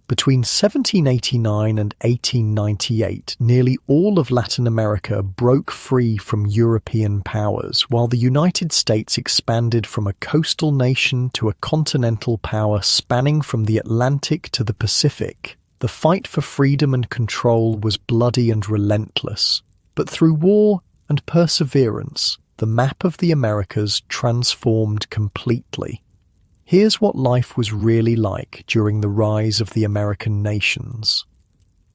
Between 1789 and 1898, nearly all of Latin America broke free from European powers, while the United States expanded from a coastal nation to a continental power spanning from the Atlantic to the Pacific. The fight for freedom and control was bloody and relentless, but through war and perseverance, the map of the Americas transformed completely. Here's what life was really like during the rise of the American nations.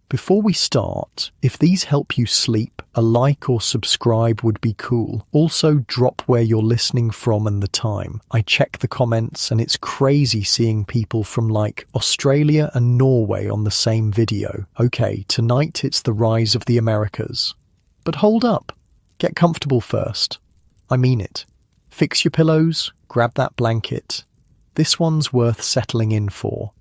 Before we start, if these help you sleep, a like or subscribe would be cool. Also, drop where you're listening from and the time. I check the comments and it's crazy seeing people from like Australia and Norway on the same video. Okay, tonight it's the rise of the Americas. But hold up. Get comfortable first. I mean it. Fix your pillows, grab that blanket. This one's worth settling in for.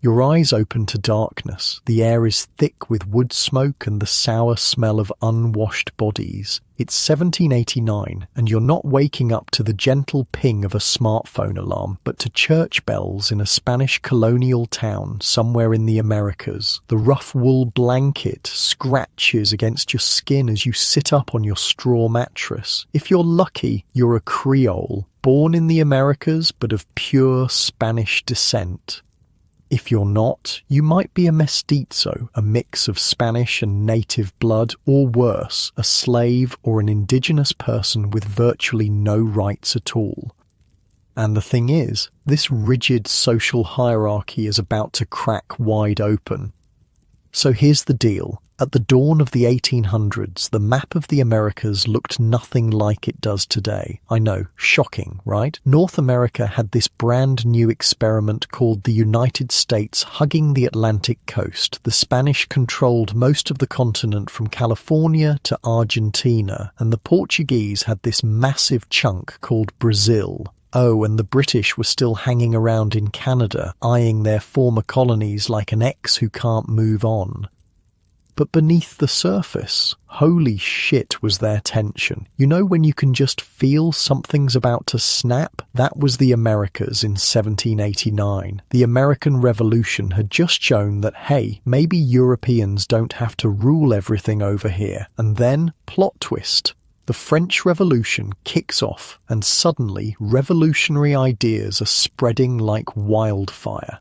Your eyes open to darkness. The air is thick with wood smoke and the sour smell of unwashed bodies. It's 1789, and you're not waking up to the gentle ping of a smartphone alarm, but to church bells in a Spanish colonial town somewhere in the Americas. The rough wool blanket scratches against your skin as you sit up on your straw mattress. If you're lucky, you're a Creole, born in the Americas but of pure Spanish descent. If you're not, you might be a mestizo, a mix of Spanish and native blood, or worse, a slave or an indigenous person with virtually no rights at all. And the thing is, this rigid social hierarchy is about to crack wide open. So here's the deal. At the dawn of the 1800s, the map of the Americas looked nothing like it does today. I know, shocking, right? North America had this brand new experiment called the United States hugging the Atlantic coast. The Spanish controlled most of the continent from California to Argentina, and the Portuguese had this massive chunk called Brazil. Oh, and the British were still hanging around in Canada, eyeing their former colonies like an ex who can't move on. But beneath the surface, holy shit was there tension. You know when you can just feel something's about to snap? That was the Americas in 1789. The American Revolution had just shown that, hey, maybe Europeans don't have to rule everything over here. And then, plot twist. The French Revolution kicks off, and suddenly revolutionary ideas are spreading like wildfire.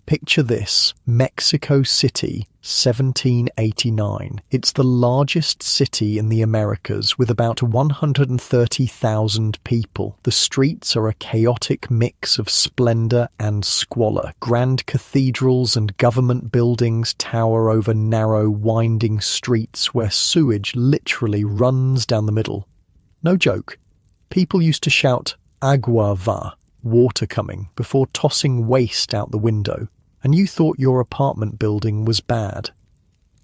Picture this, Mexico City, 1789. It's the largest city in the Americas with about 130,000 people. The streets are a chaotic mix of splendor and squalor. Grand cathedrals and government buildings tower over narrow, winding streets where sewage literally runs down the middle. No joke. People used to shout, "Agua va," water coming, before tossing waste out the window. And you thought your apartment building was bad.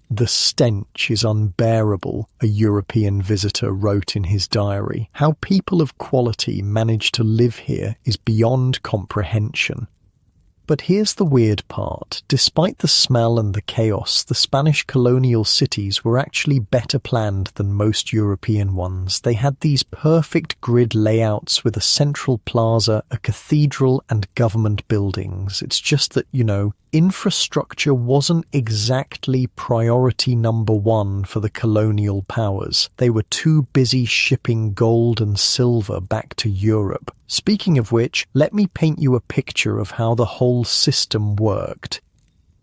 The stench is unbearable, a European visitor wrote in his diary. How people of quality manage to live here is beyond comprehension. But here's the weird part. Despite the smell and the chaos, the Spanish colonial cities were actually better planned than most European ones. They had these perfect grid layouts with a central plaza, a cathedral, and government buildings. It's just that, infrastructure wasn't exactly priority number one for the colonial powers. They were too busy shipping gold and silver back to Europe. Speaking of which, let me paint you a picture of how the whole system worked.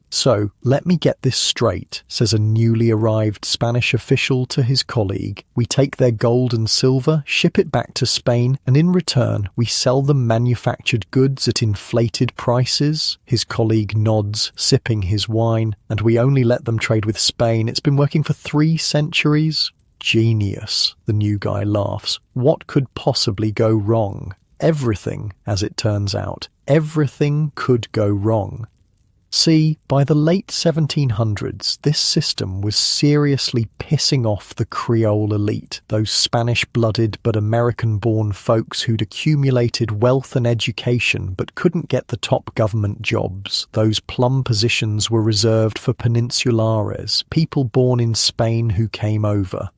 So, let me get this straight, says a newly arrived Spanish official to his colleague. We take their gold and silver, ship it back to Spain, and in return, we sell them manufactured goods at inflated prices. His colleague nods, sipping his wine, and we only let them trade with Spain. It's been working for 3 centuries. Genius, the new guy laughs. What could possibly go wrong? Everything, as it turns out. Everything could go wrong. See, by the late 1700s, this system was seriously pissing off the Creole elite, those Spanish-blooded but American-born folks who'd accumulated wealth and education but couldn't get the top government jobs. Those plum positions were reserved for peninsulares, people born in Spain who came over.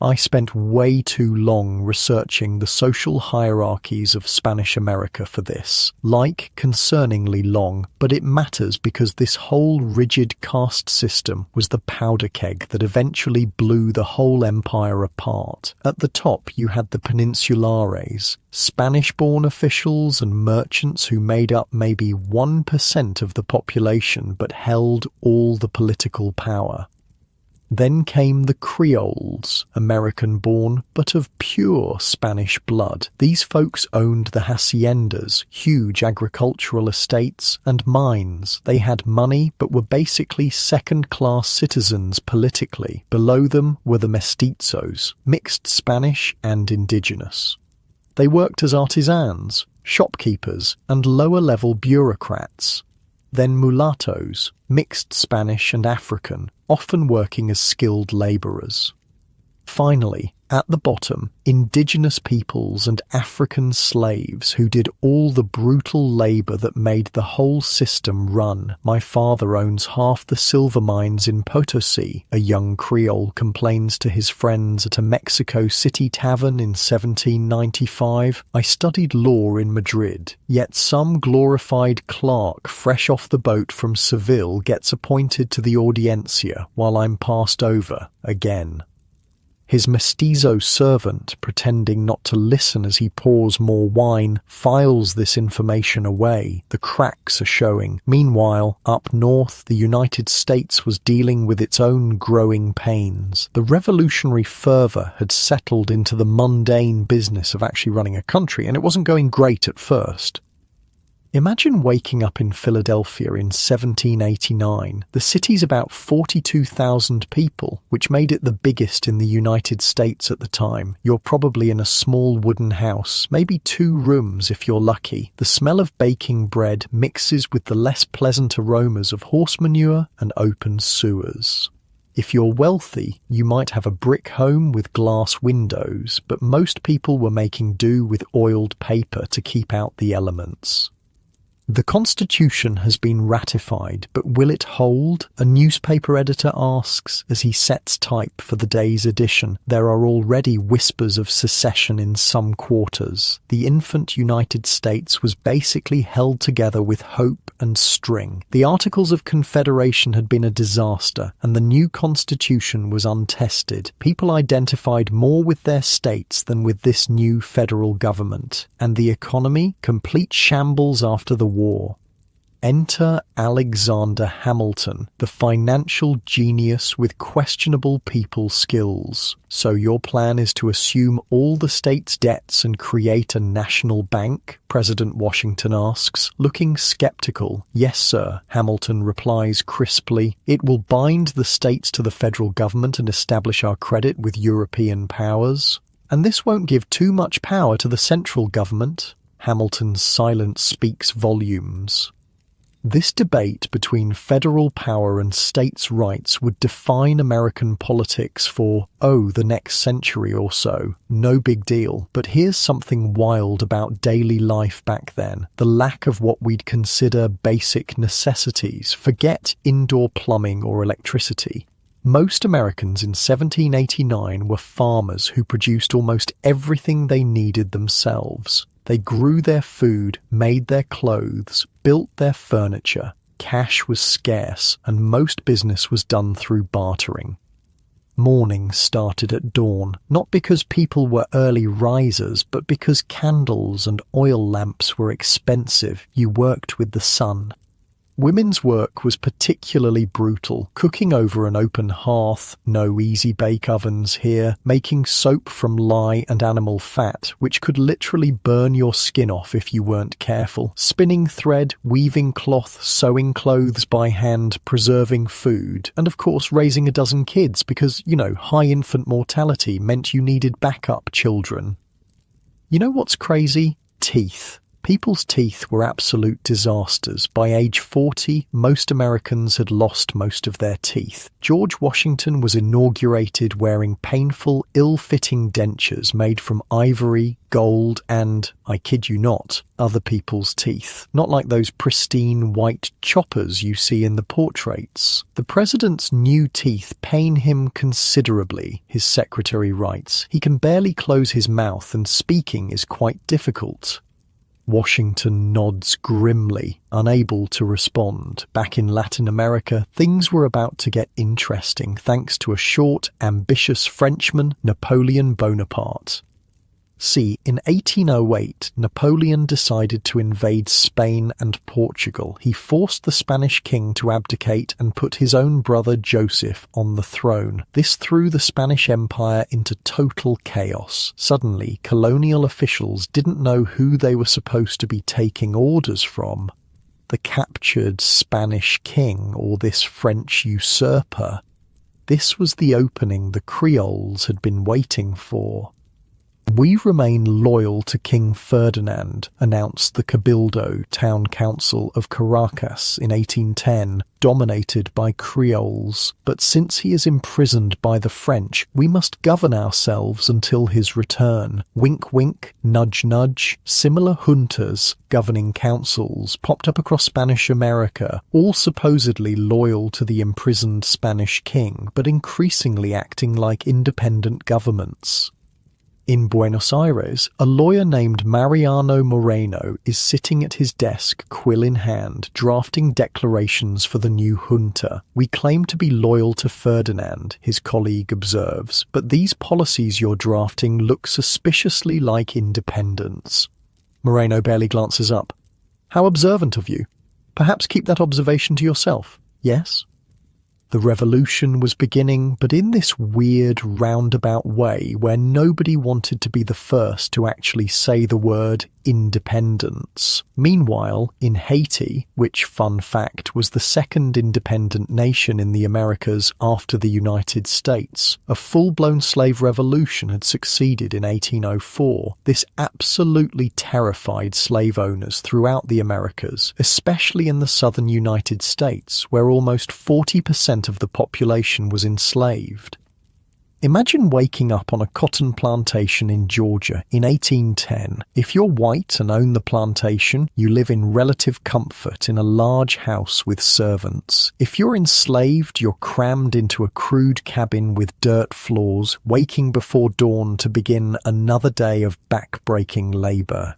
I spent way too long researching the social hierarchies of Spanish America for this. Concerningly long, but it matters because this whole rigid caste system was the powder keg that eventually blew the whole empire apart. At the top you had the peninsulares, Spanish-born officials and merchants who made up maybe 1% of the population but held all the political power. Then came the Creoles, American-born but of pure Spanish blood. These folks owned the haciendas, huge agricultural estates, and mines. They had money but were basically second-class citizens politically. Below them were the mestizos, mixed Spanish and indigenous. They worked as artisans, shopkeepers, and lower-level bureaucrats. Then mulattoes, mixed Spanish and African, often working as skilled labourers. Finally, at the bottom, indigenous peoples and African slaves who did all the brutal labour that made the whole system run. My father owns half the silver mines in Potosi, a young Creole complains to his friends at a Mexico City tavern in 1795. I studied law in Madrid, yet some glorified clerk fresh off the boat from Seville gets appointed to the audiencia while I'm passed over again. His mestizo servant, pretending not to listen as he pours more wine, files this information away. The cracks are showing. Meanwhile, up north, the United States was dealing with its own growing pains. The revolutionary fervour had settled into the mundane business of actually running a country, and it wasn't going great at first. Imagine waking up in Philadelphia in 1789. The city's about 42,000 people, which made it the biggest in the United States at the time. You're probably in a small wooden house, maybe 2 rooms if you're lucky. The smell of baking bread mixes with the less pleasant aromas of horse manure and open sewers. If you're wealthy, you might have a brick home with glass windows, but most people were making do with oiled paper to keep out the elements. The Constitution has been ratified, but will it hold? A newspaper editor asks as he sets type for the day's edition. There are already whispers of secession in some quarters. The infant United States was basically held together with hope and string. The Articles of Confederation had been a disaster, and the new Constitution was untested. People identified more with their states than with this new federal government. And the economy? Complete shambles after the war. Enter Alexander Hamilton, the financial genius with questionable people skills. So your plan is to assume all the state's debts and create a national bank? President Washington asks, looking skeptical. Yes, sir, Hamilton replies crisply. It will bind the states to the federal government and establish our credit with European powers. And this won't give too much power to the central government. Hamilton's silence speaks volumes. This debate between federal power and states' rights would define American politics for, the next century or so. No big deal. But here's something wild about daily life back then. The lack of what we'd consider basic necessities. Forget indoor plumbing or electricity. Most Americans in 1789 were farmers who produced almost everything they needed themselves. They grew their food, made their clothes, built their furniture. Cash was scarce, and most business was done through bartering. Morning started at dawn, not because people were early risers, but because candles and oil lamps were expensive. You worked with the sun. Women's work was particularly brutal, cooking over an open hearth, no easy bake ovens here, making soap from lye and animal fat, which could literally burn your skin off if you weren't careful, spinning thread, weaving cloth, sewing clothes by hand, preserving food, and of course raising a dozen kids because, high infant mortality meant you needed backup children. You know what's crazy? Teeth. People's teeth were absolute disasters. By age 40, most Americans had lost most of their teeth. George Washington was inaugurated wearing painful, ill-fitting dentures made from ivory, gold, and, I kid you not, other people's teeth. Not like those pristine white choppers you see in the portraits. The president's new teeth pain him considerably, his secretary writes. He can barely close his mouth and speaking is quite difficult. Washington nods grimly, unable to respond. Back in Latin America, things were about to get interesting thanks to a short, ambitious Frenchman, Napoleon Bonaparte. See, in 1808, Napoleon decided to invade Spain and Portugal. He forced the Spanish king to abdicate and put his own brother Joseph on the throne. This threw the Spanish Empire into total chaos. Suddenly, colonial officials didn't know who they were supposed to be taking orders from. The captured Spanish king or this French usurper. This was the opening the Creoles had been waiting for. "We remain loyal to King Ferdinand," announced the Cabildo town council of Caracas in 1810, dominated by Creoles. "But since he is imprisoned by the French, we must govern ourselves until his return." Wink wink, nudge nudge, similar juntas, governing councils, popped up across Spanish America, all supposedly loyal to the imprisoned Spanish king, but increasingly acting like independent governments. In Buenos Aires, a lawyer named Mariano Moreno is sitting at his desk, quill in hand, drafting declarations for the new junta. "We claim to be loyal to Ferdinand," his colleague observes, "but these policies you're drafting look suspiciously like independence." Moreno barely glances up. "How observant of you. Perhaps keep that observation to yourself, yes?" The revolution was beginning, but in this weird, roundabout way where nobody wanted to be the first to actually say the word independence. Meanwhile, in Haiti, which, fun fact, was the second independent nation in the Americas after the United States, a full-blown slave revolution had succeeded in 1804. This absolutely terrified slave owners throughout the Americas, especially in the southern United States, where almost 40% of the population was enslaved. Imagine waking up on a cotton plantation in Georgia in 1810. If you're white and own the plantation, you live in relative comfort in a large house with servants. If you're enslaved, you're crammed into a crude cabin with dirt floors, waking before dawn to begin another day of back-breaking labor.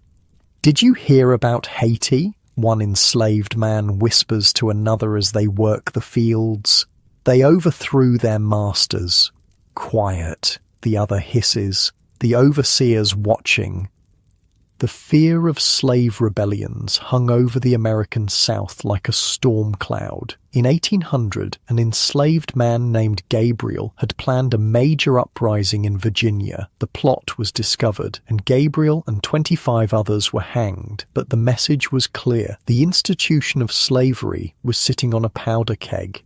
"Did you hear about Haiti?" one enslaved man whispers to another as they work the fields. "They overthrew their masters." "Quiet," the other hisses, the overseers watching. The fear of slave rebellions hung over the American South like a storm cloud. In 1800, an enslaved man named Gabriel had planned a major uprising in Virginia. The plot was discovered, and Gabriel and 25 others were hanged. But the message was clear. The institution of slavery was sitting on a powder keg.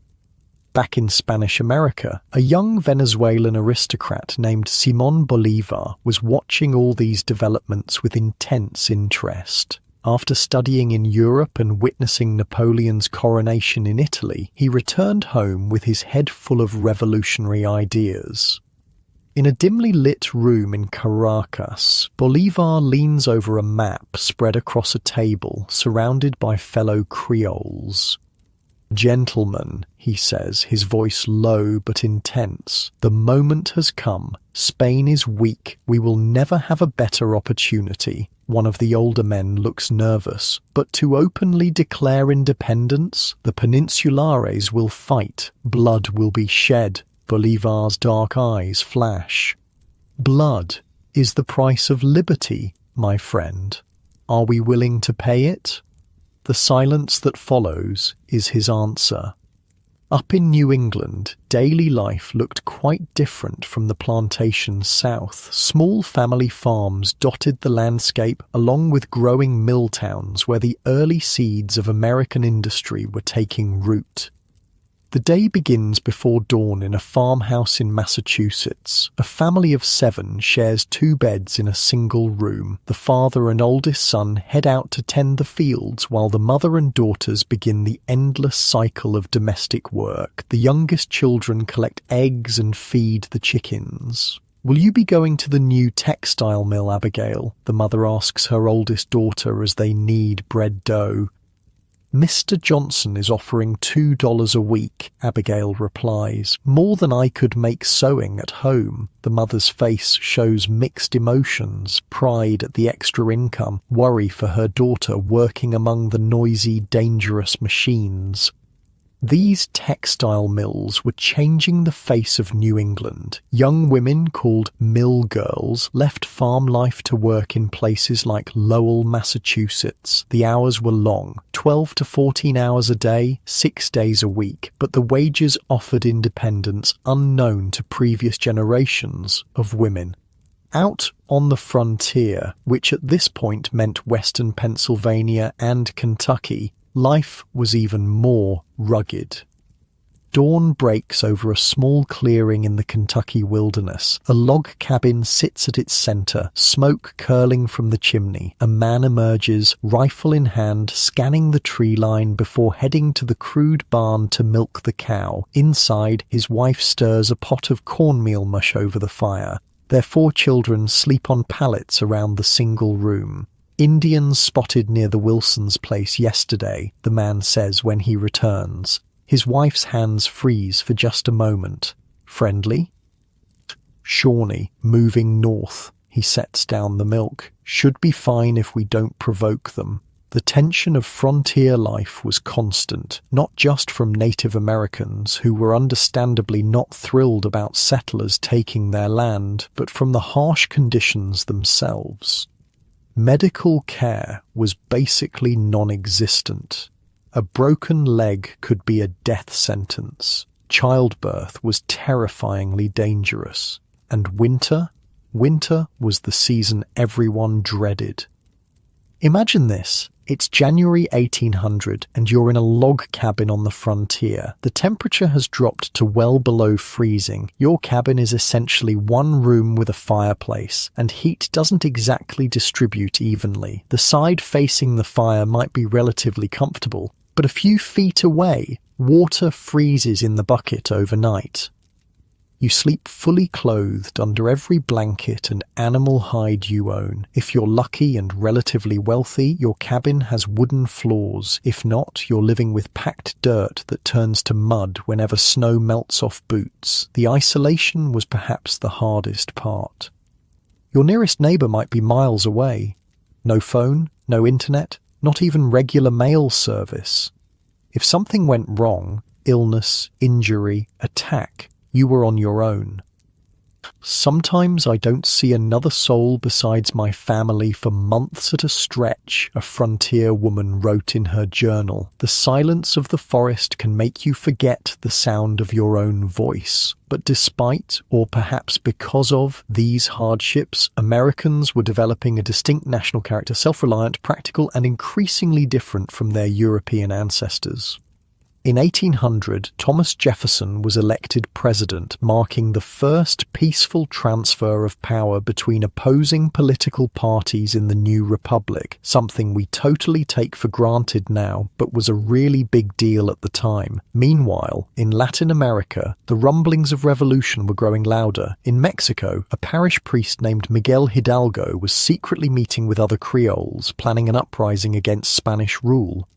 Back in Spanish America, a young Venezuelan aristocrat named Simón Bolívar was watching all these developments with intense interest. After studying in Europe and witnessing Napoleon's coronation in Italy, he returned home with his head full of revolutionary ideas. In a dimly lit room in Caracas, Bolívar leans over a map spread across a table, surrounded by fellow Creoles. "Gentlemen," he says, his voice low but intense, "the moment has come. Spain is weak. We will never have a better opportunity." One of the older men looks nervous. "But to openly declare independence, the Peninsulares will fight. Blood will be shed." Bolívar's dark eyes flash. "Blood is the price of liberty, my friend. Are we willing to pay it?" The silence that follows is his answer. Up in New England, daily life looked quite different from the plantation south. Small family farms dotted the landscape along with growing mill towns where the early seeds of American industry were taking root. The day begins before dawn in a farmhouse in Massachusetts. A family of 7 shares 2 beds in a single room. The father and oldest son head out to tend the fields while the mother and daughters begin the endless cycle of domestic work. The youngest children collect eggs and feed the chickens. "Will you be going to the new textile mill, Abigail?" the mother asks her oldest daughter as they knead bread dough. "Mr. Johnson is offering $2 a week," Abigail replies. "More than I could make sewing at home." The mother's face shows mixed emotions, pride at the extra income, worry for her daughter working among the noisy, dangerous machines. These textile mills were changing the face of New England. Young women called mill girls left farm life to work in places like Lowell, Massachusetts. The hours were long, 12 to 14 hours a day, 6 days a week, but the wages offered independence unknown to previous generations of women. Out on the frontier, which at this point meant western Pennsylvania and Kentucky, life was even more rugged. Dawn breaks over a small clearing in the Kentucky wilderness. A log cabin sits at its center, smoke curling from the chimney. A man emerges, rifle in hand, scanning the tree line before heading to the crude barn to milk the cow. Inside, his wife stirs a pot of cornmeal mush over the fire. Their 4 children sleep on pallets around the single room. "Indians spotted near the Wilsons' place yesterday," the man says when he returns. His wife's hands freeze for just a moment. "Friendly?" "Shawnee, moving north." He sets down the milk. "Should be fine if we don't provoke them." The tension of frontier life was constant, not just from Native Americans, who were understandably not thrilled about settlers taking their land, but from the harsh conditions themselves. Medical care was basically non-existent. A broken leg could be a death sentence. Childbirth was terrifyingly dangerous. And winter was the season everyone dreaded. Imagine this. It's January 1800 and you're in a log cabin on the frontier. The temperature has dropped to well below freezing. Your cabin is essentially one room with a fireplace, and heat doesn't exactly distribute evenly. The side facing the fire might be relatively comfortable, but a few feet away, water freezes in the bucket overnight. You sleep fully clothed under every blanket and animal hide you own. If you're lucky and relatively wealthy, your cabin has wooden floors. If not, you're living with packed dirt that turns to mud whenever snow melts off boots. The isolation was perhaps the hardest part. Your nearest neighbor might be miles away. No phone, no internet, not even regular mail service. If something went wrong, illness, injury, attack, you were on your own. "Sometimes I don't see another soul besides my family for months at a stretch," a frontier woman wrote in her journal. "The silence of the forest can make you forget the sound of your own voice." But despite, or perhaps because of, these hardships, Americans were developing a distinct national character, self-reliant, practical, and increasingly different from their European ancestors. In 1800, Thomas Jefferson was elected president, marking the first peaceful transfer of power between opposing political parties in the new republic, something we totally take for granted now, but was a really big deal at the time. Meanwhile, in Latin America, the rumblings of revolution were growing louder. In Mexico, a parish priest named Miguel Hidalgo was secretly meeting with other Creoles, planning an uprising against Spanish rule.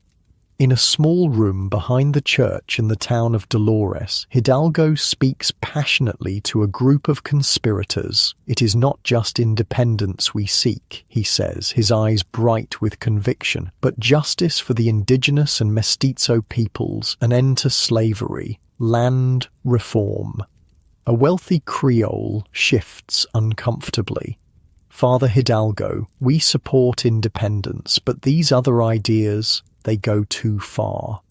In a small room behind the church in the town of Dolores, Hidalgo speaks passionately to a group of conspirators. "It is not just independence we seek," he says, his eyes bright with conviction, "but justice for the indigenous and mestizo peoples, an end to slavery, land reform." A wealthy Creole shifts uncomfortably. "Father Hidalgo, we support independence, but these other ideas, they go too far."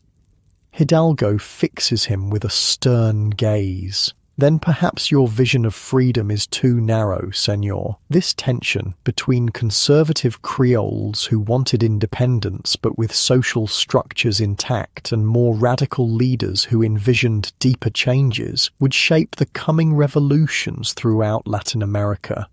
Hidalgo fixes him with a stern gaze. Then perhaps your vision of freedom is too narrow, senor. This tension between conservative Creoles who wanted independence but with social structures intact and more radical leaders who envisioned deeper changes would shape the coming revolutions throughout Latin America.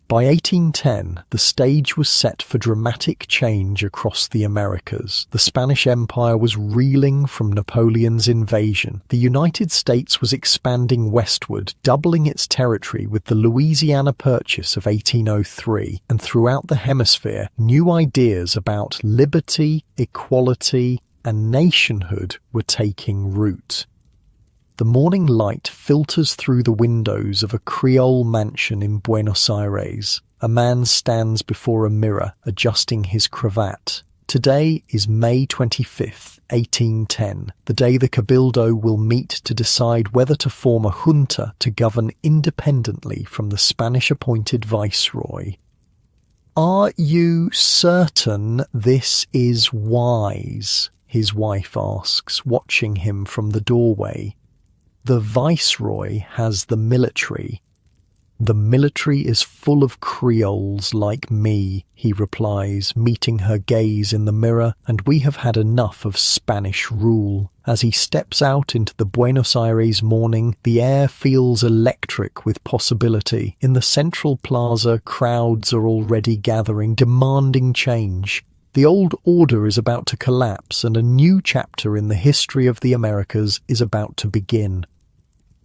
By 1810, the stage was set for dramatic change across the Americas. The Spanish Empire was reeling from Napoleon's invasion. The United States was expanding westward, doubling its territory with the Louisiana Purchase of 1803. And throughout the hemisphere, new ideas about liberty, equality, and nationhood were taking root. The morning light filters through the windows of a Creole mansion in Buenos Aires. A man stands before a mirror, adjusting his cravat. Today is May 25th, 1810, the day the Cabildo will meet to decide whether to form a junta to govern independently from the Spanish-appointed viceroy. "Are you certain this is wise?" his wife asks, watching him from the doorway. "The viceroy has the military." "The military is full of Creoles like me," he replies, meeting her gaze in the mirror, "and we have had enough of Spanish rule." As he steps out into the Buenos Aires morning, the air feels electric with possibility. In the central plaza, crowds are already gathering, demanding change. The old order is about to collapse, and a new chapter in the history of the Americas is about to begin.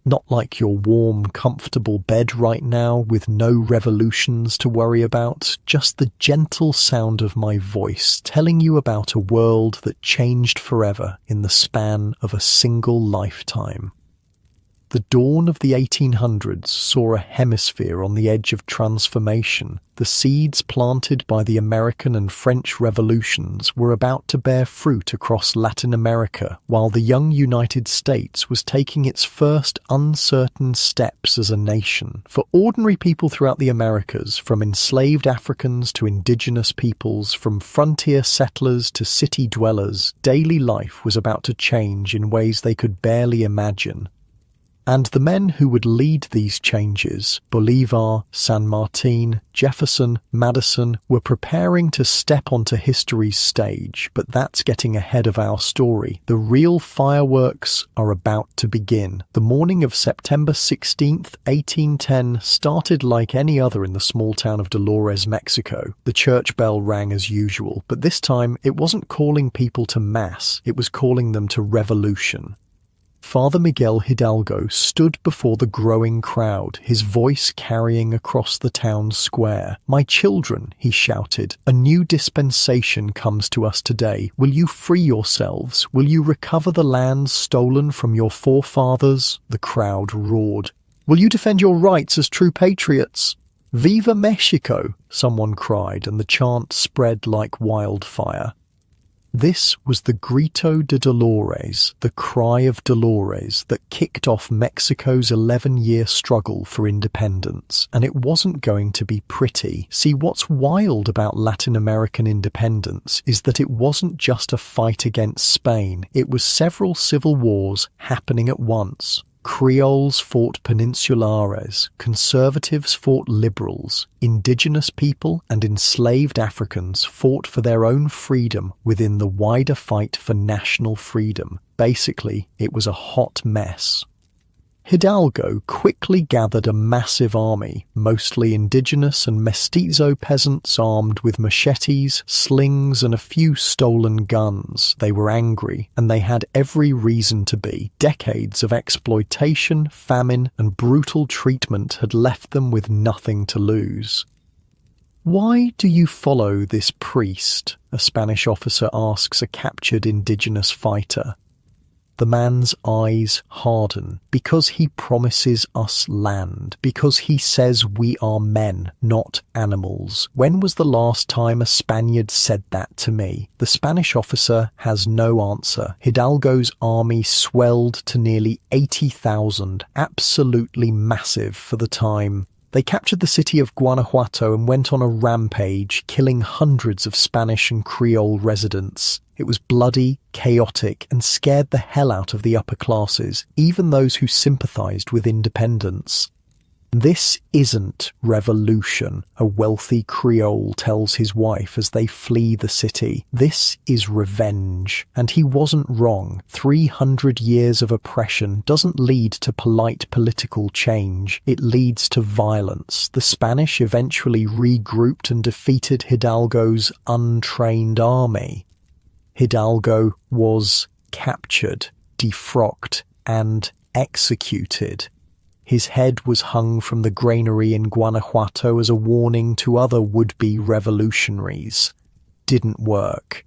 Not like your warm, comfortable bed right now with no revolutions to worry about, just the gentle sound of my voice telling you about a world that changed forever in the span of a single lifetime. The dawn of the 1800s saw a hemisphere on the edge of transformation. The seeds planted by the American and French revolutions were about to bear fruit across Latin America, while the young United States was taking its first uncertain steps as a nation. For ordinary people throughout the Americas, from enslaved Africans to indigenous peoples, from frontier settlers to city dwellers, daily life was about to change in ways they could barely imagine. And the men who would lead these changes, Bolivar, San Martin, Jefferson, Madison, were preparing to step onto history's stage, but that's getting ahead of our story. The real fireworks are about to begin. The morning of September 16th, 1810 started like any other in the small town of Dolores, Mexico. The church bell rang as usual, but this time it wasn't calling people to mass, it was calling them to revolution. Father Miguel Hidalgo stood before the growing crowd, his voice carrying across the town square. "My children," he shouted, "a new dispensation comes to us today. Will you free yourselves? Will you recover the lands stolen from your forefathers?" The crowd roared. "Will you defend your rights as true patriots?" "Viva Mexico!" someone cried, and the chant spread like wildfire. This was the Grito de Dolores, the cry of Dolores, that kicked off Mexico's 11-year struggle for independence. And it wasn't going to be pretty. See, what's wild about Latin American independence is that it wasn't just a fight against Spain. It was several civil wars happening at once. Creoles fought Peninsulares, conservatives fought liberals, indigenous people and enslaved Africans fought for their own freedom within the wider fight for national freedom. Basically, it was a hot mess. Hidalgo quickly gathered a massive army, mostly indigenous and mestizo peasants armed with machetes, slings, and a few stolen guns. They were angry, and they had every reason to be. Decades of exploitation, famine, and brutal treatment had left them with nothing to lose. "Why do you follow this priest?" a Spanish officer asks a captured indigenous fighter. The man's eyes harden. "Because he promises us land. Because he says we are men, not animals. When was the last time a Spaniard said that to me?" The Spanish officer has no answer. Hidalgo's army swelled to nearly 80,000, absolutely massive for the time. They captured the city of Guanajuato and went on a rampage, killing hundreds of Spanish and Creole residents. It was bloody, chaotic, and scared the hell out of the upper classes, even those who sympathized with independence. "This isn't revolution," a wealthy Creole tells his wife as they flee the city. "This is revenge." And he wasn't wrong. 300 years of oppression doesn't lead to polite political change. It leads to violence. The Spanish eventually regrouped and defeated Hidalgo's untrained army. Hidalgo was captured, defrocked, and executed. His head was hung from the granary in Guanajuato as a warning to other would-be revolutionaries. Didn't work.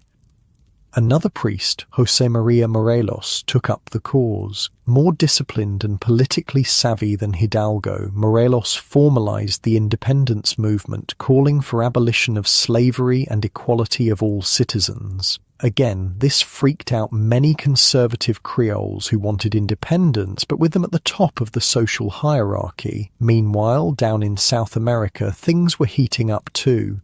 Another priest, José María Morelos, took up the cause. More disciplined and politically savvy than Hidalgo, Morelos formalized the independence movement, calling for abolition of slavery and equality of all citizens. Again, this freaked out many conservative Creoles who wanted independence, but with them at the top of the social hierarchy. Meanwhile, down in South America, things were heating up too.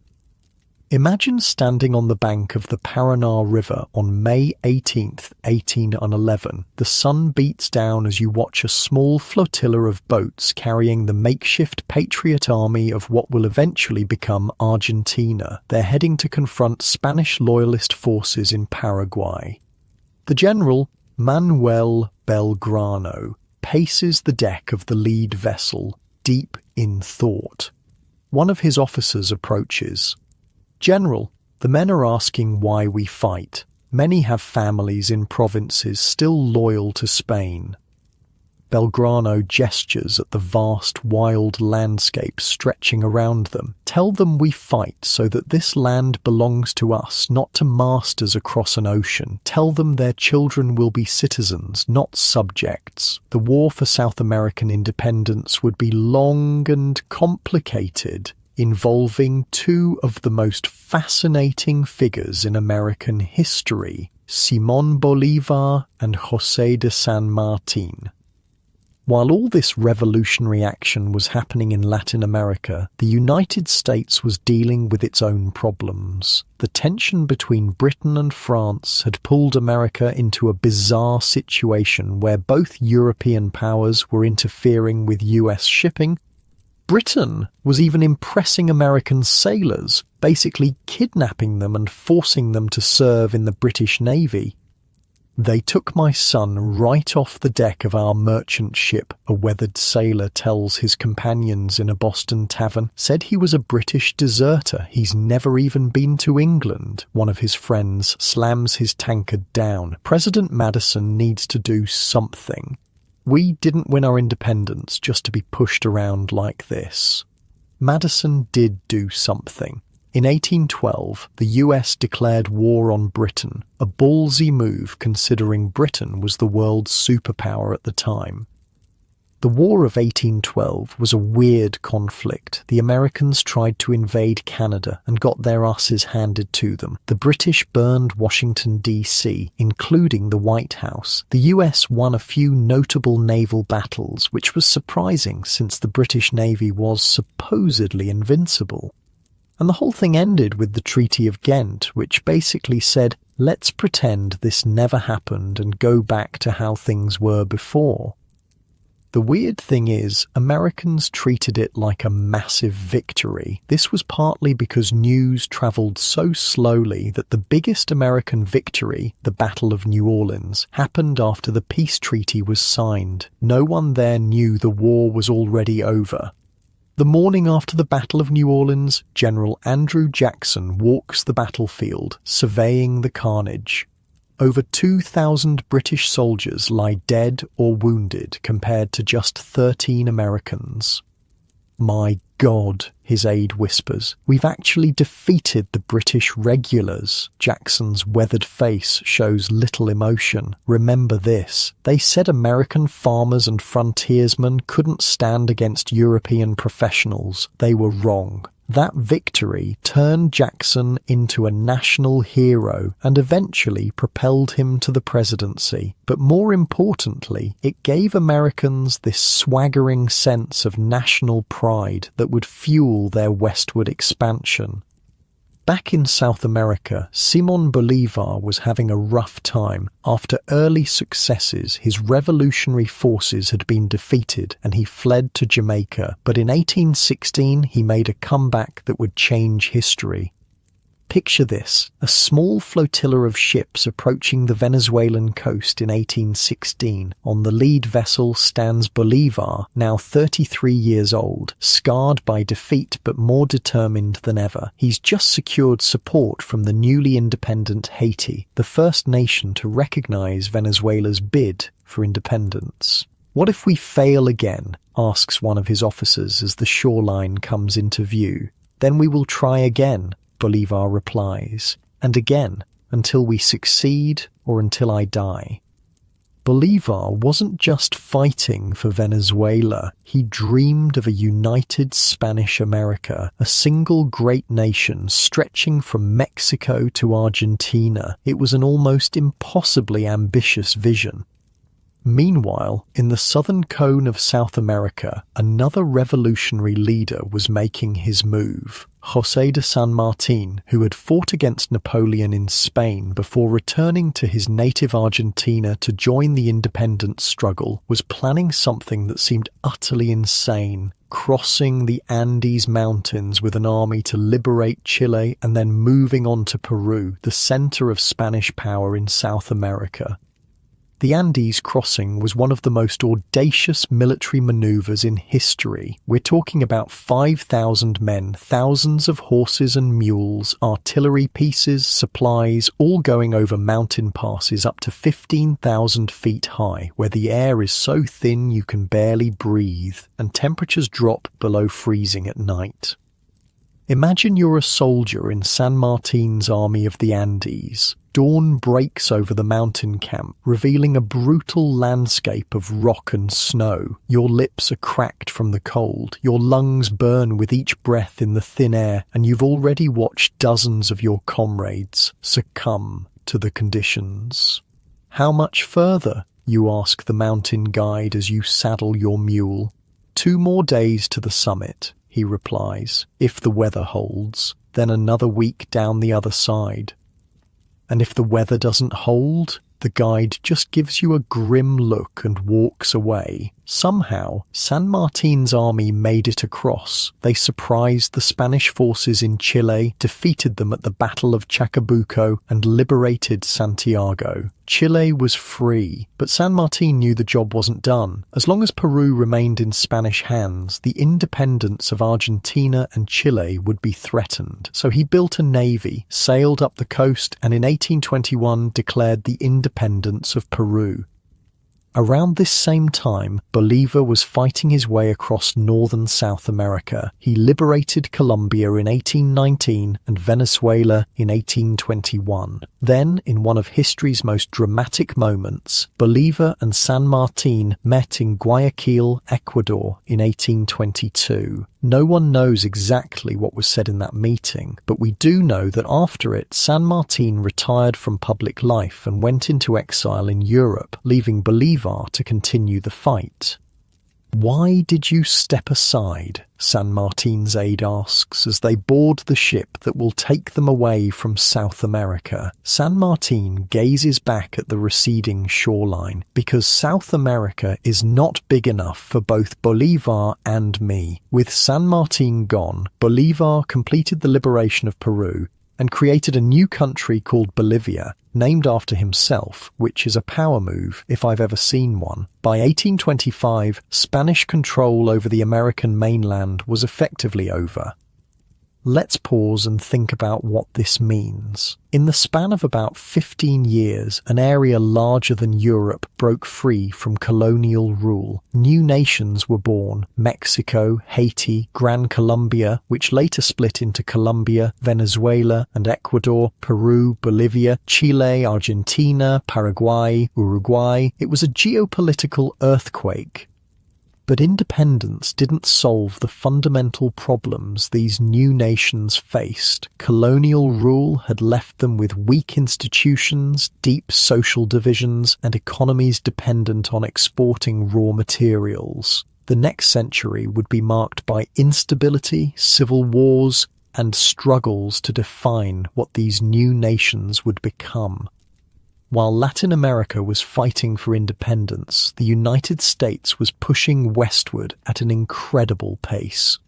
Imagine standing on the bank of the Paraná River on May 18th, 1811. The sun beats down as you watch a small flotilla of boats carrying the makeshift patriot army of what will eventually become Argentina. They're heading to confront Spanish loyalist forces in Paraguay. The general, Manuel Belgrano, paces the deck of the lead vessel, deep in thought. One of his officers approaches. "General, the men are asking why we fight. Many have families in provinces still loyal to Spain." Belgrano gestures at the vast, wild landscape stretching around them. "Tell them we fight so that this land belongs to us, not to masters across an ocean. Tell them their children will be citizens, not subjects. The war for South American independence would be long and complicated, involving two of the most fascinating figures in American history, Simón Bolívar and José de San Martín." While all this revolutionary action was happening in Latin America, the United States was dealing with its own problems. The tension between Britain and France had pulled America into a bizarre situation where both European powers were interfering with US shipping. Britain was even impressing American sailors, basically kidnapping them and forcing them to serve in the British Navy. "They took my son right off the deck of our merchant ship," a weathered sailor tells his companions in a Boston tavern. "Said he was a British deserter. He's never even been to England." One of his friends slams his tankard down. "President Madison needs to do something. We didn't win our independence just to be pushed around like this." Madison did do something. In 1812, the US declared war on Britain, a ballsy move considering Britain was the world's superpower at the time. The War of 1812 was a weird conflict. The Americans tried to invade Canada and got their asses handed to them. The British burned Washington, D.C., including the White House. The US won a few notable naval battles, which was surprising since the British Navy was supposedly invincible. And the whole thing ended with the Treaty of Ghent, which basically said, let's pretend this never happened and go back to how things were before. The weird thing is, Americans treated it like a massive victory. This was partly because news travelled so slowly that the biggest American victory, the Battle of New Orleans, happened after the peace treaty was signed. No one there knew the war was already over. The morning after the Battle of New Orleans, General Andrew Jackson walks the battlefield, surveying the carnage. Over 2,000 British soldiers lie dead or wounded compared to just 13 Americans. "My God," his aide whispers, "we've actually defeated the British regulars." Jackson's weathered face shows little emotion. "Remember this. They said American farmers and frontiersmen couldn't stand against European professionals. They were wrong. That victory turned Jackson into a national hero and eventually propelled him to the presidency. But more importantly, it gave Americans this swaggering sense of national pride that would fuel their westward expansion. Back in South America, Simón Bolívar was having a rough time. After early successes, his revolutionary forces had been defeated and he fled to Jamaica. But in 1816, he made a comeback that would change history. Picture this, a small flotilla of ships approaching the Venezuelan coast in 1816. On the lead vessel stands Bolívar, now 33 years old, scarred by defeat but more determined than ever. He's just secured support from the newly independent Haiti, the first nation to recognize Venezuela's bid for independence. "What if we fail again?" asks one of his officers as the shoreline comes into view. "Then we will try again," Bolívar replies, "and again, until we succeed or until I die." Bolívar wasn't just fighting for Venezuela, he dreamed of a united Spanish America, a single great nation stretching from Mexico to Argentina. It was an almost impossibly ambitious vision. Meanwhile, in the southern cone of South America, another revolutionary leader was making his move. José de San Martín, who had fought against Napoleon in Spain before returning to his native Argentina to join the independence struggle, was planning something that seemed utterly insane: crossing the Andes Mountains with an army to liberate Chile and then moving on to Peru, the center of Spanish power in South America. The Andes crossing was one of the most audacious military maneuvers in history. We're talking about 5,000 men, thousands of horses and mules, artillery pieces, supplies, all going over mountain passes up to 15,000 feet high, where the air is so thin you can barely breathe, and temperatures drop below freezing at night. Imagine you're a soldier in San Martin's army of the Andes. Dawn breaks over the mountain camp, revealing a brutal landscape of rock and snow. Your lips are cracked from the cold, your lungs burn with each breath in the thin air, and you've already watched dozens of your comrades succumb to the conditions. "How much further?" you ask the mountain guide as you saddle your mule. "2 more days to the summit," he replies, "if the weather holds, then another week down the other side." And if the weather doesn't hold, the guide just gives you a grim look and walks away. Somehow, San Martin's army made it across. They surprised the Spanish forces in Chile, defeated them at the Battle of Chacabuco, and liberated Santiago. Chile was free, but San Martin knew the job wasn't done. As long as Peru remained in Spanish hands, the independence of Argentina and Chile would be threatened. So he built a navy, sailed up the coast, and in 1821 declared the independence of Peru. Around this same time, Bolívar was fighting his way across northern South America. He liberated Colombia in 1819 and Venezuela in 1821. Then, in one of history's most dramatic moments, Bolívar and San Martin met in Guayaquil, Ecuador in 1822. No one knows exactly what was said in that meeting, but we do know that after it, San Martin retired from public life and went into exile in Europe, leaving Bolívar to continue the fight. "Why did you step aside?" San Martin's aide asks as they board the ship that will take them away from South America. San Martin gazes back at the receding shoreline, because South America is not big enough for both Bolívar and me. With San Martin gone, Bolívar completed the liberation of Peru and created a new country called Bolivia, named after himself, which is a power move if I've ever seen one. By 1825, Spanish control over the American mainland was effectively over. Let's pause and think about what this means. In the span of about 15 years, an area larger than Europe broke free from colonial rule. New nations were born: Mexico, Haiti, Gran Colombia, which later split into Colombia, Venezuela and Ecuador, Peru, Bolivia, Chile, Argentina, Paraguay, Uruguay. It was a geopolitical earthquake. But independence didn't solve the fundamental problems these new nations faced. Colonial rule had left them with weak institutions, deep social divisions, and economies dependent on exporting raw materials. The next century would be marked by instability, civil wars, and struggles to define what these new nations would become. While Latin America was fighting for independence, the United States was pushing westward at an incredible pace.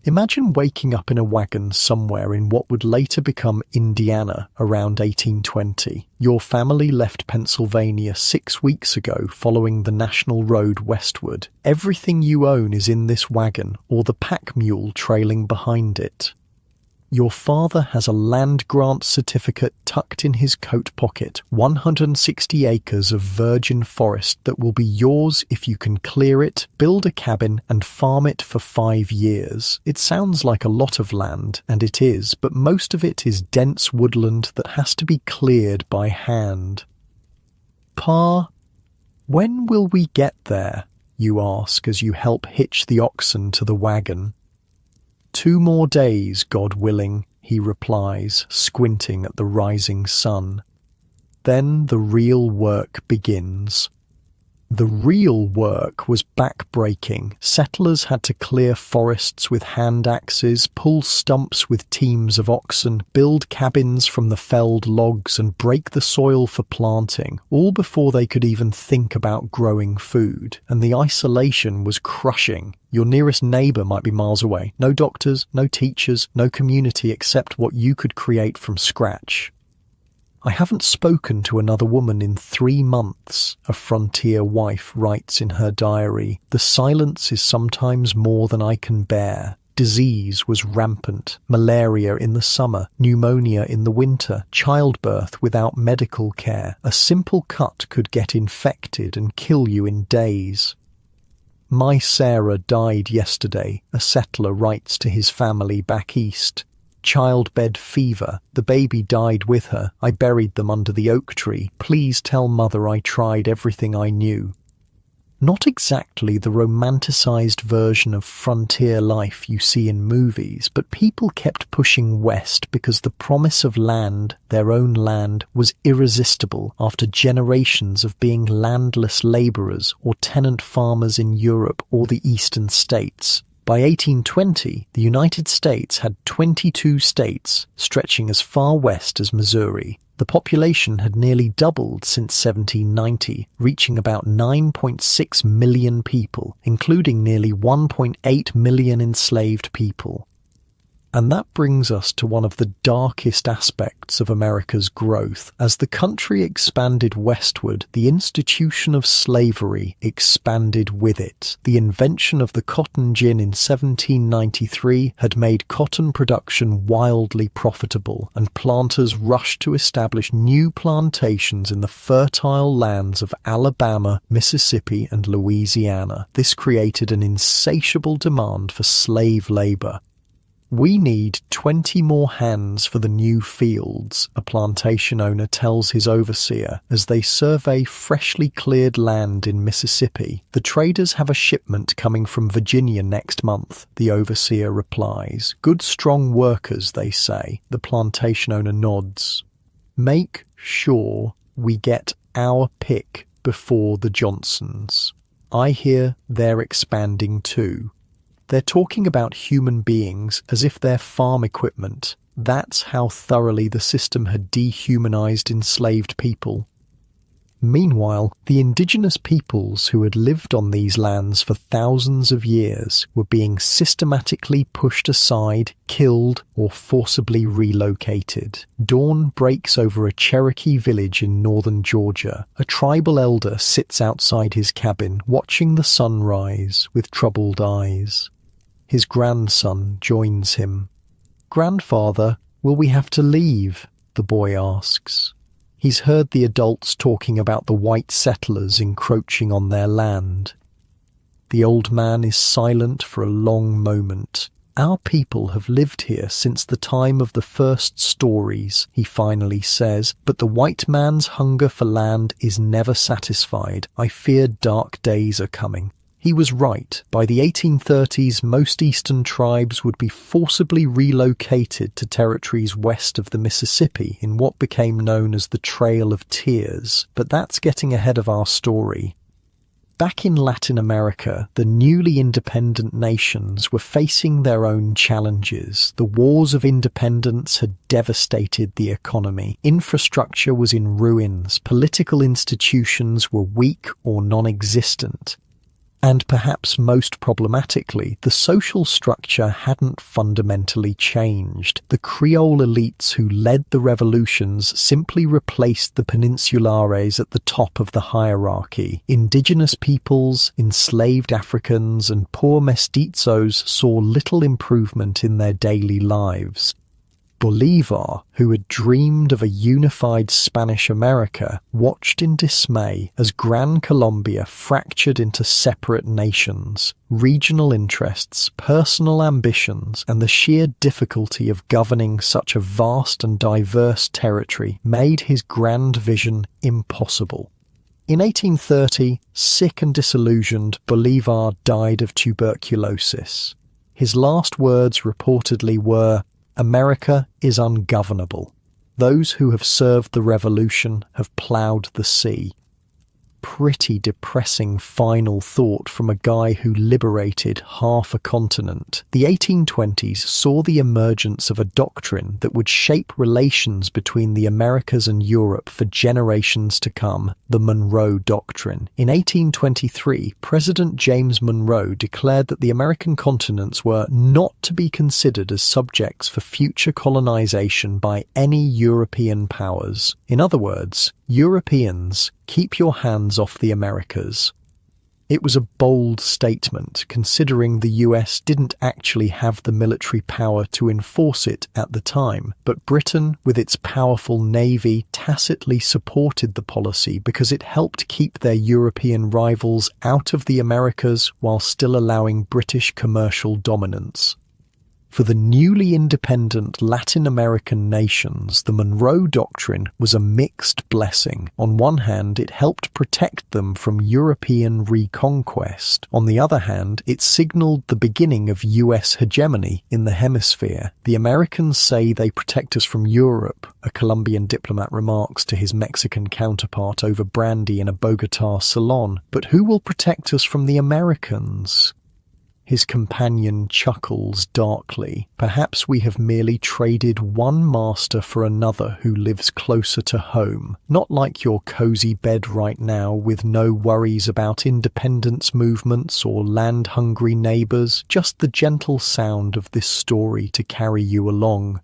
Imagine waking up in a wagon somewhere in what would later become Indiana around 1820. Your family left Pennsylvania 6 weeks ago following the national road westward. Everything you own is in this wagon or the pack mule trailing behind it. Your father has a land grant certificate tucked in his coat pocket, 160 acres of virgin forest that will be yours if you can clear it, build a cabin, and farm it for 5 years. It sounds like a lot of land, and it is, but most of it is dense woodland that has to be cleared by hand. Pa, when will we get there? You ask as you help hitch the oxen to the wagon. 2 more days, God willing, he replies, squinting at the rising sun. Then the real work begins. The real work was back-breaking. Settlers had to clear forests with hand axes, pull stumps with teams of oxen, build cabins from the felled logs, and break the soil for planting, all before they could even think about growing food. And the isolation was crushing. Your nearest neighbour might be miles away. No doctors, no teachers, no community except what you could create from scratch. I haven't spoken to another woman in 3 months, a frontier wife writes in her diary. The silence is sometimes more than I can bear. Disease was rampant, malaria in the summer, pneumonia in the winter, childbirth without medical care. A simple cut could get infected and kill you in days. My Sarah died yesterday, a settler writes to his family back east. Childbed fever. The baby died with her. I buried them under the oak tree. Please tell mother I tried everything I knew. Not exactly the romanticized version of frontier life you see in movies, but people kept pushing west because the promise of land, their own land, was irresistible after generations of being landless laborers or tenant farmers in Europe or the eastern states. By 1820, the United States had 22 states, stretching as far west as Missouri. The population had nearly doubled since 1790, reaching about 9.6 million people, including nearly 1.8 million enslaved people. And that brings us to one of the darkest aspects of America's growth. As the country expanded westward, the institution of slavery expanded with it. The invention of the cotton gin in 1793 had made cotton production wildly profitable, and planters rushed to establish new plantations in the fertile lands of Alabama, Mississippi, and Louisiana. This created an insatiable demand for slave labor. We need 20 more hands for the new fields, a plantation owner tells his overseer as they survey freshly cleared land in Mississippi. The traders have a shipment coming from Virginia next month, the overseer replies. Good strong workers, they say. The plantation owner nods. Make sure we get our pick before the Johnsons. I hear they're expanding too. They're talking about human beings as if they're farm equipment. That's how thoroughly the system had dehumanized enslaved people. Meanwhile, the indigenous peoples who had lived on these lands for thousands of years were being systematically pushed aside, killed, or forcibly relocated. Dawn breaks over a Cherokee village in northern Georgia. A tribal elder sits outside his cabin, watching the sun rise with troubled eyes. His grandson joins him. Grandfather, will we have to leave? The boy asks. He's heard the adults talking about the white settlers encroaching on their land. The old man is silent for a long moment. Our people have lived here since the time of the first stories, he finally says, but the white man's hunger for land is never satisfied. I fear dark days are coming. He was right. By the 1830s, most eastern tribes would be forcibly relocated to territories west of the Mississippi in what became known as the Trail of Tears. But that's getting ahead of our story. Back in Latin America, the newly independent nations were facing their own challenges. The wars of independence had devastated the economy. Infrastructure was in ruins. Political institutions were weak or non-existent. And perhaps most problematically, the social structure hadn't fundamentally changed. The Creole elites who led the revolutions simply replaced the peninsulares at the top of the hierarchy. Indigenous peoples, enslaved Africans, and poor mestizos saw little improvement in their daily lives. Bolivar, who had dreamed of a unified Spanish America, watched in dismay as Gran Colombia fractured into separate nations. Regional interests, personal ambitions, and the sheer difficulty of governing such a vast and diverse territory made his grand vision impossible. In 1830, sick and disillusioned, Bolivar died of tuberculosis. His last words reportedly were, "America is ungovernable. Those who have served the revolution have ploughed the sea." Pretty depressing final thought from a guy who liberated half a continent. The 1820s saw the emergence of a doctrine that would shape relations between the Americas and Europe for generations to come, the Monroe Doctrine. In 1823, President James Monroe declared that the American continents were not to be considered as subjects for future colonization by any European powers. In other words, Europeans, keep your hands off the Americas. It was a bold statement, considering the US didn't actually have the military power to enforce it at the time, but Britain, with its powerful navy, tacitly supported the policy because it helped keep their European rivals out of the Americas while still allowing British commercial dominance. For the newly independent Latin American nations, the Monroe Doctrine was a mixed blessing. On one hand, it helped protect them from European reconquest. On the other hand, it signaled the beginning of US hegemony in the hemisphere. The Americans say they protect us from Europe, a Colombian diplomat remarks to his Mexican counterpart over brandy in a Bogotá salon. But who will protect us from the Americans? His companion chuckles darkly. Perhaps we have merely traded one master for another who lives closer to home. Not like your cozy bed right now with no worries about independence movements or land-hungry neighbours, just the gentle sound of this story to carry you along.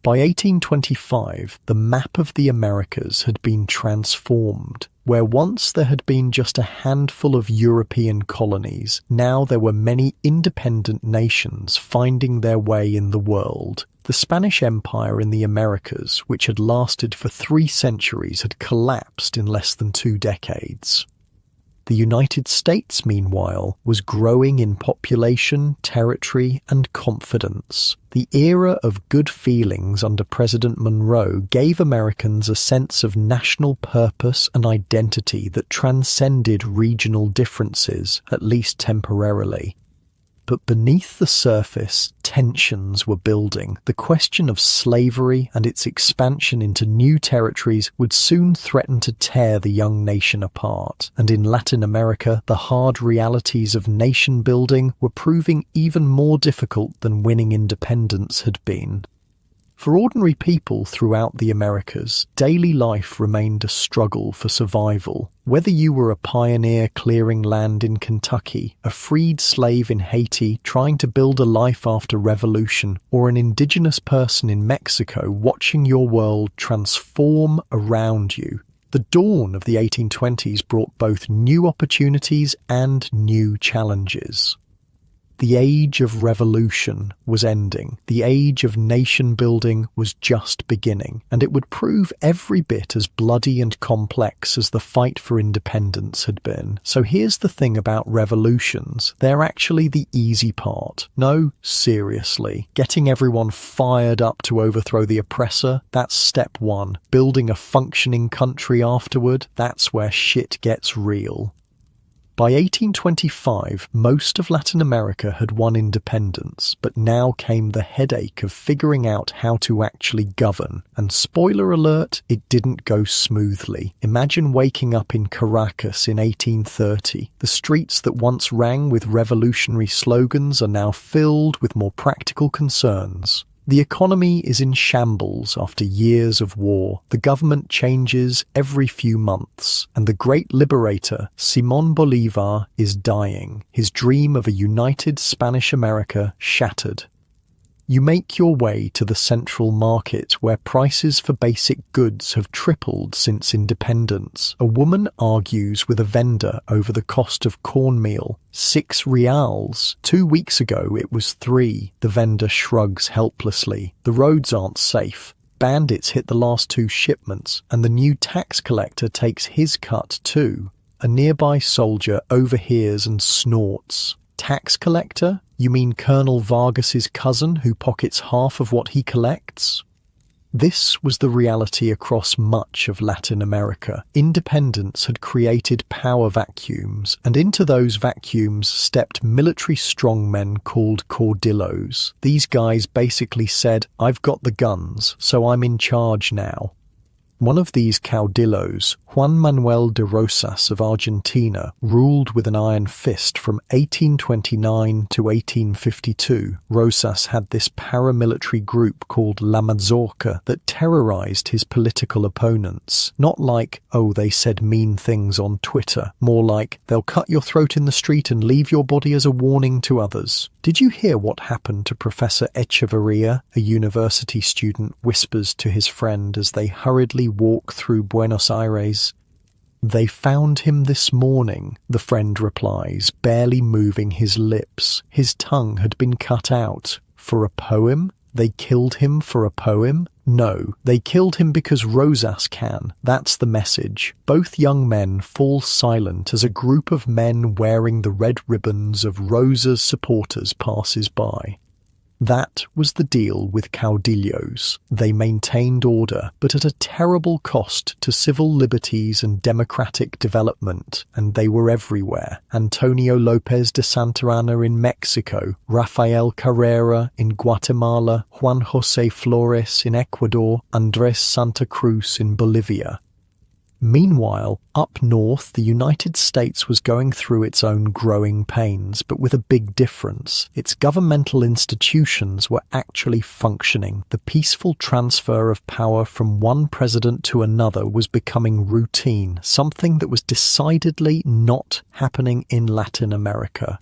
By 1825, the map of the Americas had been transformed. Where once there had been just a handful of European colonies, now there were many independent nations finding their way in the world. The Spanish Empire in the Americas, which had lasted for 3 centuries, had collapsed in less than 2 decades. The United States, meanwhile, was growing in population, territory, and confidence. The era of good feelings under President Monroe gave Americans a sense of national purpose and identity that transcended regional differences, at least temporarily. But beneath the surface, tensions were building. The question of slavery and its expansion into new territories would soon threaten to tear the young nation apart. And in Latin America, the hard realities of nation building were proving even more difficult than winning independence had been. For ordinary people throughout the Americas, daily life remained a struggle for survival. Whether you were a pioneer clearing land in Kentucky, a freed slave in Haiti trying to build a life after revolution, or an indigenous person in Mexico watching your world transform around you, the dawn of the 1820s brought both new opportunities and new challenges. The age of revolution was ending. The age of nation-building was just beginning, and it would prove every bit as bloody and complex as the fight for independence had been. So here's the thing about revolutions. They're actually the easy part. No, seriously. Getting everyone fired up to overthrow the oppressor, that's step 1. Building a functioning country afterward, that's where shit gets real. By 1825, most of Latin America had won independence, but now came the headache of figuring out how to actually govern. And spoiler alert, it didn't go smoothly. Imagine waking up in Caracas in 1830. The streets that once rang with revolutionary slogans are now filled with more practical concerns. The economy is in shambles after years of war. The government changes every few months, and the great liberator, Simón Bolívar, is dying, his dream of a united Spanish America shattered. You make your way to the central market where prices for basic goods have tripled since independence. A woman argues with a vendor over the cost of cornmeal. 6 reals. 2 weeks ago it was 3. The vendor shrugs helplessly. The roads aren't safe. Bandits hit the last 2 shipments, and the new tax collector takes his cut too. A nearby soldier overhears and snorts. Tax collector? You mean Colonel Vargas's cousin who pockets half of what he collects? This was the reality across much of Latin America. Independence had created power vacuums, and into those vacuums stepped military strongmen called caudillos. These guys basically said, "I've got the guns, so I'm in charge now." One of these caudillos, Juan Manuel de Rosas of Argentina, ruled with an iron fist from 1829 to 1852. Rosas had this paramilitary group called La Mazorca that terrorized his political opponents. Not like, oh, they said mean things on Twitter. More like, they'll cut your throat in the street and leave your body as a warning to others. Did you hear what happened to Professor Echeverria? A university student whispers to his friend as they hurriedly walk through Buenos Aires. "They found him this morning," the friend replies, barely moving his lips. His tongue had been cut out. For a poem? They killed him for a poem? No, they killed him because Rosas can. That's the message. Both young men fall silent as a group of men wearing the red ribbons of Rosa's supporters passes by. That was the deal with caudillos. They maintained order, but at a terrible cost to civil liberties and democratic development, and they were everywhere. Antonio López de Santa Anna in Mexico, Rafael Carrera in Guatemala, Juan José Flores in Ecuador, Andrés Santa Cruz in Bolivia. Meanwhile, up north, the United States was going through its own growing pains, but with a big difference. Its governmental institutions were actually functioning. The peaceful transfer of power from one president to another was becoming routine, something that was decidedly not happening in Latin America.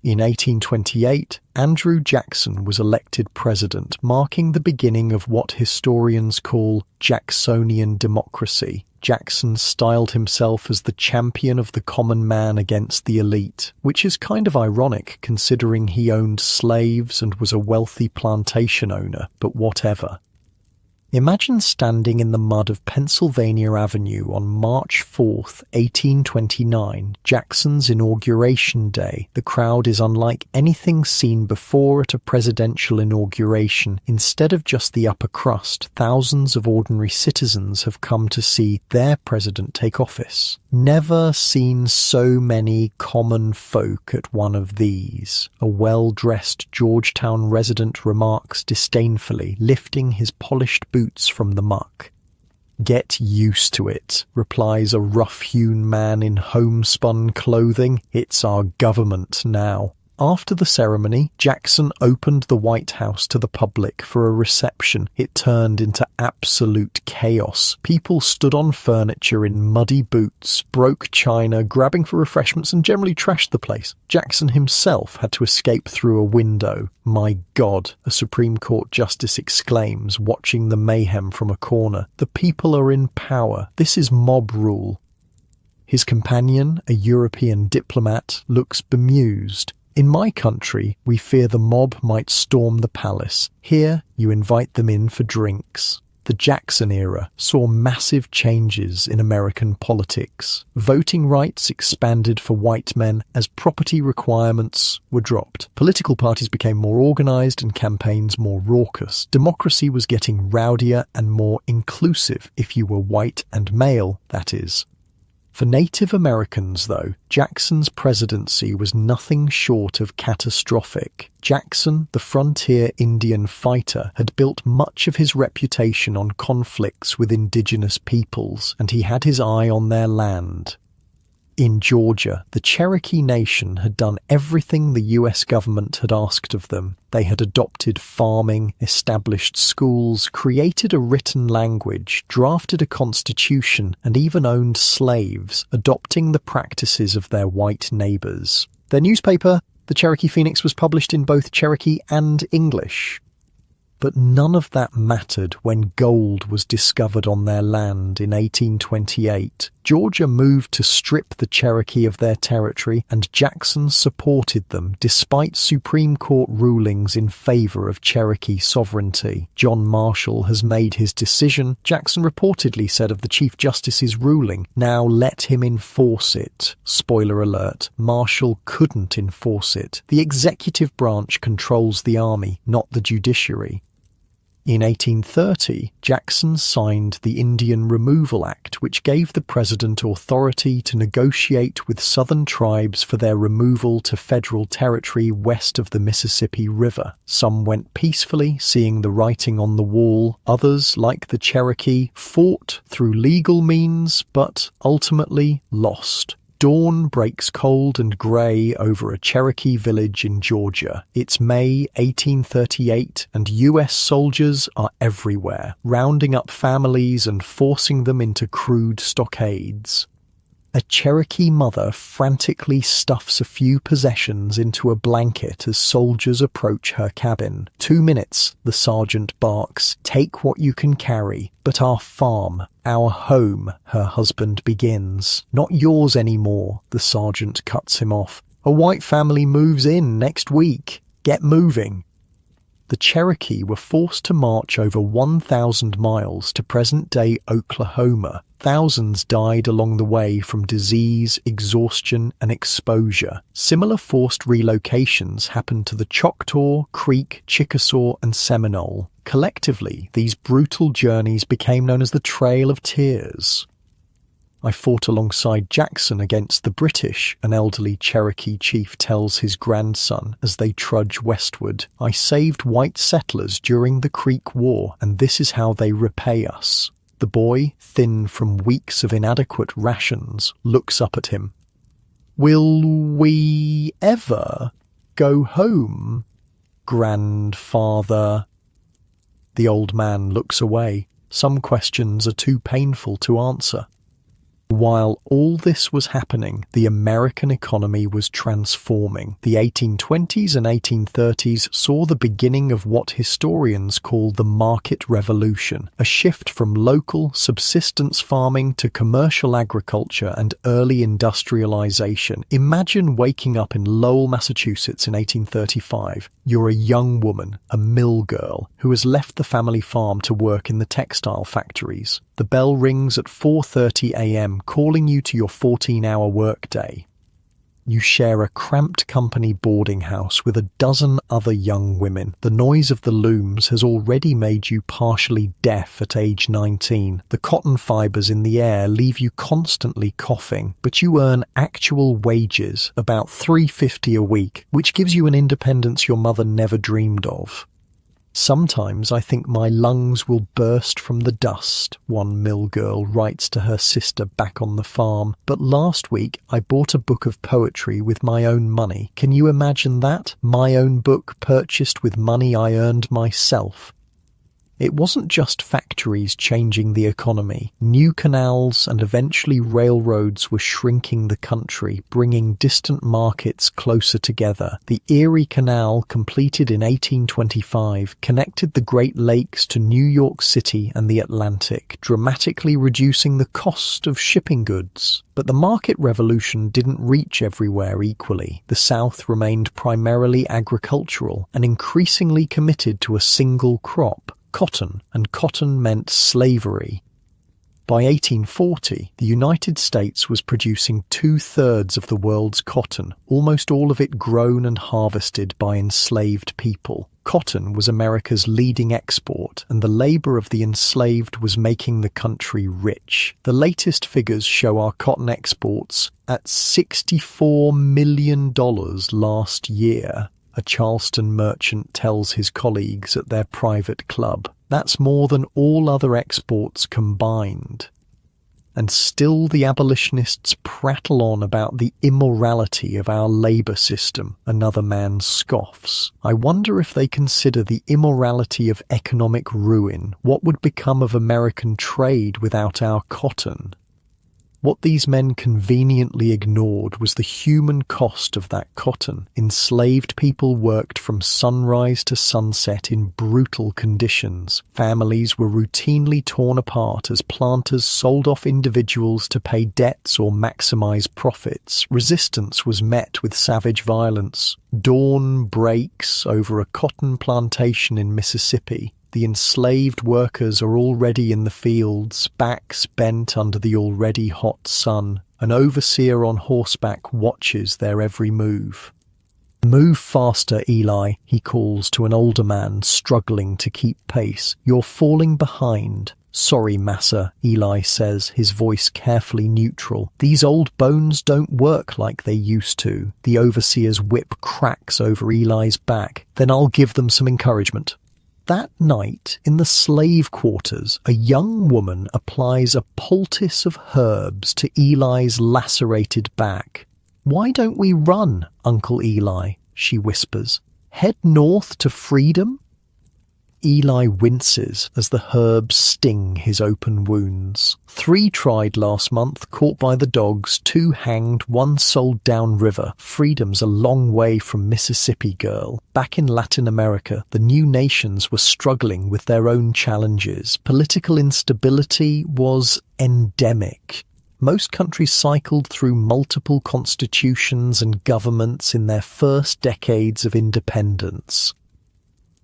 In 1828, Andrew Jackson was elected president, marking the beginning of what historians call Jacksonian democracy. Jackson styled himself as the champion of the common man against the elite, which is kind of ironic considering he owned slaves and was a wealthy plantation owner, but whatever. Imagine standing in the mud of Pennsylvania Avenue on March 4th, 1829, Jackson's inauguration day. The crowd is unlike anything seen before at a presidential inauguration. Instead of just the upper crust, thousands of ordinary citizens have come to see their president take office. Never seen so many common folk at one of these, a well-dressed Georgetown resident remarks disdainfully, lifting his polished boots from the muck. "Get used to it," replies a rough-hewn man in homespun clothing. "It's our government now." After the ceremony, Jackson opened the White House to the public for a reception. It turned into absolute chaos. People stood on furniture in muddy boots, broke china, grabbing for refreshments, and generally trashed the place. Jackson himself had to escape through a window. "My God," a Supreme Court justice exclaims, watching the mayhem from a corner. "The people are in power. This is mob rule." His companion, a European diplomat, looks bemused. "In my country, we fear the mob might storm the palace. Here, you invite them in for drinks." The Jackson era saw massive changes in American politics. Voting rights expanded for white men as property requirements were dropped. Political parties became more organized and campaigns more raucous. Democracy was getting rowdier and more inclusive if you were white and male, that is. For Native Americans, though, Jackson's presidency was nothing short of catastrophic. Jackson, the frontier Indian fighter, had built much of his reputation on conflicts with indigenous peoples, and he had his eye on their land. In Georgia, the Cherokee Nation had done everything the US government had asked of them. They had adopted farming, established schools, created a written language, drafted a constitution, and even owned slaves, adopting the practices of their white neighbors. Their newspaper, the Cherokee Phoenix, was published in both Cherokee and English. But none of that mattered when gold was discovered on their land in 1828. Georgia moved to strip the Cherokee of their territory, and Jackson supported them despite Supreme Court rulings in favor of Cherokee sovereignty. John Marshall has made his decision, Jackson reportedly said of the Chief Justice's ruling. Now let him enforce it. Spoiler alert, Marshall couldn't enforce it. The executive branch controls the army, not the judiciary. In 1830, Jackson signed the Indian Removal Act, which gave the president authority to negotiate with southern tribes for their removal to federal territory west of the Mississippi River. Some went peacefully, seeing the writing on the wall. Others, like the Cherokee, fought through legal means, but ultimately lost. Dawn breaks cold and grey over a Cherokee village in Georgia. It's May 1838, and US soldiers are everywhere, rounding up families and forcing them into crude stockades. A Cherokee mother frantically stuffs a few possessions into a blanket as soldiers approach her cabin. 2 minutes, the sergeant barks. Take what you can carry. But our farm, our home, her husband begins. Not yours anymore, the sergeant cuts him off. A white family moves in next week. Get moving. The Cherokee were forced to march over 1,000 miles to present-day Oklahoma. Thousands died along the way from disease, exhaustion, and exposure. Similar forced relocations happened to the Choctaw, Creek, Chickasaw, and Seminole. Collectively, these brutal journeys became known as the Trail of Tears. I fought alongside Jackson against the British, an elderly Cherokee chief tells his grandson as they trudge westward. I saved white settlers during the Creek War, and this is how they repay us. The boy, thin from weeks of inadequate rations, looks up at him. Will we ever go home, grandfather? The old man looks away. Some questions are too painful to answer. While all this was happening, the American economy was transforming. The 1820s and 1830s saw the beginning of what historians call the market revolution, a shift from local subsistence farming to commercial agriculture and early industrialization. Imagine waking up in Lowell, Massachusetts in 1835. You're a young woman, a mill girl, who has left the family farm to work in the textile factories. The bell rings at 4:30 a.m., calling you to your 14-hour workday. You share a cramped company boarding house with a dozen other young women. The noise of the looms has already made you partially deaf at age 19. The cotton fibers in the air leave you constantly coughing, but you earn actual wages, about $3.50 a week, which gives you an independence your mother never dreamed of. Sometimes I think my lungs will burst from the dust, one mill girl writes to her sister back on the farm. But last week I bought a book of poetry with my own money. Can you imagine that? My own book purchased with money I earned myself. It wasn't just factories changing the economy. New canals and eventually railroads were shrinking the country, bringing distant markets closer together. The Erie Canal, completed in 1825, connected the Great Lakes to New York City and the Atlantic, dramatically reducing the cost of shipping goods. But the market revolution didn't reach everywhere equally. The South remained primarily agricultural and increasingly committed to a single crop, cotton, and cotton meant slavery. By 1840, the United States was producing 2/3 of the world's cotton, almost all of it grown and harvested by enslaved people. Cotton was America's leading export, and the labor of the enslaved was making the country rich. The latest figures show our cotton exports at $64 million last year, a Charleston merchant tells his colleagues at their private club. That's more than all other exports combined. And still the abolitionists prattle on about the immorality of our labour system, another man scoffs. I wonder if they consider the immorality of economic ruin. What would become of American trade without our cotton? What these men conveniently ignored was the human cost of that cotton. Enslaved people worked from sunrise to sunset in brutal conditions. Families were routinely torn apart as planters sold off individuals to pay debts or maximize profits. Resistance was met with savage violence. Dawn breaks over a cotton plantation in Mississippi. The enslaved workers are already in the fields, backs bent under the already hot sun. An overseer on horseback watches their every move. "Move faster, Eli," he calls to an older man struggling to keep pace. "You're falling behind." "Sorry, massa," Eli says, his voice carefully neutral. "These old bones don't work like they used to." The overseer's whip cracks over Eli's back. "Then I'll give them some encouragement." That night, in the slave quarters, a young woman applies a poultice of herbs to Eli's lacerated back. "Why don't we run, Uncle Eli?" she whispers. "Head north to freedom?" Eli winces as the herbs sting his open wounds. 3 tried last month, caught by the dogs, 2 hanged, 1 sold downriver. Freedom's a long way from Mississippi, girl. Back in Latin America, the new nations were struggling with their own challenges. Political instability was endemic. Most countries cycled through multiple constitutions and governments in their first decades of independence.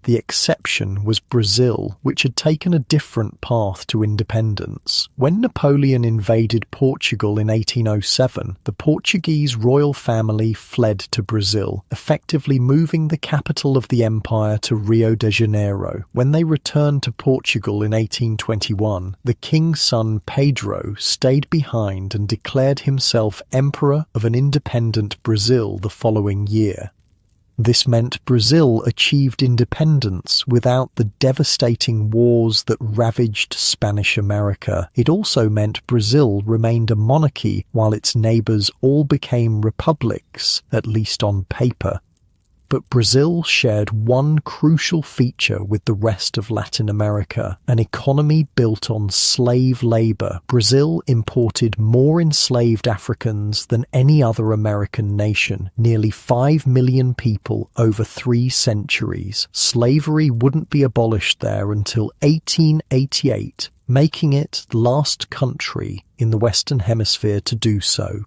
The exception was Brazil, which had taken a different path to independence. When Napoleon invaded Portugal in 1807, the Portuguese royal family fled to Brazil, effectively moving the capital of the empire to Rio de Janeiro. When they returned to Portugal in 1821, the king's son Pedro stayed behind and declared himself emperor of an independent Brazil the following year. This meant Brazil achieved independence without the devastating wars that ravaged Spanish America. It also meant Brazil remained a monarchy while its neighbours all became republics, at least on paper. But Brazil shared one crucial feature with the rest of Latin America, an economy built on slave labor. Brazil imported more enslaved Africans than any other American nation, nearly 5 million people over 3 centuries. Slavery wouldn't be abolished there until 1888, making it the last country in the Western Hemisphere to do so.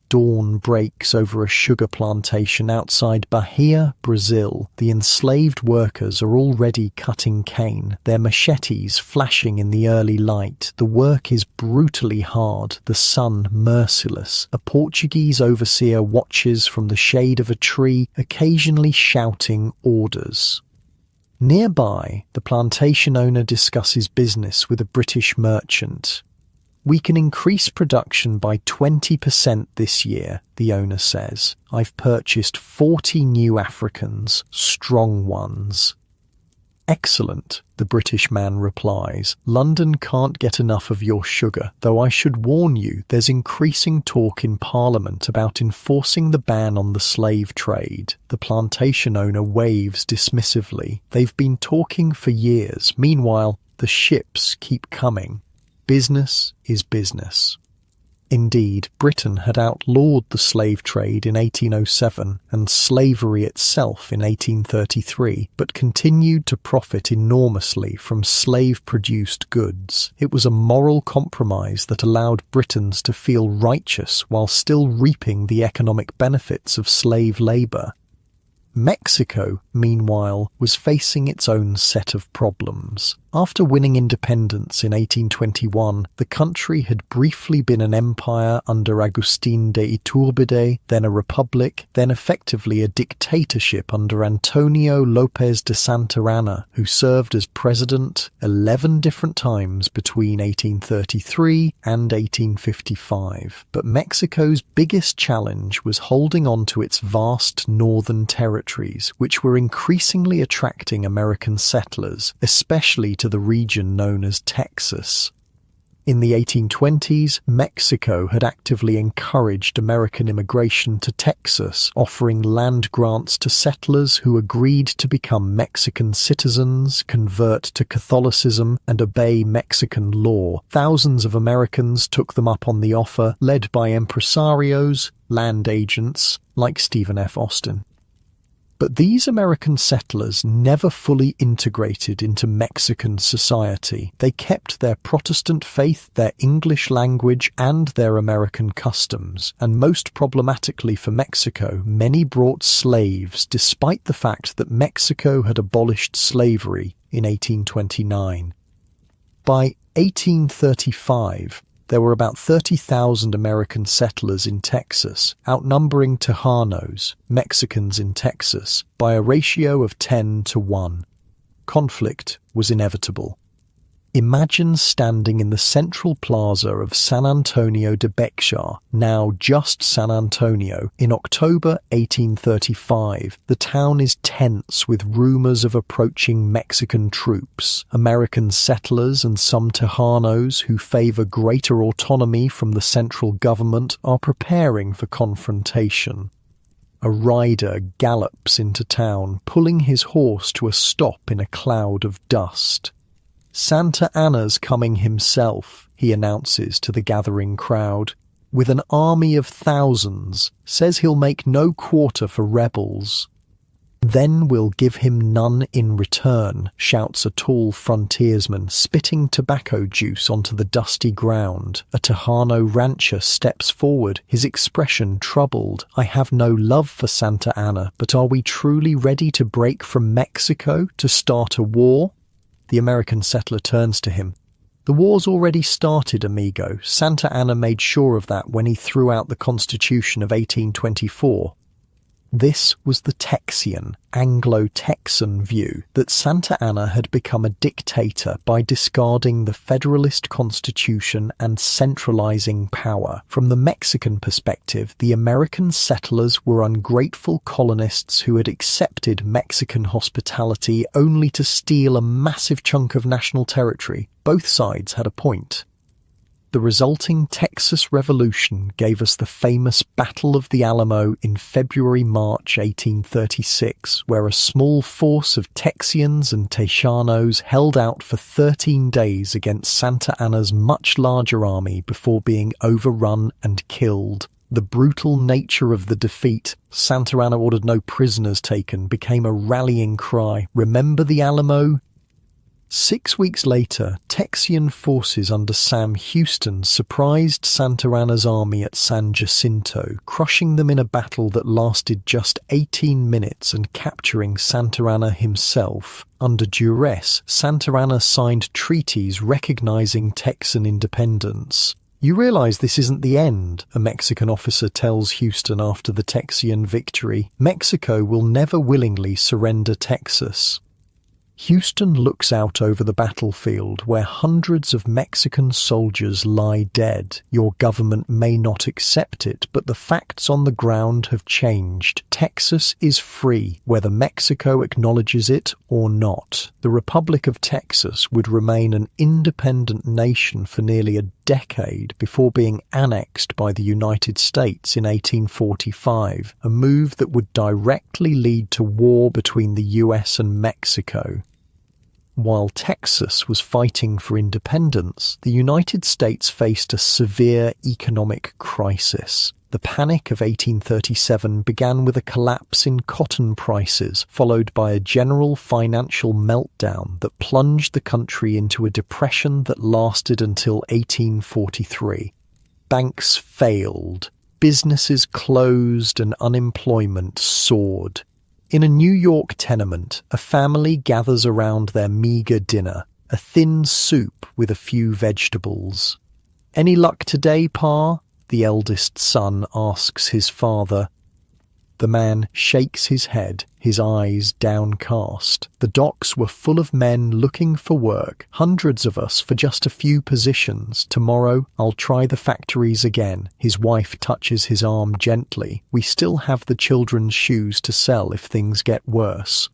Dawn breaks over a sugar plantation outside Bahia, Brazil. The enslaved workers are already cutting cane, their machetes flashing in the early light. The work is brutally hard, the sun merciless. A Portuguese overseer watches from the shade of a tree, occasionally shouting orders. Nearby, the plantation owner discusses business with a British merchant. "We can increase production by 20% this year," the owner says. "I've purchased 40 new Africans, strong ones." "Excellent," the British man replies. "London can't get enough of your sugar, though I should warn you there's increasing talk in Parliament about enforcing the ban on the slave trade." The plantation owner waves dismissively. "They've been talking for years. Meanwhile, the ships keep coming." Business is business. Indeed, Britain had outlawed the slave trade in 1807 and slavery itself in 1833, but continued to profit enormously from slave-produced goods. It was a moral compromise that allowed Britons to feel righteous while still reaping the economic benefits of slave labour. Mexico, meanwhile, was facing its own set of problems. After winning independence in 1821, the country had briefly been an empire under Agustín de Iturbide, then a republic, then effectively a dictatorship under Antonio López de Santa Anna, who served as president 11 different times between 1833 and 1855. But Mexico's biggest challenge was holding on to its vast northern territories, which were increasingly attracting American settlers, especially to the region known as Texas. In the 1820s, Mexico had actively encouraged American immigration to Texas, offering land grants to settlers who agreed to become Mexican citizens, convert to Catholicism, and obey Mexican law. Thousands of Americans took them up on the offer, led by impresarios, land agents, like Stephen F. Austin. But these American settlers never fully integrated into Mexican society. They kept their Protestant faith, their English language, and their American customs. And most problematically for Mexico, many brought slaves, despite the fact that Mexico had abolished slavery in 1829. By 1835, there were about 30,000 American settlers in Texas, outnumbering Tejanos, Mexicans in Texas, by a ratio of 10-1. Conflict was inevitable. Imagine standing in the central plaza of San Antonio de Bexar, now just San Antonio, in October 1835. The town is tense with rumors of approaching Mexican troops. American settlers and some Tejanos who favor greater autonomy from the central government are preparing for confrontation. A rider gallops into town, pulling his horse to a stop in a cloud of dust. "Santa Anna's coming himself," he announces to the gathering crowd, "with an army of thousands, says he'll make no quarter for rebels." "Then we'll give him none in return," shouts a tall frontiersman, spitting tobacco juice onto the dusty ground. A Tejano rancher steps forward, his expression troubled. "I have no love for Santa Anna, but are we truly ready to break from Mexico, to start a war?" The American settler turns to him. "The war's already started, amigo. Santa Anna made sure of that when he threw out the Constitution of 1824. This was the Texian, Anglo-Texan view, that Santa Anna had become a dictator by discarding the Federalist Constitution and centralizing power. From the Mexican perspective, the American settlers were ungrateful colonists who had accepted Mexican hospitality only to steal a massive chunk of national territory. Both sides had a point. The resulting Texas Revolution gave us the famous Battle of the Alamo in February-March 1836, where a small force of Texians and Tejanos held out for 13 days against Santa Anna's much larger army before being overrun and killed. The brutal nature of the defeat, Santa Anna ordered no prisoners taken, became a rallying cry. "Remember the Alamo?" 6 weeks later, Texian forces under Sam Houston surprised Santa Anna's army at San Jacinto, crushing them in a battle that lasted just 18 minutes and capturing Santa Anna himself. Under duress, Santa Anna signed treaties recognizing Texan independence. "You realize this isn't the end," a Mexican officer tells Houston after the Texian victory. "Mexico will never willingly surrender Texas." Houston looks out over the battlefield where hundreds of Mexican soldiers lie dead. "Your government may not accept it, but the facts on the ground have changed. Texas is free, whether Mexico acknowledges it or not." The Republic of Texas would remain an independent nation for nearly a decade before being annexed by the United States in 1845, a move that would directly lead to war between the US and Mexico. While Texas was fighting for independence, the United States faced a severe economic crisis. The Panic of 1837 began with a collapse in cotton prices, followed by a general financial meltdown that plunged the country into a depression that lasted until 1843. Banks failed, businesses closed, and unemployment soared. In a New York tenement, a family gathers around their meager dinner. a thin soup with a few vegetables. "Any luck today, Pa?" the eldest son asks his father. The man shakes his head, his eyes downcast. The docks were full of men looking for work, hundreds of us for just a few positions. "Tomorrow, I'll try the factories again." His wife touches his arm gently. "We still have the children's shoes to sell if things get worse."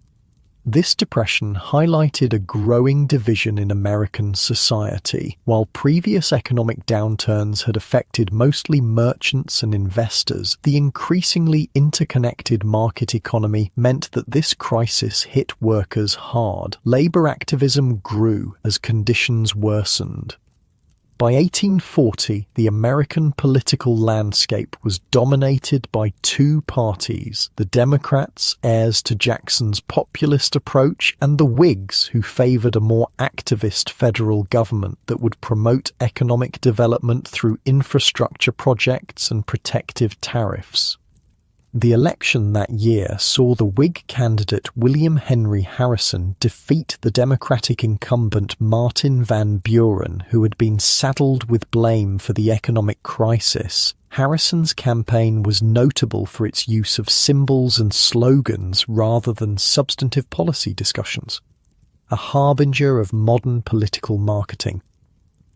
This depression highlighted a growing division in American society. While previous economic downturns had affected mostly merchants and investors, the increasingly interconnected market economy meant that this crisis hit workers hard. Labor activism grew as conditions worsened. By 1840, the American political landscape was dominated by two parties: the Democrats, heirs to Jackson's populist approach, and the Whigs, who favored a more activist federal government that would promote economic development through infrastructure projects and protective tariffs. The election that year saw the Whig candidate William Henry Harrison defeat the Democratic incumbent Martin Van Buren, who had been saddled with blame for the economic crisis. Harrison's campaign was notable for its use of symbols and slogans rather than substantive policy discussions, a harbinger of modern political marketing.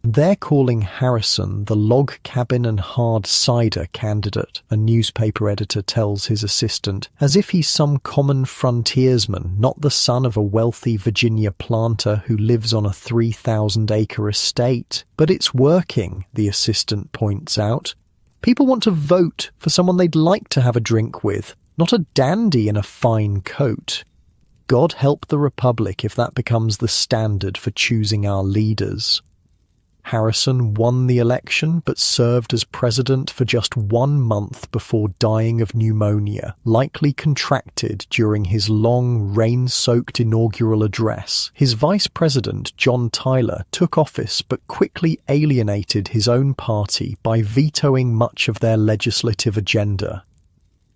They're calling Harrison the log cabin and hard cider candidate, a newspaper editor tells his assistant, as if he's some common frontiersman, not the son of a wealthy Virginia planter who lives on a 3,000-acre estate. "But it's working," the assistant points out. "People want to vote for someone they'd like to have a drink with, not a dandy in a fine coat." God help the Republic if that becomes the standard for choosing our leaders. Harrison won the election but served as president for just 1 month before dying of pneumonia, likely contracted during his long, rain-soaked inaugural address. His vice president, John Tyler, took office but quickly alienated his own party by vetoing much of their legislative agenda.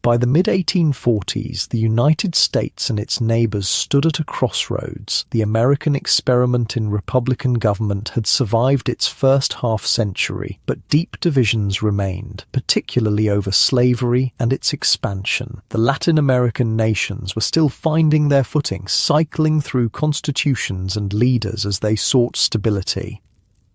By the mid-1840s, the United States and its neighbors stood at a crossroads. The American experiment in Republican government had survived its first half-century, but deep divisions remained, particularly over slavery and its expansion. The Latin American nations were still finding their footing, cycling through constitutions and leaders as they sought stability.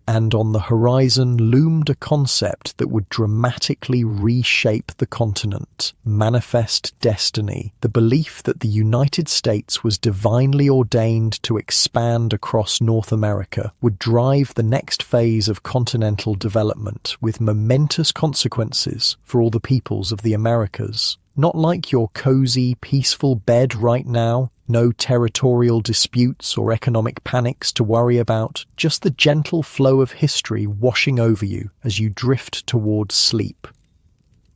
And on the horizon loomed a concept that would dramatically reshape the continent: manifest destiny, the belief that the United States was divinely ordained to expand across North America would drive the next phase of continental development with momentous consequences for all the peoples of the Americas. Not like your cozy, peaceful bed right now. No territorial disputes or economic panics to worry about, just the gentle flow of history washing over you as you drift towards sleep.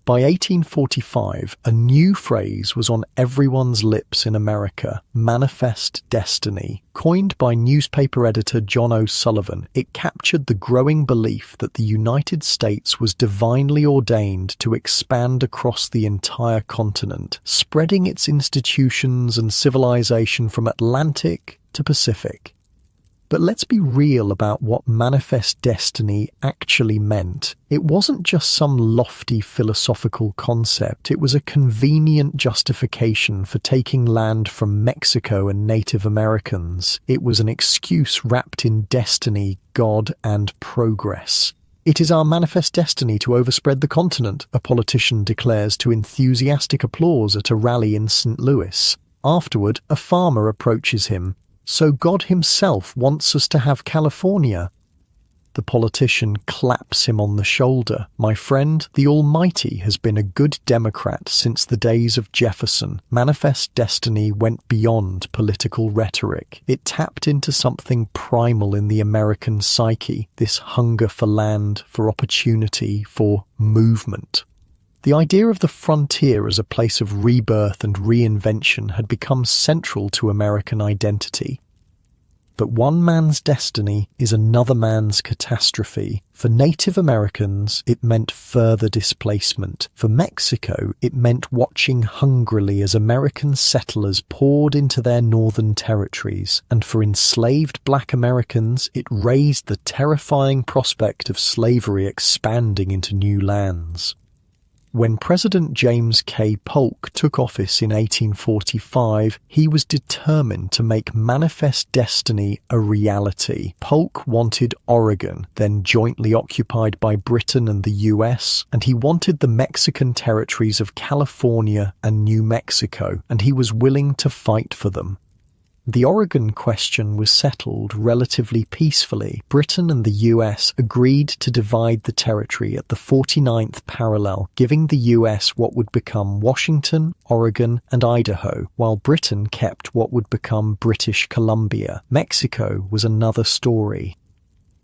By 1845, a new phrase was on everyone's lips in America: manifest destiny. Coined by newspaper editor John O'Sullivan, it captured the growing belief that the United States was divinely ordained to expand across the entire continent, spreading its institutions and civilization from Atlantic to Pacific. But let's be real about what manifest destiny actually meant. It wasn't just some lofty philosophical concept, it was a convenient justification for taking land from Mexico and Native Americans. It was an excuse wrapped in destiny, God, and progress. "It is our manifest destiny to overspread the continent," a politician declares to enthusiastic applause at a rally in St. Louis. Afterward, a farmer approaches him. "So God himself wants us to have California." The politician claps him on the shoulder. "My friend, the Almighty has been a good Democrat since the days of Jefferson." Manifest destiny went beyond political rhetoric. It tapped into something primal in the American psyche, this hunger for land, for opportunity, for movement. The idea of the frontier as a place of rebirth and reinvention had become central to American identity. But one man's destiny is another man's catastrophe. For Native Americans, it meant further displacement. For Mexico, it meant watching hungrily as American settlers poured into their northern territories. And for enslaved black Americans, it raised the terrifying prospect of slavery expanding into new lands. When President James K. Polk took office in 1845, he was determined to make Manifest Destiny a reality. Polk wanted Oregon, then jointly occupied by Britain and the US, and he wanted the Mexican territories of California and New Mexico, and he was willing to fight for them. The Oregon question was settled relatively peacefully. Britain and the US agreed to divide the territory at the 49th parallel, giving the US what would become Washington, Oregon, and Idaho, while Britain kept what would become British Columbia. Mexico was another story.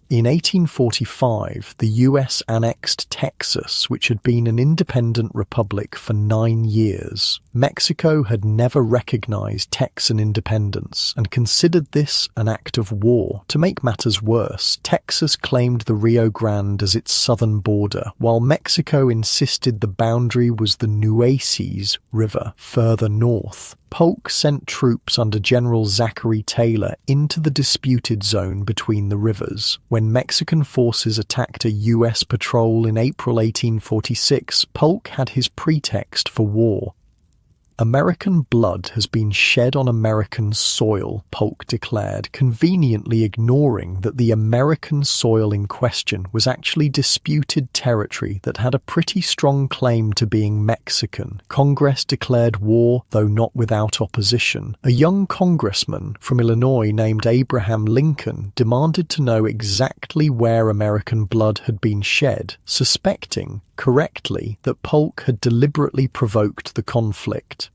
In 1845, the US annexed Texas, which had been an independent republic for 9 years. Mexico had never recognized Texan independence and considered this an act of war. To make matters worse, Texas claimed the Rio Grande as its southern border, while Mexico insisted the boundary was the Nueces River further north. Polk sent troops under General Zachary Taylor into the disputed zone between the rivers. When Mexican forces attacked a U.S. patrol in April 1846, Polk had his pretext for war. American blood has been shed on American soil, Polk declared, conveniently ignoring that the American soil in question was actually disputed territory that had a pretty strong claim to being Mexican. Congress declared war, though not without opposition. A young congressman from Illinois named Abraham Lincoln demanded to know exactly where American blood had been shed, suspecting, correctly, that Polk had deliberately provoked the conflict.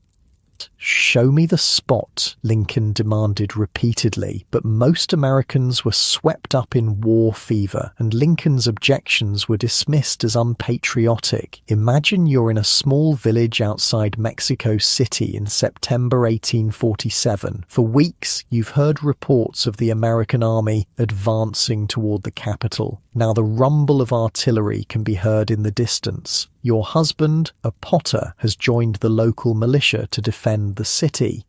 "Show me the spot," Lincoln demanded repeatedly, but most Americans were swept up in war fever, and Lincoln's objections were dismissed as unpatriotic. Imagine you're in a small village outside Mexico City in September 1847. For weeks, you've heard reports of the American army advancing toward the capital. Now the rumble of artillery can be heard in the distance. Your husband, a potter, has joined the local militia to defend the city.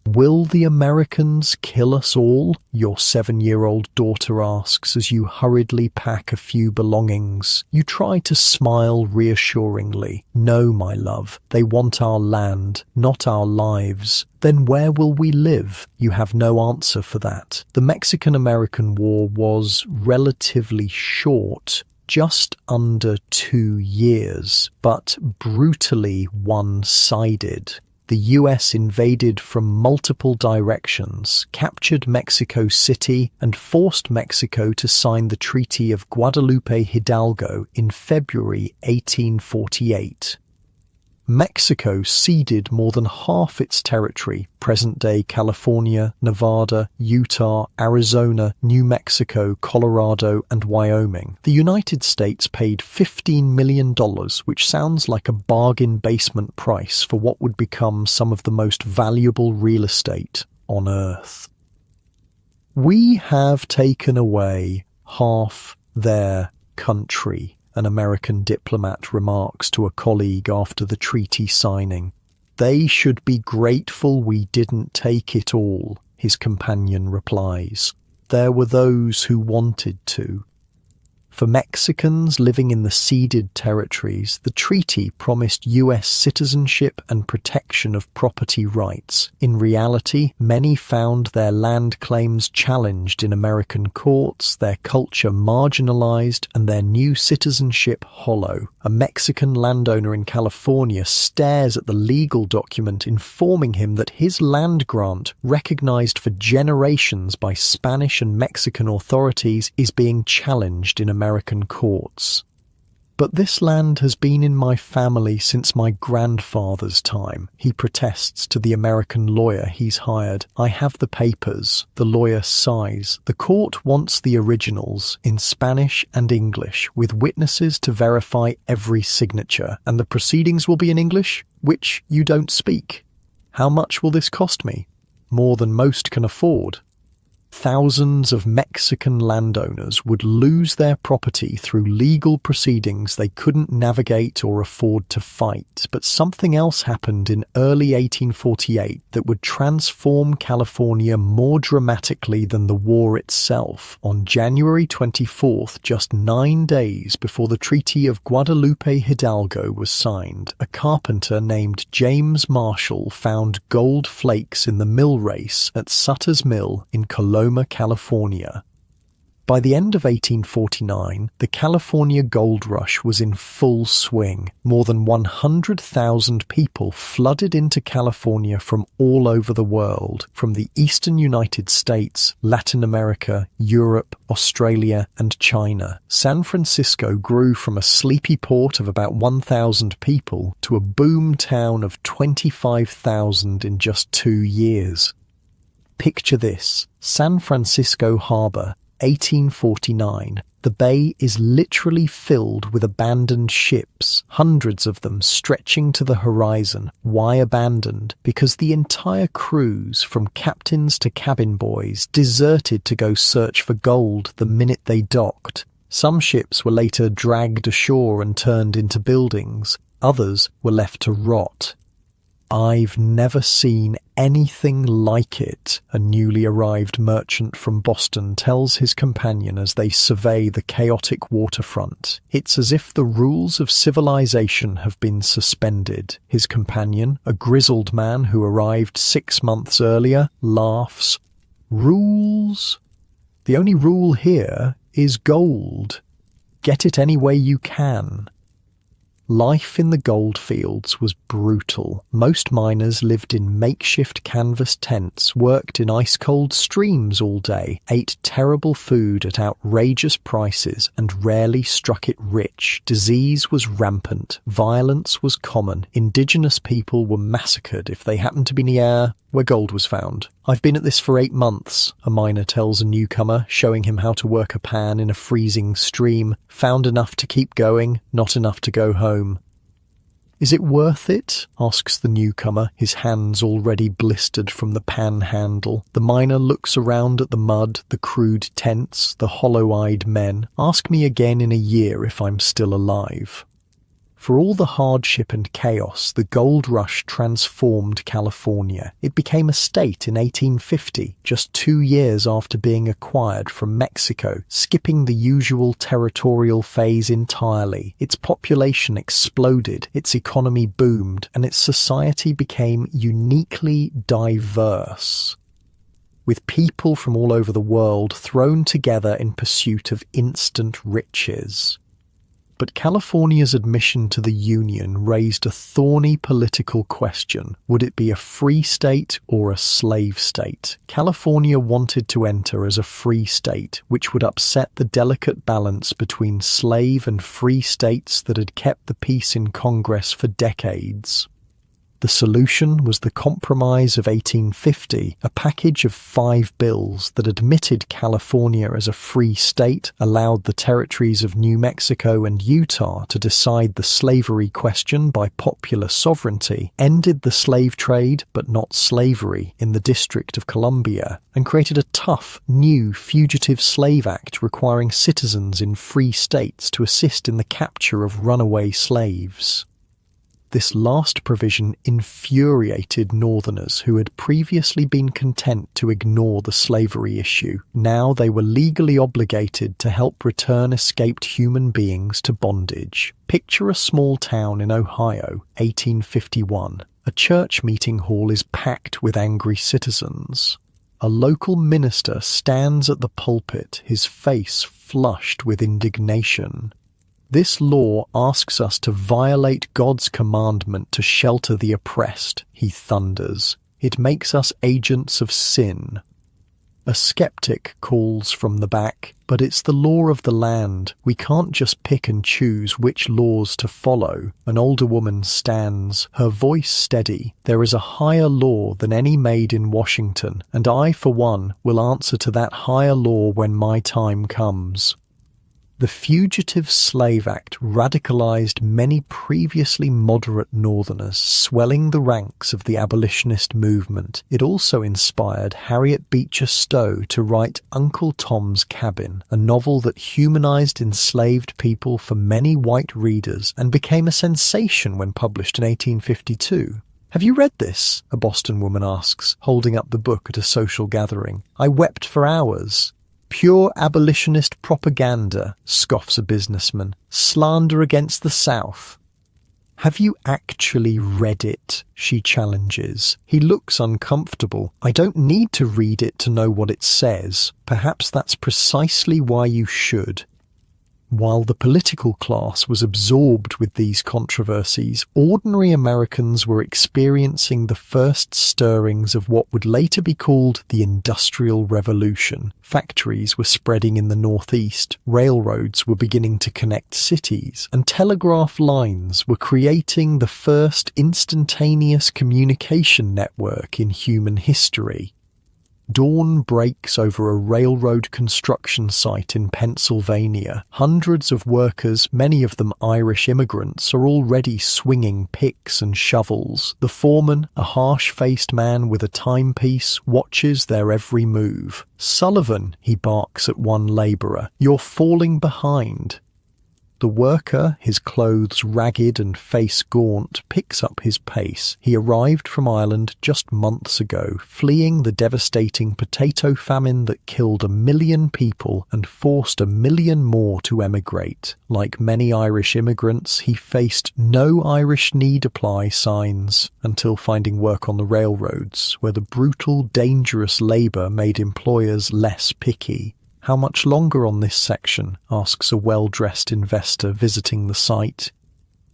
"Will the Americans kill us all?" your 7-year-old daughter asks as you hurriedly pack a few belongings. You try to smile reassuringly. "No, my love, they want our land, not our lives." "Then where will we live?" You have no answer for that. The Mexican-American War was relatively short, just under 2 years, but brutally one-sided. The US invaded from multiple directions, captured Mexico City, and forced Mexico to sign the Treaty of Guadalupe Hidalgo in February 1848. Mexico ceded more than half its territory, present-day California, Nevada, Utah, Arizona, New Mexico, Colorado, and Wyoming. The United States paid $15 million, which sounds like a bargain basement price for what would become some of the most valuable real estate on Earth. "We have taken away half their country," an American diplomat remarks to a colleague after the treaty signing. "They should be grateful we didn't take it all," his companion replies. "There were those who wanted to." For Mexicans living in the ceded territories, the treaty promised US citizenship and protection of property rights. In reality, many found their land claims challenged in American courts, their culture marginalized, and their new citizenship hollow. A Mexican landowner in California stares at the legal document informing him that his land grant, recognized for generations by Spanish and Mexican authorities, is being challenged in American courts. "But this land has been in my family since my grandfather's time," he protests to the American lawyer he's hired. "I have the papers." The lawyer sighs. "The court wants the originals in Spanish and English, with witnesses to verify every signature. And the proceedings will be in English, which you don't speak. How much will this cost me?" "More than most can afford." Thousands of Mexican landowners would lose their property through legal proceedings they couldn't navigate or afford to fight. But something else happened in early 1848 that would transform California more dramatically than the war itself. On January 24th, just 9 days before the Treaty of Guadalupe Hidalgo was signed, a carpenter named James Marshall found gold flakes in the mill race at Sutter's Mill in Coloma, California. By the end of 1849, the California gold rush was in full swing. More than 100,000 people flooded into California from all over the world, from the eastern United States, Latin America, Europe, Australia, and China. San Francisco grew from a sleepy port of about 1,000 people to a boom town of 25,000 in just 2 years. Picture this: San Francisco Harbor, 1849. The bay is literally filled with abandoned ships, hundreds of them stretching to the horizon. Why abandoned? Because the entire crews, from captains to cabin boys, deserted to go search for gold the minute they docked. Some ships were later dragged ashore and turned into buildings. Others were left to rot. "I've never seen anything like it," a newly arrived merchant from Boston tells his companion as they survey the chaotic waterfront. "It's as if the rules of civilization have been suspended." His companion, a grizzled man who arrived 6 months earlier, laughs. "Rules? The only rule here is gold. Get it any way you can." Life in the gold fields was brutal. Most miners lived in makeshift canvas tents, worked in ice-cold streams all day, ate terrible food at outrageous prices, and rarely struck it rich. Disease was rampant. Violence was common. Indigenous people were massacred if they happened to be near where gold was found. "I've been at this for 8 months, a miner tells a newcomer, showing him how to work a pan in a freezing stream. "Found enough to keep going, not enough to go home." "Is it worth it?" asks the newcomer, his hands already blistered from the pan handle. The miner looks around at the mud, the crude tents, the hollow-eyed men. "Ask me again in a year if I'm still alive." For all the hardship and chaos, the gold rush transformed California. It became a state in 1850, just 2 years after being acquired from Mexico, skipping the usual territorial phase entirely. Its population exploded, its economy boomed, and its society became uniquely diverse, with people from all over the world thrown together in pursuit of instant riches. But California's admission to the Union raised a thorny political question. Would it be a free state or a slave state? California wanted to enter as a free state, which would upset the delicate balance between slave and free states that had kept the peace in Congress for decades. The solution was the Compromise of 1850, a package of 5 bills that admitted California as a free state, allowed the territories of New Mexico and Utah to decide the slavery question by popular sovereignty, ended the slave trade but not slavery in the District of Columbia, and created a tough, new Fugitive Slave Act requiring citizens in free states to assist in the capture of runaway slaves. This last provision infuriated Northerners who had previously been content to ignore the slavery issue. Now they were legally obligated to help return escaped human beings to bondage. Picture a small town in Ohio, 1851. A church meeting hall is packed with angry citizens. A local minister stands at the pulpit, his face flushed with indignation. "This law asks us to violate God's commandment to shelter the oppressed," he thunders. "It makes us agents of sin." A skeptic calls from the back, "But it's the law of the land. We can't just pick and choose which laws to follow." An older woman stands, her voice steady. "There is a higher law than any made in Washington, and I, for one, will answer to that higher law when my time comes." The Fugitive Slave Act radicalized many previously moderate Northerners, swelling the ranks of the abolitionist movement. It also inspired Harriet Beecher Stowe to write Uncle Tom's Cabin, a novel that humanized enslaved people for many white readers and became a sensation when published in 1852. "Have you read this?" a Boston woman asks, holding up the book at a social gathering. "I wept for hours." "Pure abolitionist propaganda," scoffs a businessman. "Slander against the South." "Have you actually read it?" she challenges. He looks uncomfortable. "I don't need to read it to know what it says. Perhaps that's precisely why you should." While the political class was absorbed with these controversies, ordinary Americans were experiencing the first stirrings of what would later be called the Industrial Revolution. Factories were spreading in the Northeast, railroads were beginning to connect cities, and telegraph lines were creating the first instantaneous communication network in human history. Dawn breaks over a railroad construction site in Pennsylvania. Hundreds of workers, many of them Irish immigrants, are already swinging picks and shovels. The foreman, a harsh-faced man with a timepiece, watches their every move. "Sullivan," he barks at one laborer, "you're falling behind." The worker, his clothes ragged and face gaunt, picks up his pace. He arrived from Ireland just months ago, fleeing the devastating potato famine that killed 1 million people and forced 1 million more to emigrate. Like many Irish immigrants, he faced no Irish need apply signs until finding work on the railroads, where the brutal, dangerous labour made employers less picky. "How much longer on this section?" asks a well-dressed investor visiting the site.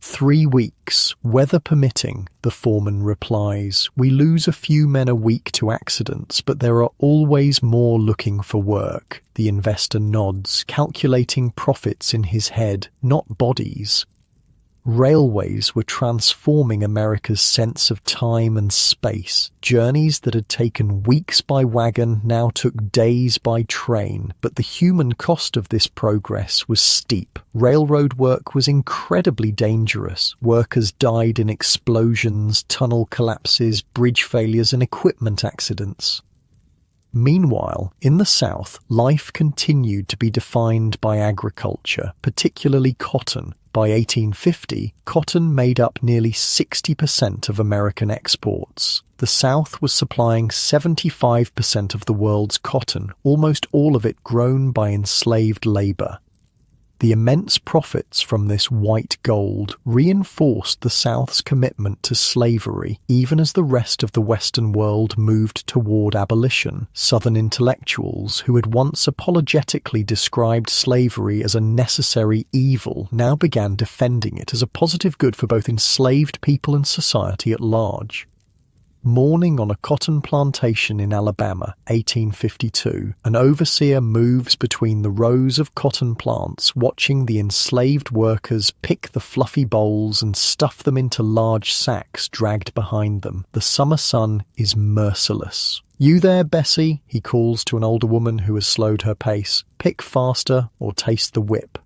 3 weeks, weather permitting," the foreman replies. "We lose a few men a week to accidents, but there are always more looking for work." The investor nods, calculating profits in his head, not bodies. Railways were transforming America's sense of time and space. Journeys that had taken weeks by wagon now took days by train, but the human cost of this progress was steep. Railroad work was incredibly dangerous. Workers died in explosions, tunnel collapses, bridge failures, and equipment accidents. Meanwhile, in the South, life continued to be defined by agriculture, particularly cotton. By 1850, cotton made up nearly 60% of American exports. The South was supplying 75% of the world's cotton, almost all of it grown by enslaved labor. The immense profits from this white gold reinforced the South's commitment to slavery, even as the rest of the Western world moved toward abolition. Southern intellectuals, who had once apologetically described slavery as a necessary evil, now began defending it as a positive good for both enslaved people and society at large. Morning on a cotton plantation in Alabama, 1852, an overseer moves between the rows of cotton plants, watching the enslaved workers pick the fluffy bolls and stuff them into large sacks dragged behind them. The summer sun is merciless. "You there, Bessie?" he calls to an older woman who has slowed her pace. "Pick faster or taste the whip."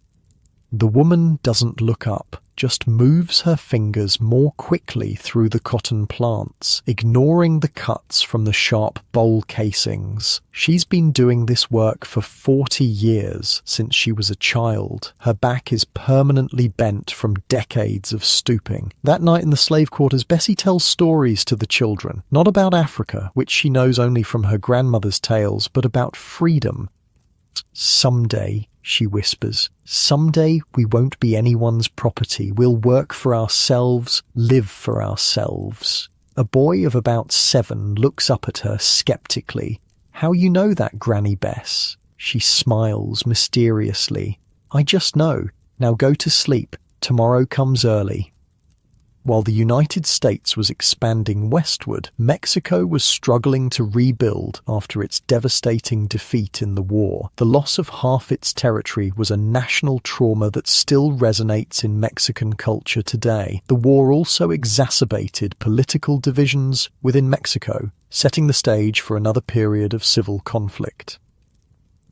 The woman doesn't look up, just moves her fingers more quickly through the cotton plants, ignoring the cuts from the sharp bowl casings. She's been doing this work for 40 years, since she was a child. Her back is permanently bent from decades of stooping. That night in the slave quarters, Bessie tells stories to the children, not about Africa, which she knows only from her grandmother's tales, but about freedom. "Someday," she whispers, "someday we won't be anyone's property. We'll work for ourselves, live for ourselves." A boy of about 7 looks up at her skeptically. "How you know that, Granny Bess?" She smiles mysteriously. "I just know. Now go to sleep. Tomorrow comes early." While the United States was expanding westward, Mexico was struggling to rebuild after its devastating defeat in the war. The loss of half its territory was a national trauma that still resonates in Mexican culture today. The war also exacerbated political divisions within Mexico, setting the stage for another period of civil conflict.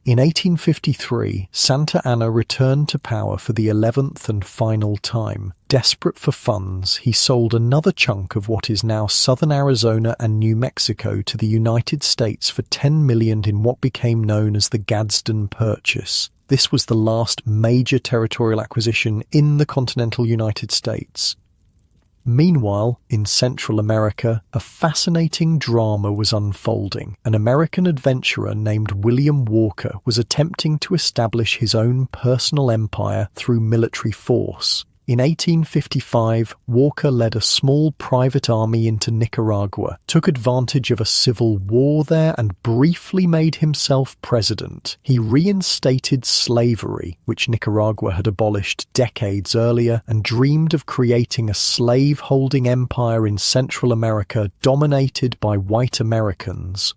In 1853, Santa Anna returned to power for the 11th and final time. Desperate for funds, he sold another chunk of what is now southern Arizona and New Mexico to the United States for $10 million in what became known as the Gadsden Purchase. This was the last major territorial acquisition in the continental United States. Meanwhile, in Central America, a fascinating drama was unfolding. An American adventurer named William Walker was attempting to establish his own personal empire through military force. In 1855, Walker led a small private army into Nicaragua, took advantage of a civil war there, and briefly made himself president. He reinstated slavery, which Nicaragua had abolished decades earlier, and dreamed of creating a slave-holding empire in Central America dominated by white Americans.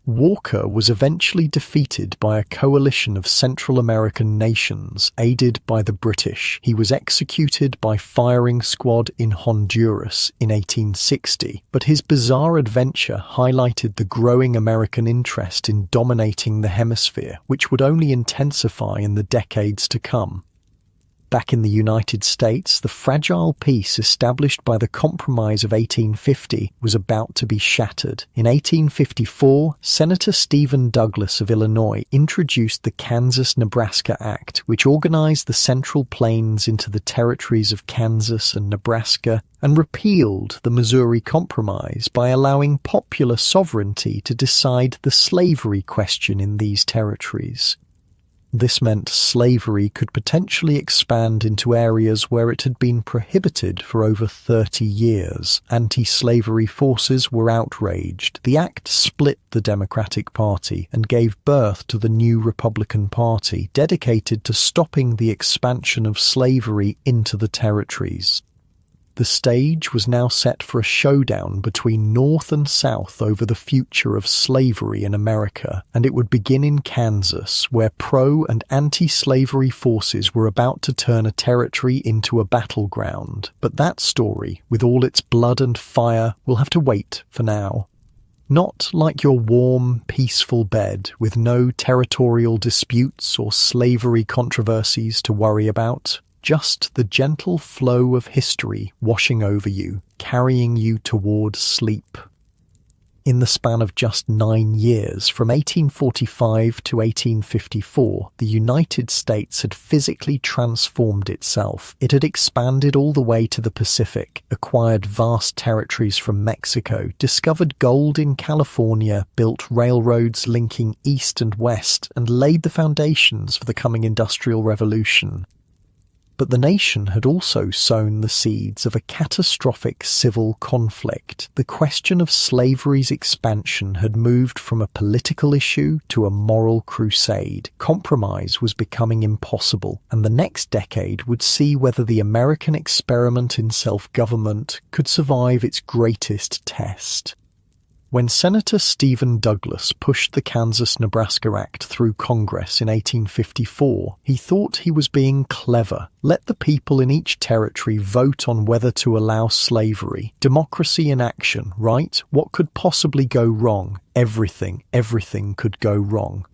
Walker was eventually defeated by a coalition of Central American nations, aided by the British. He was executed by firing squad in Honduras in 1860, but his bizarre adventure highlighted the growing American interest in dominating the hemisphere, which would only intensify in the decades to come. Back in the United States, the fragile peace established by the Compromise of 1850 was about to be shattered. In 1854, Senator Stephen Douglas of Illinois introduced the Kansas-Nebraska Act, which organized the Central Plains into the territories of Kansas and Nebraska, and repealed the Missouri Compromise by allowing popular sovereignty to decide the slavery question in these territories. This meant slavery could potentially expand into areas where it had been prohibited for over 30 years. Anti-slavery forces were outraged. The act split the Democratic Party and gave birth to the new Republican Party, dedicated to stopping the expansion of slavery into the territories. The stage was now set for a showdown between North and South over the future of slavery in America, and it would begin in Kansas, where pro- and anti-slavery forces were about to turn a territory into a battleground. But that story, with all its blood and fire, will have to wait for now. Not like your warm, peaceful bed, with no territorial disputes or slavery controversies to worry about. Just the gentle flow of history washing over you, carrying you toward sleep. In the span of just 9 years, from 1845 to 1854, the United States had physically transformed itself. It had expanded all the way to the Pacific, acquired vast territories from Mexico, discovered gold in California, built railroads linking east and west, and laid the foundations for the coming Industrial Revolution. But the nation had also sown the seeds of a catastrophic civil conflict. The question of slavery's expansion had moved from a political issue to a moral crusade. Compromise was becoming impossible, and the next decade would see whether the American experiment in self-government could survive its greatest test. When Senator Stephen Douglas pushed the Kansas-Nebraska Act through Congress in 1854, he thought he was being clever. Let the people in each territory vote on whether to allow slavery. Democracy in action, right? What could possibly go wrong? Everything could go wrong.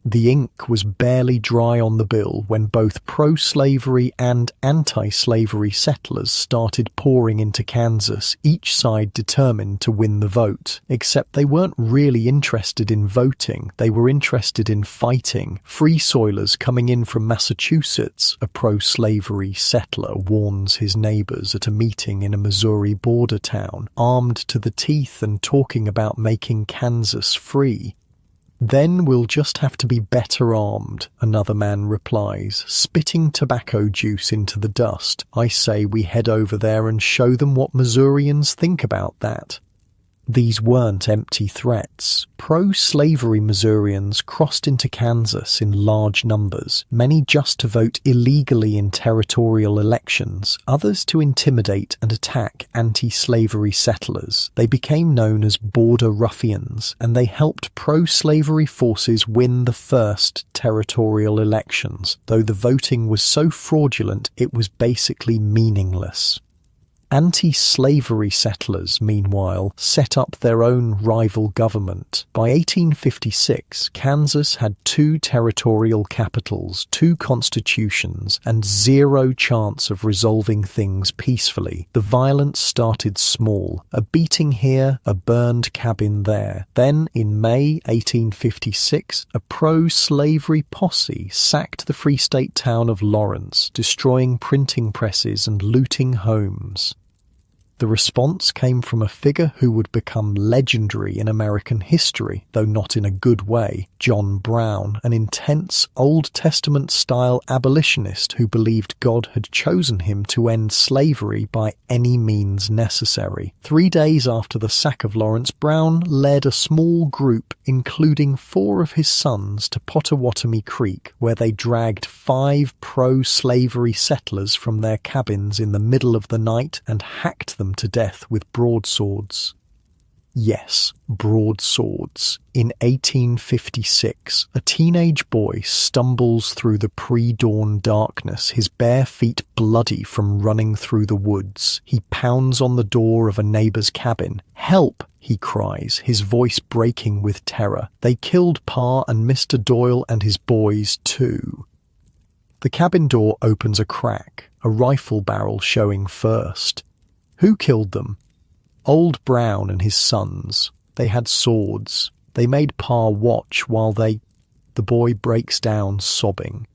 The ink was barely dry on the bill when both pro-slavery and anti-slavery settlers started pouring into Kansas, each side determined to win the vote. Except they weren't really interested in voting, they were interested in fighting. Free soilers coming in from Massachusetts, a pro-slavery settler warns his neighbors at a meeting in a Missouri border town, armed to the teeth and talking about making Kansas free. "Then we'll just have to be better armed," another man replies, spitting tobacco juice into the dust. "I say we head over there and show them what Missourians think about that." These weren't empty threats. Pro-slavery Missourians crossed into Kansas in large numbers, many just to vote illegally in territorial elections, others to intimidate and attack anti-slavery settlers. They became known as border ruffians, and they helped pro-slavery forces win the first territorial elections, though the voting was so fraudulent it was basically meaningless. Anti-slavery settlers, meanwhile, set up their own rival government. By 1856, Kansas had 2 territorial capitals, 2 constitutions, and 0 chance of resolving things peacefully. The violence started small, a beating here, a burned cabin there. Then, in May 1856, a pro-slavery posse sacked the Free State town of Lawrence, destroying printing presses and looting homes. The response came from a figure who would become legendary in American history, though not in a good way, John Brown, an intense Old Testament-style abolitionist who believed God had chosen him to end slavery by any means necessary. 3 days after the sack of Lawrence, Brown led a small group, including 4 of his sons, to Pottawatomie Creek, where they dragged 5 pro-slavery settlers from their cabins in the middle of the night and hacked them to death with broadswords. Yes, broadswords. In 1856, a teenage boy stumbles through the pre-dawn darkness, his bare feet bloody from running through the woods. He pounds on the door of a neighbor's cabin. "Help!" he cries, his voice breaking with terror. They killed Pa and Mr. Doyle and his boys too. The cabin door opens a crack, a rifle barrel showing first. Who killed them? Old Brown and his sons. They had swords. They made Pa watch while they... The boy breaks down, sobbing.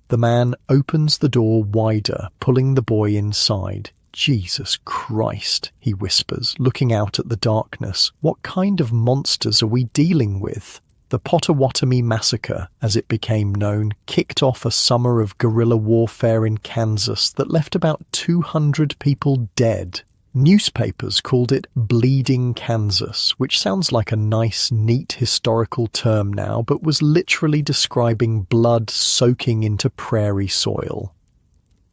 The man opens the door wider, pulling the boy inside. "Jesus Christ," he whispers, looking out at the darkness. "What kind of monsters are we dealing with?" The Pottawatomie Massacre, as it became known, kicked off a summer of guerrilla warfare in Kansas that left about 200 people dead. Newspapers called it Bleeding Kansas, which sounds like a nice, neat historical term now, but was literally describing blood soaking into prairie soil.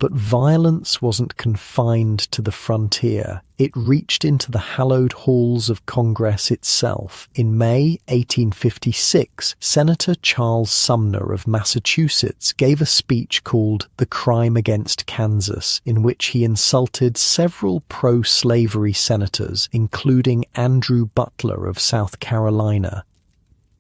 But violence wasn't confined to the frontier. It reached into the hallowed halls of Congress itself. In May 1856, Senator Charles Sumner of Massachusetts gave a speech called The Crime Against Kansas, in which he insulted several pro-slavery senators, including Andrew Butler of South Carolina.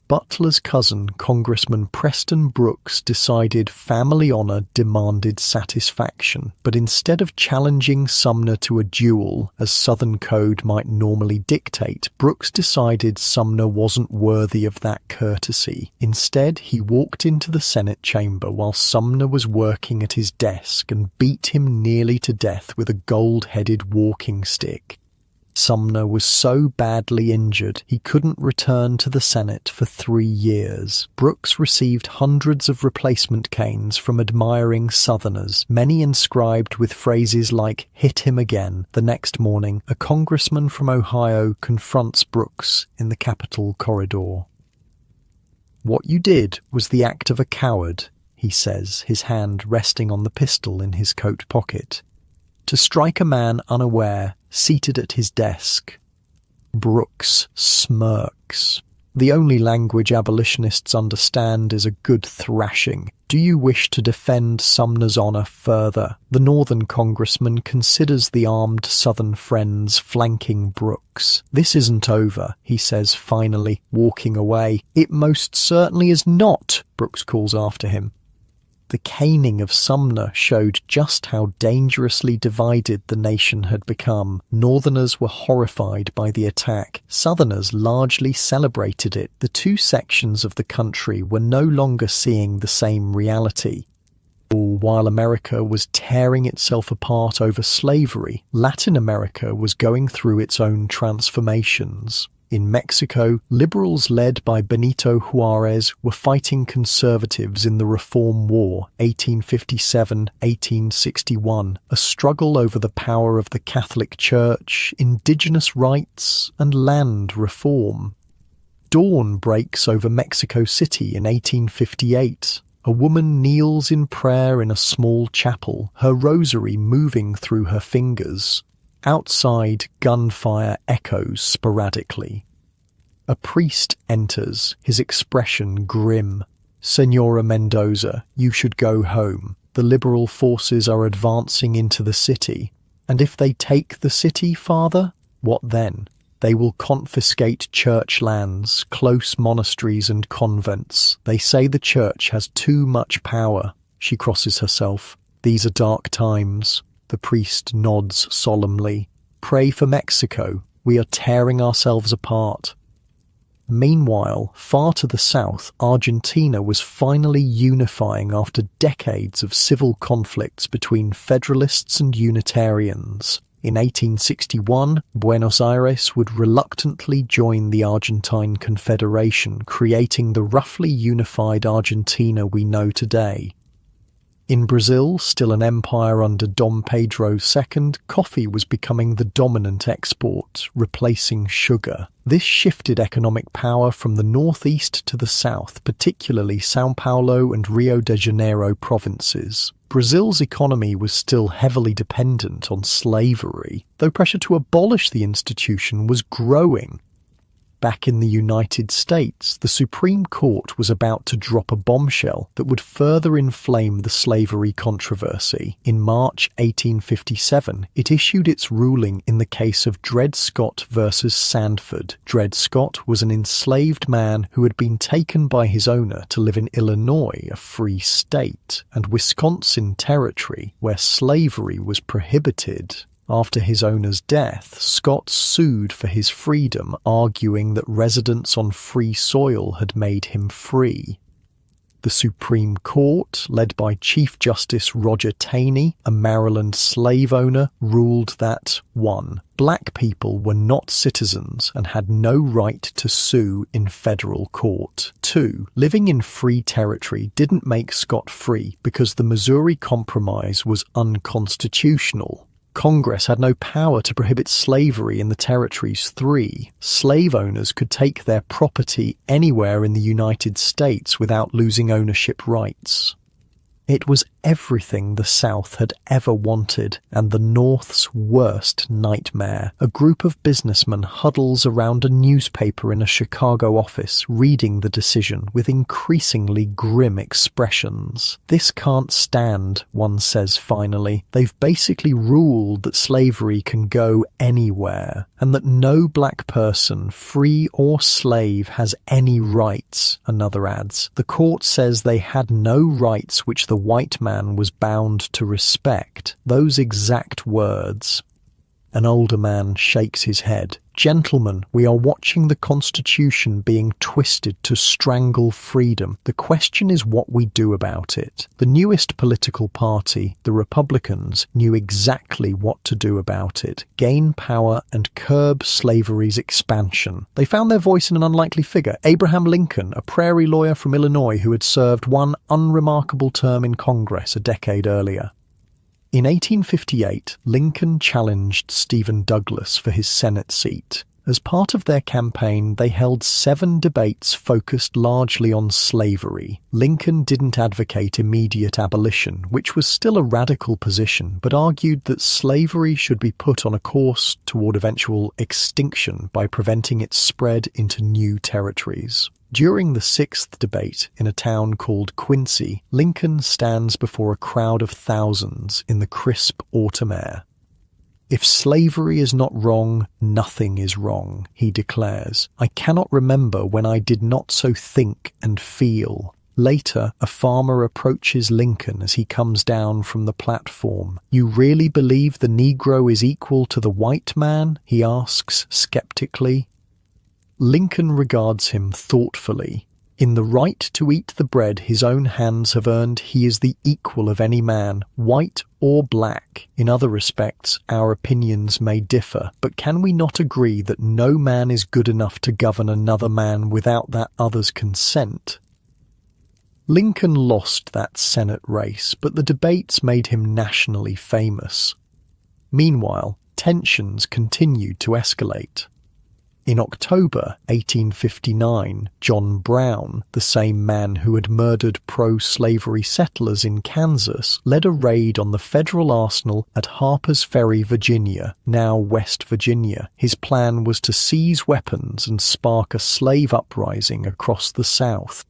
Butler's cousin, Congressman Preston Brooks, decided family honor demanded satisfaction, but instead of challenging Sumner to a duel, as Southern code might normally dictate, Brooks decided Sumner wasn't worthy of that courtesy. Instead, he walked into the Senate chamber while Sumner was working at his desk and beat him nearly to death with a gold-headed walking stick. Sumner was so badly injured he couldn't return to the Senate for 3 years. Brooks received hundreds of replacement canes from admiring Southerners, many inscribed with phrases like "hit him again." The next morning, a congressman from Ohio confronts Brooks in the Capitol corridor. "What you did was the act of a coward," he says, his hand resting on the pistol in his coat pocket. "To strike a man unaware, seated at his desk." Brooks smirks. The only language abolitionists understand is a good thrashing. Do you wish to defend Sumner's honor further? The Northern congressman considers the armed Southern friends flanking Brooks. "This isn't over," he says finally, walking away. "It most certainly is not," Brooks calls after him. The caning of Sumner showed just how dangerously divided the nation had become. Northerners were horrified by the attack. Southerners largely celebrated it. The two sections of the country were no longer seeing the same reality. While America was tearing itself apart over slavery, Latin America was going through its own transformations. In Mexico, liberals led by Benito Juárez were fighting conservatives in the Reform War, 1857-1861, a struggle over the power of the Catholic Church, indigenous rights, and land reform. Dawn breaks over Mexico City in 1858. A woman kneels in prayer in a small chapel, her rosary moving through her fingers. Outside, gunfire echoes sporadically. A priest enters, his expression grim. "Senora Mendoza, you should go home. The liberal forces are advancing into the city." And if they take the city, Father, what then? They will confiscate church lands, close monasteries and convents. They say the church has too much power. She crosses herself. These are dark times. The priest nods solemnly. Pray for Mexico. We are tearing ourselves apart. Meanwhile, far to the south, Argentina was finally unifying after decades of civil conflicts between Federalists and Unitarians. In 1861, Buenos Aires would reluctantly join the Argentine Confederation, creating the roughly unified Argentina we know today. In Brazil, still an empire under Dom Pedro II, coffee was becoming the dominant export, replacing sugar. This shifted economic power from the northeast to the south, particularly São Paulo and Rio de Janeiro provinces. Brazil's economy was still heavily dependent on slavery, though pressure to abolish the institution was growing. Back in the United States, the Supreme Court was about to drop a bombshell that would further inflame the slavery controversy. In March 1857, it issued its ruling in the case of Dred Scott versus Sandford. Dred Scott was an enslaved man who had been taken by his owner to live in Illinois, a free state, and Wisconsin Territory, where slavery was prohibited. After his owner's death, Scott sued for his freedom, arguing that residence on free soil had made him free. The Supreme Court, led by Chief Justice Roger Taney, a Maryland slave owner, ruled that 1. Black people were not citizens and had no right to sue in federal court. 2. Living in free territory didn't make Scott free because the Missouri Compromise was unconstitutional. Congress had no power to prohibit slavery in the territories. 3. Slave owners could take their property anywhere in the United States without losing ownership rights. It was everything the South had ever wanted, and the North's worst nightmare. A group of businessmen huddles around a newspaper in a Chicago office, reading the decision with increasingly grim expressions. "This can't stand," one says finally. "They've basically ruled that slavery can go anywhere, and that no black person, free or slave, has any rights," another adds. "The court says they had no rights which the white man was bound to respect." Those exact words. An older man shakes his head. "Gentlemen, we are watching the Constitution being twisted to strangle freedom. The question is what we do about it." The newest political party, the Republicans, knew exactly what to do about it: gain power and curb slavery's expansion. They found their voice in an unlikely figure, Abraham Lincoln, a prairie lawyer from Illinois who had served one unremarkable term in Congress a decade earlier. In 1858, Lincoln challenged Stephen Douglas for his Senate seat. As part of their campaign, they held 7 debates focused largely on slavery. Lincoln didn't advocate immediate abolition, which was still a radical position, but argued that slavery should be put on a course toward eventual extinction by preventing its spread into new territories. During the 6th debate in a town called Quincy, Lincoln stands before a crowd of thousands in the crisp autumn air. "If slavery is not wrong, nothing is wrong," he declares. "I cannot remember when I did not so think and feel." Later, a farmer approaches Lincoln as he comes down from the platform. "You really believe the Negro is equal to the white man?" he asks skeptically. Lincoln regards him thoughtfully. "In the right to eat the bread his own hands have earned, he is the equal of any man, white or black. In other respects, our opinions may differ, but can we not agree that no man is good enough to govern another man without that other's consent?" Lincoln lost that Senate race, but the debates made him nationally famous. Meanwhile, tensions continued to escalate. In October 1859, John Brown, the same man who had murdered pro-slavery settlers in Kansas, led a raid on the federal arsenal at Harper's Ferry, Virginia, now West Virginia. His plan was to seize weapons and spark a slave uprising across the South.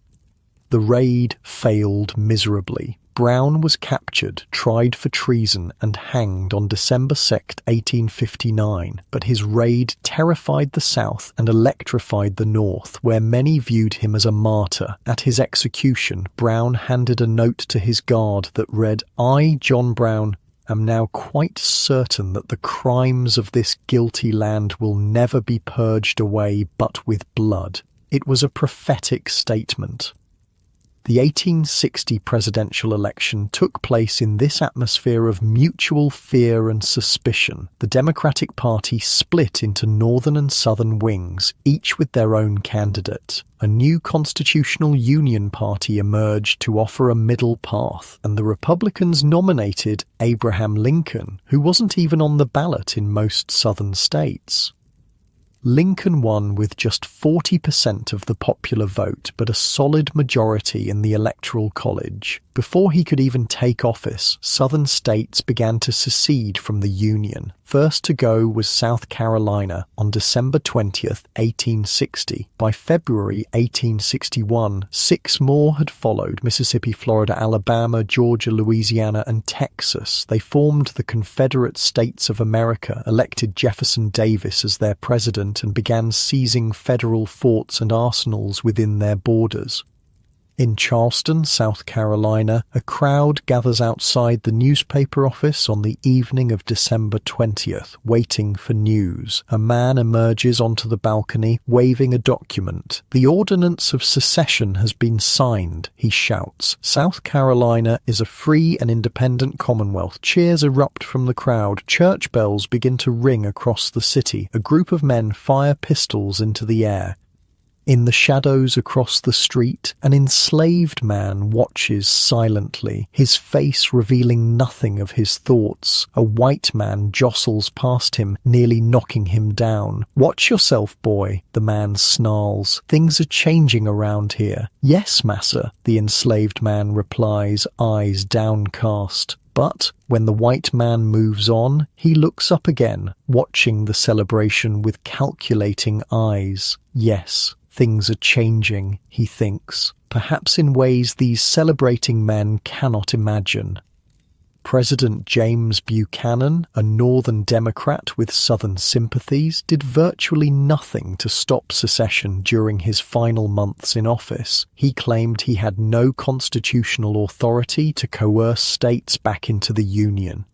The raid failed miserably. Brown was captured, tried for treason, and hanged on December 2, 1859, but his raid terrified the South and electrified the North, where many viewed him as a martyr. At his execution, Brown handed a note to his guard that read, "I, John Brown, am now quite certain that the crimes of this guilty land will never be purged away but with blood." It was a prophetic statement. The 1860 presidential election took place in this atmosphere of mutual fear and suspicion. The Democratic Party split into northern and southern wings, each with their own candidate. A new constitutional union party emerged to offer a middle path, and the Republicans nominated Abraham Lincoln, who wasn't even on the ballot in most southern states. Lincoln won with just 40% of the popular vote, but a solid majority in the Electoral College. Before he could even take office, southern states began to secede from the Union. First to go was South Carolina on December 20th, 1860. By February 1861, 6 more had followed: Mississippi, Florida, Alabama, Georgia, Louisiana, and Texas. They formed the Confederate States of America, elected Jefferson Davis as their president, and began seizing federal forts and arsenals within their borders. In Charleston, South Carolina, a crowd gathers outside the newspaper office on the evening of December 20th, waiting for news. A man emerges onto the balcony, waving a document. "The Ordinance of Secession has been signed," he shouts. "South Carolina is a free and independent commonwealth." Cheers erupt from the crowd. Church bells begin to ring across the city. A group of men fire pistols into the air. In the shadows across the street, an enslaved man watches silently, his face revealing nothing of his thoughts. A white man jostles past him, nearly knocking him down. "Watch yourself, boy," the man snarls. "Things are changing around here." "Yes, massa," the enslaved man replies, eyes downcast. But when the white man moves on, he looks up again, watching the celebration with calculating eyes. Yes, things are changing, he thinks, perhaps in ways these celebrating men cannot imagine. President James Buchanan, a Northern Democrat with Southern sympathies, did virtually nothing to stop secession during his final months in office. He claimed he had no constitutional authority to coerce states back into the Union.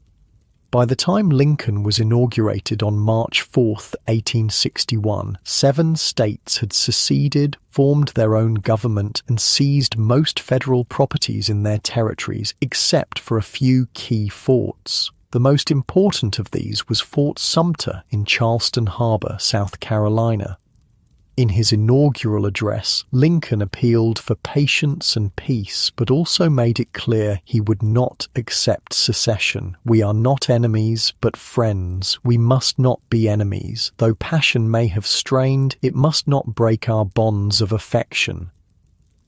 By the time Lincoln was inaugurated on March 4, 1861, 7 states had seceded, formed their own government, and seized most federal properties in their territories, except for a few key forts. The most important of these was Fort Sumter in Charleston Harbor, South Carolina. In his inaugural address, Lincoln appealed for patience and peace, but also made it clear he would not accept secession. "We are not enemies, but friends. We must not be enemies. Though passion may have strained, it must not break our bonds of affection."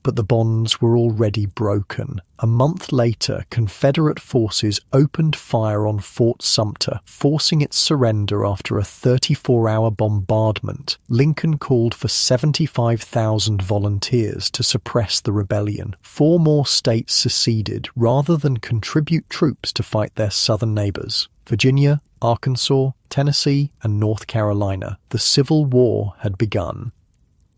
But the bonds were already broken. A month later, Confederate forces opened fire on Fort Sumter, forcing its surrender after a 34-hour bombardment. Lincoln called for 75,000 volunteers to suppress the rebellion. 4 more states seceded rather than contribute troops to fight their southern neighbors: Virginia, Arkansas, Tennessee, and North Carolina. The Civil War had begun.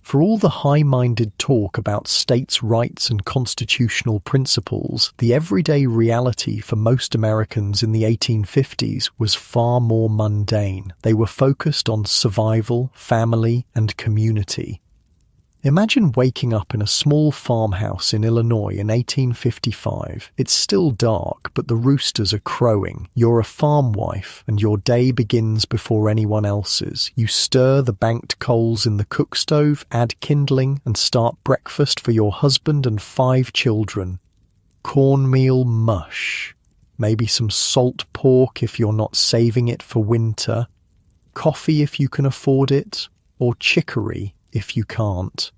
For all the high-minded talk about states' rights and constitutional principles, the everyday reality for most Americans in the 1850s was far more mundane. They were focused on survival, family, and community. Imagine waking up in a small farmhouse in Illinois in 1855. It's still dark, but the roosters are crowing. You're a farm wife, and your day begins before anyone else's. You stir the banked coals in the cook stove, add kindling, and start breakfast for your husband and 5 children. Cornmeal mush. Maybe some salt pork if you're not saving it for winter. Coffee if you can afford it, or chicory if you can't.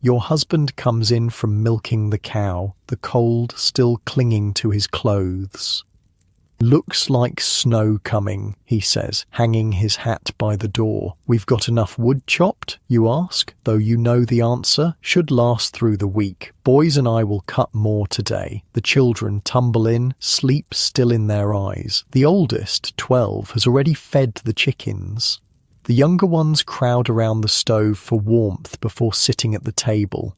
Your husband comes in from milking the cow, the cold still clinging to his clothes. "Looks like snow coming," he says, hanging his hat by the door. "We've got enough wood chopped, you ask, though you know the answer. Should last through the week. Boys and I will cut more today." The children tumble in, sleep still in their eyes. The oldest, 12, has already fed the chickens. The younger ones crowd around the stove for warmth before sitting at the table.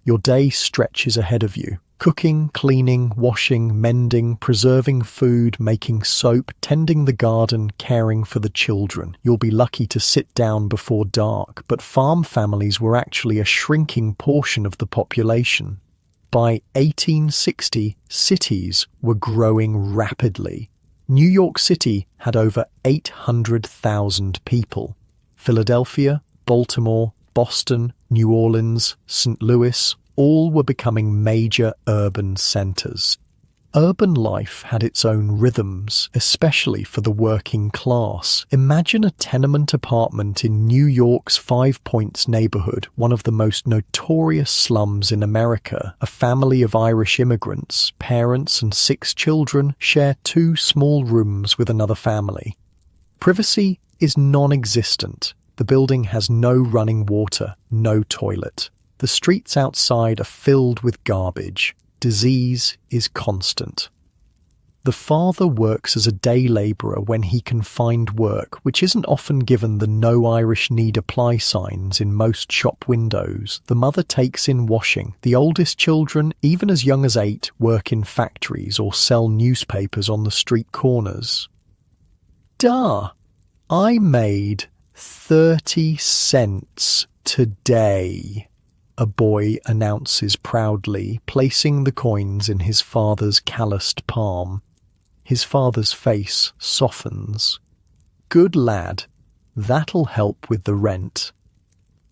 Your day stretches ahead of you. Cooking, cleaning, washing, mending, preserving food, making soap, tending the garden, caring for the children. You'll be lucky to sit down before dark, but farm families were actually a shrinking portion of the population. By 1860, cities were growing rapidly. New York City had over 800,000 people. Philadelphia, Baltimore, Boston, New Orleans, St. Louis, all were becoming major urban centers. Urban life had its own rhythms, especially for the working class. Imagine a tenement apartment in New York's Five Points neighborhood, one of the most notorious slums in America. A family of Irish immigrants, parents and 6 children, share 2 small rooms with another family. Privacy is non-existent. The building has no running water, no toilet. The streets outside are filled with garbage. Disease is constant. The father works as a day labourer when he can find work, which isn't often given the "No Irish Need Apply" signs in most shop windows. The mother takes in washing. The oldest children, even as young as 8, work in factories or sell newspapers on the street corners. Duh! I made 30 cents today, a boy announces proudly, placing the coins in his father's calloused palm. His father's face softens. "Good lad, that'll help with the rent."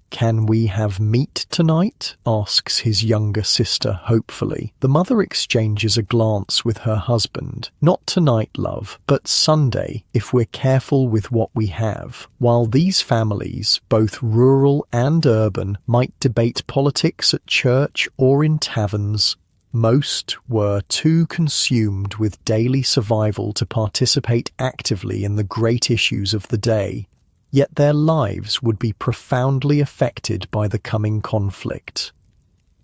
"Can we have meat tonight?" asks his younger sister hopefully. The mother exchanges a glance with her husband. "Not tonight, love, but Sunday, if we're careful with what we have." While these families, both rural and urban, might debate politics at church or in taverns, most were too consumed with daily survival to participate actively in the great issues of the day. Yet their lives would be profoundly affected by the coming conflict.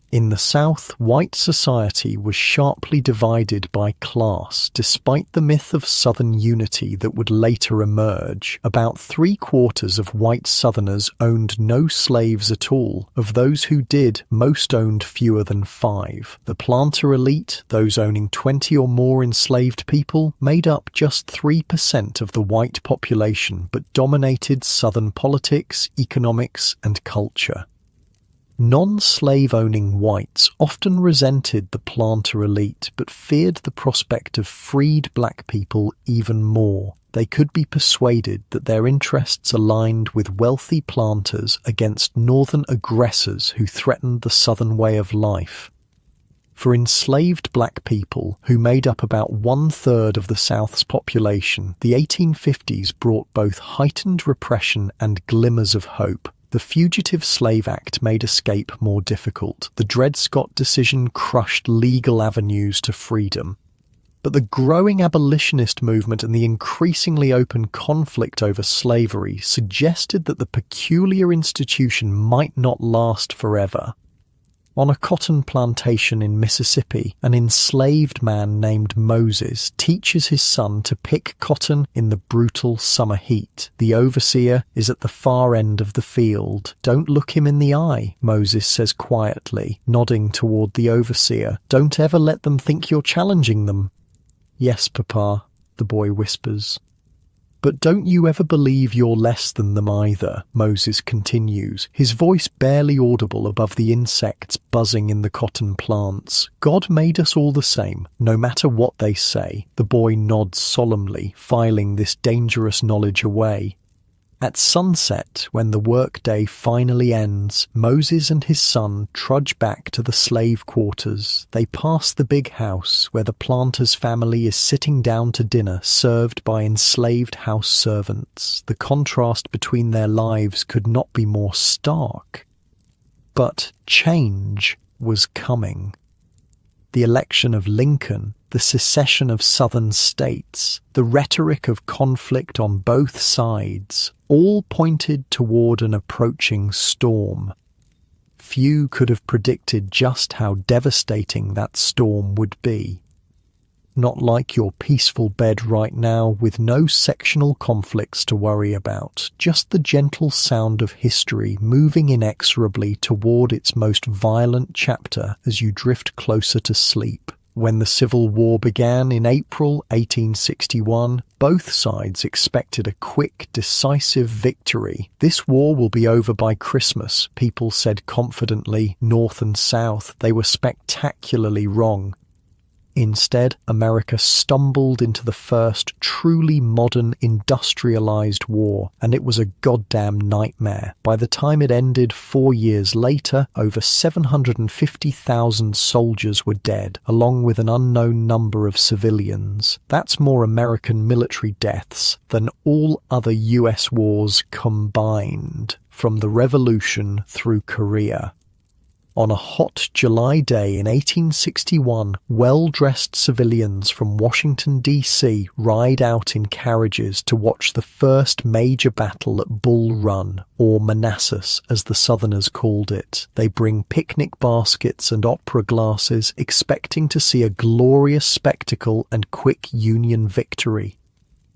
In the South, white society was sharply divided by class, despite the myth of Southern unity that would later emerge. About 3/4 of white Southerners owned no slaves at all. Of those who did, most owned fewer than 5. The planter elite, those owning 20 or more enslaved people, made up just 3% of the white population, but dominated Southern politics, economics, and culture. Non-slave-owning whites often resented the planter elite, but feared the prospect of freed black people even more. They could be persuaded that their interests aligned with wealthy planters against northern aggressors who threatened the southern way of life. For enslaved black people, who made up about 1/3 of the South's population, the 1850s brought both heightened repression and glimmers of hope. The Fugitive Slave Act made escape more difficult. The Dred Scott decision crushed legal avenues to freedom. But the growing abolitionist movement and the increasingly open conflict over slavery suggested that the peculiar institution might not last forever. On a cotton plantation in Mississippi, an enslaved man named Moses teaches his son to pick cotton in the brutal summer heat. The overseer is at the far end of the field. "Don't look him in the eye," Moses says quietly, nodding toward the overseer. "Don't ever let them think you're challenging them." "Yes, Papa," the boy whispers. "But don't you ever believe you're less than them either," Moses continues, his voice barely audible above the insects buzzing in the cotton plants. "God made us all the same, no matter what they say." The boy nods solemnly, filing this dangerous knowledge away. At sunset, when the workday finally ends, Moses and his son trudge back to the slave quarters. They pass the big house where the planter's family is sitting down to dinner, served by enslaved house servants. The contrast between their lives could not be more stark. But change was coming. The election of Lincoln the secession of southern states, the rhetoric of conflict on both sides, all pointed toward an approaching storm. Few could have predicted just how devastating that storm would be. Not like your peaceful bed right now with no sectional conflicts to worry about, just the gentle sound of history moving inexorably toward its most violent chapter as you drift closer to sleep. When the Civil War began in April 1861, both sides expected a quick, decisive victory. This war will be over by Christmas, people said confidently, North and South. They were spectacularly wrong. Instead, America stumbled into the first truly modern industrialized war, and it was a goddamn nightmare. By the time it ended 4 years later, over 750,000 soldiers were dead, along with an unknown number of civilians. That's more American military deaths than all other US wars combined, from the Revolution through Korea. On a hot July day in 1861, well-dressed civilians from Washington, D.C. ride out in carriages to watch the first major battle at Bull Run, or Manassas as the Southerners called it. They bring picnic baskets and opera glasses, expecting to see a glorious spectacle and quick Union victory.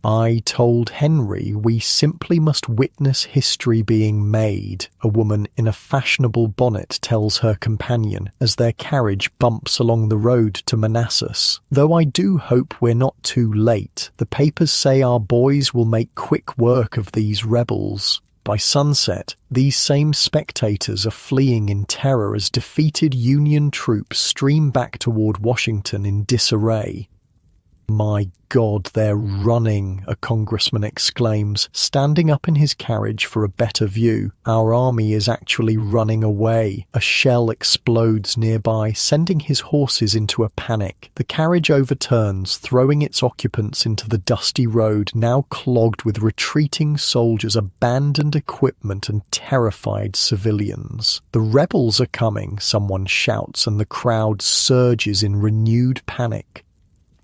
I told Henry we simply must witness history being made, a woman in a fashionable bonnet tells her companion as their carriage bumps along the road to Manassas. Though I do hope we're not too late. The papers say our boys will make quick work of these rebels. By sunset, these same spectators are fleeing in terror as defeated Union troops stream back toward Washington in disarray. My God, they're running, a congressman exclaims, standing up in his carriage for a better view. Our army is actually running away. A shell explodes nearby, sending his horses into a panic. The carriage overturns, throwing its occupants into the dusty road, now clogged with retreating soldiers, abandoned equipment, and terrified civilians. The rebels are coming, someone shouts, and the crowd surges in renewed panic.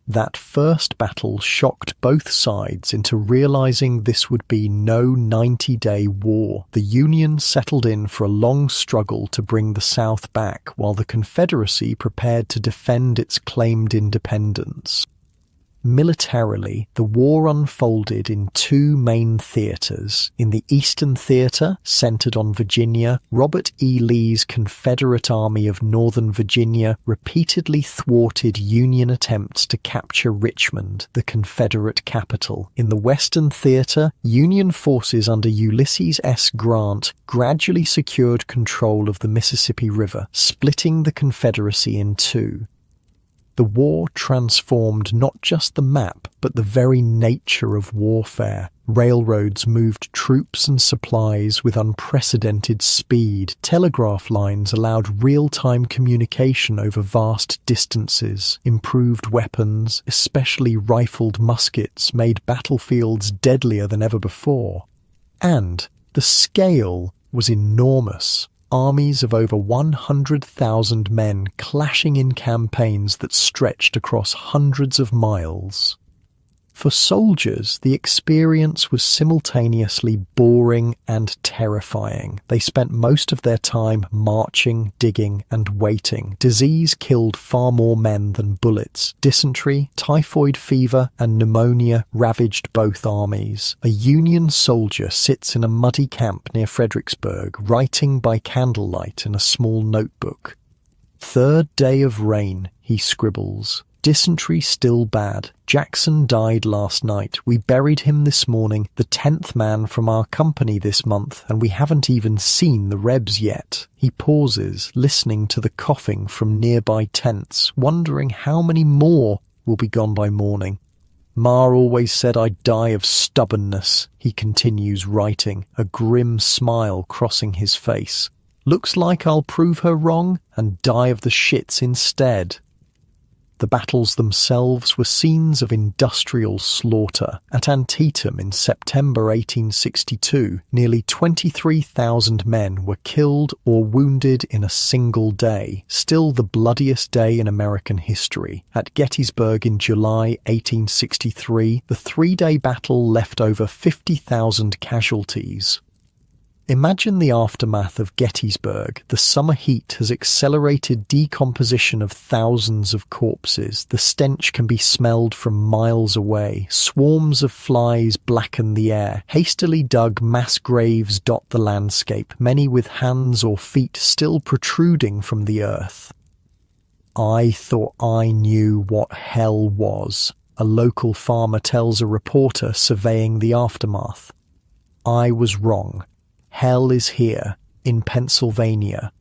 That first battle shocked both sides into realizing this would be no 90-day war. The Union settled in for a long struggle to bring the South back, while the Confederacy prepared to defend its claimed independence. Militarily, the war unfolded in two main theaters. In the Eastern Theater, centered on Virginia, Robert E. Lee's Confederate Army of Northern Virginia repeatedly thwarted Union attempts to capture Richmond, the Confederate capital. In the Western Theater, Union forces under Ulysses S. Grant gradually secured control of the Mississippi River, splitting the Confederacy in two. The war transformed not just the map, but the very nature of warfare. Railroads moved troops and supplies with unprecedented speed. Telegraph lines allowed real-time communication over vast distances. Improved weapons, especially rifled muskets, made battlefields deadlier than ever before. And the scale was enormous. Armies of over 100,000 men clashing in campaigns that stretched across hundreds of miles. For soldiers, the experience was simultaneously boring and terrifying. They spent most of their time marching, digging, and waiting. Disease killed far more men than bullets. Dysentery, typhoid fever, and pneumonia ravaged both armies. A Union soldier sits in a muddy camp near Fredericksburg, writing by candlelight in a small notebook. "Third day of rain," he scribbles. "Dysentery still bad. Jackson died last night. We buried him this morning, the 10th man from our company this month, and we haven't even seen the Rebs yet." He pauses, listening to the coughing from nearby tents, wondering how many more will be gone by morning. "Ma always said I'd die of stubbornness," he continues writing, a grim smile crossing his face. "Looks like I'll prove her wrong and die of the shits instead." The battles themselves were scenes of industrial slaughter. At Antietam in September 1862, nearly 23,000 men were killed or wounded in a single day, still the bloodiest day in American history. At Gettysburg in July 1863, the three-day battle left over 50,000 casualties. Imagine the aftermath of Gettysburg. The summer heat has accelerated decomposition of thousands of corpses. The stench can be smelled from miles away. Swarms of flies blacken the air. Hastily dug mass graves dot the landscape, many with hands or feet still protruding from the earth. "I thought I knew what hell was," a local farmer tells a reporter surveying the aftermath. "I was wrong. Hell is here, in Pennsylvania."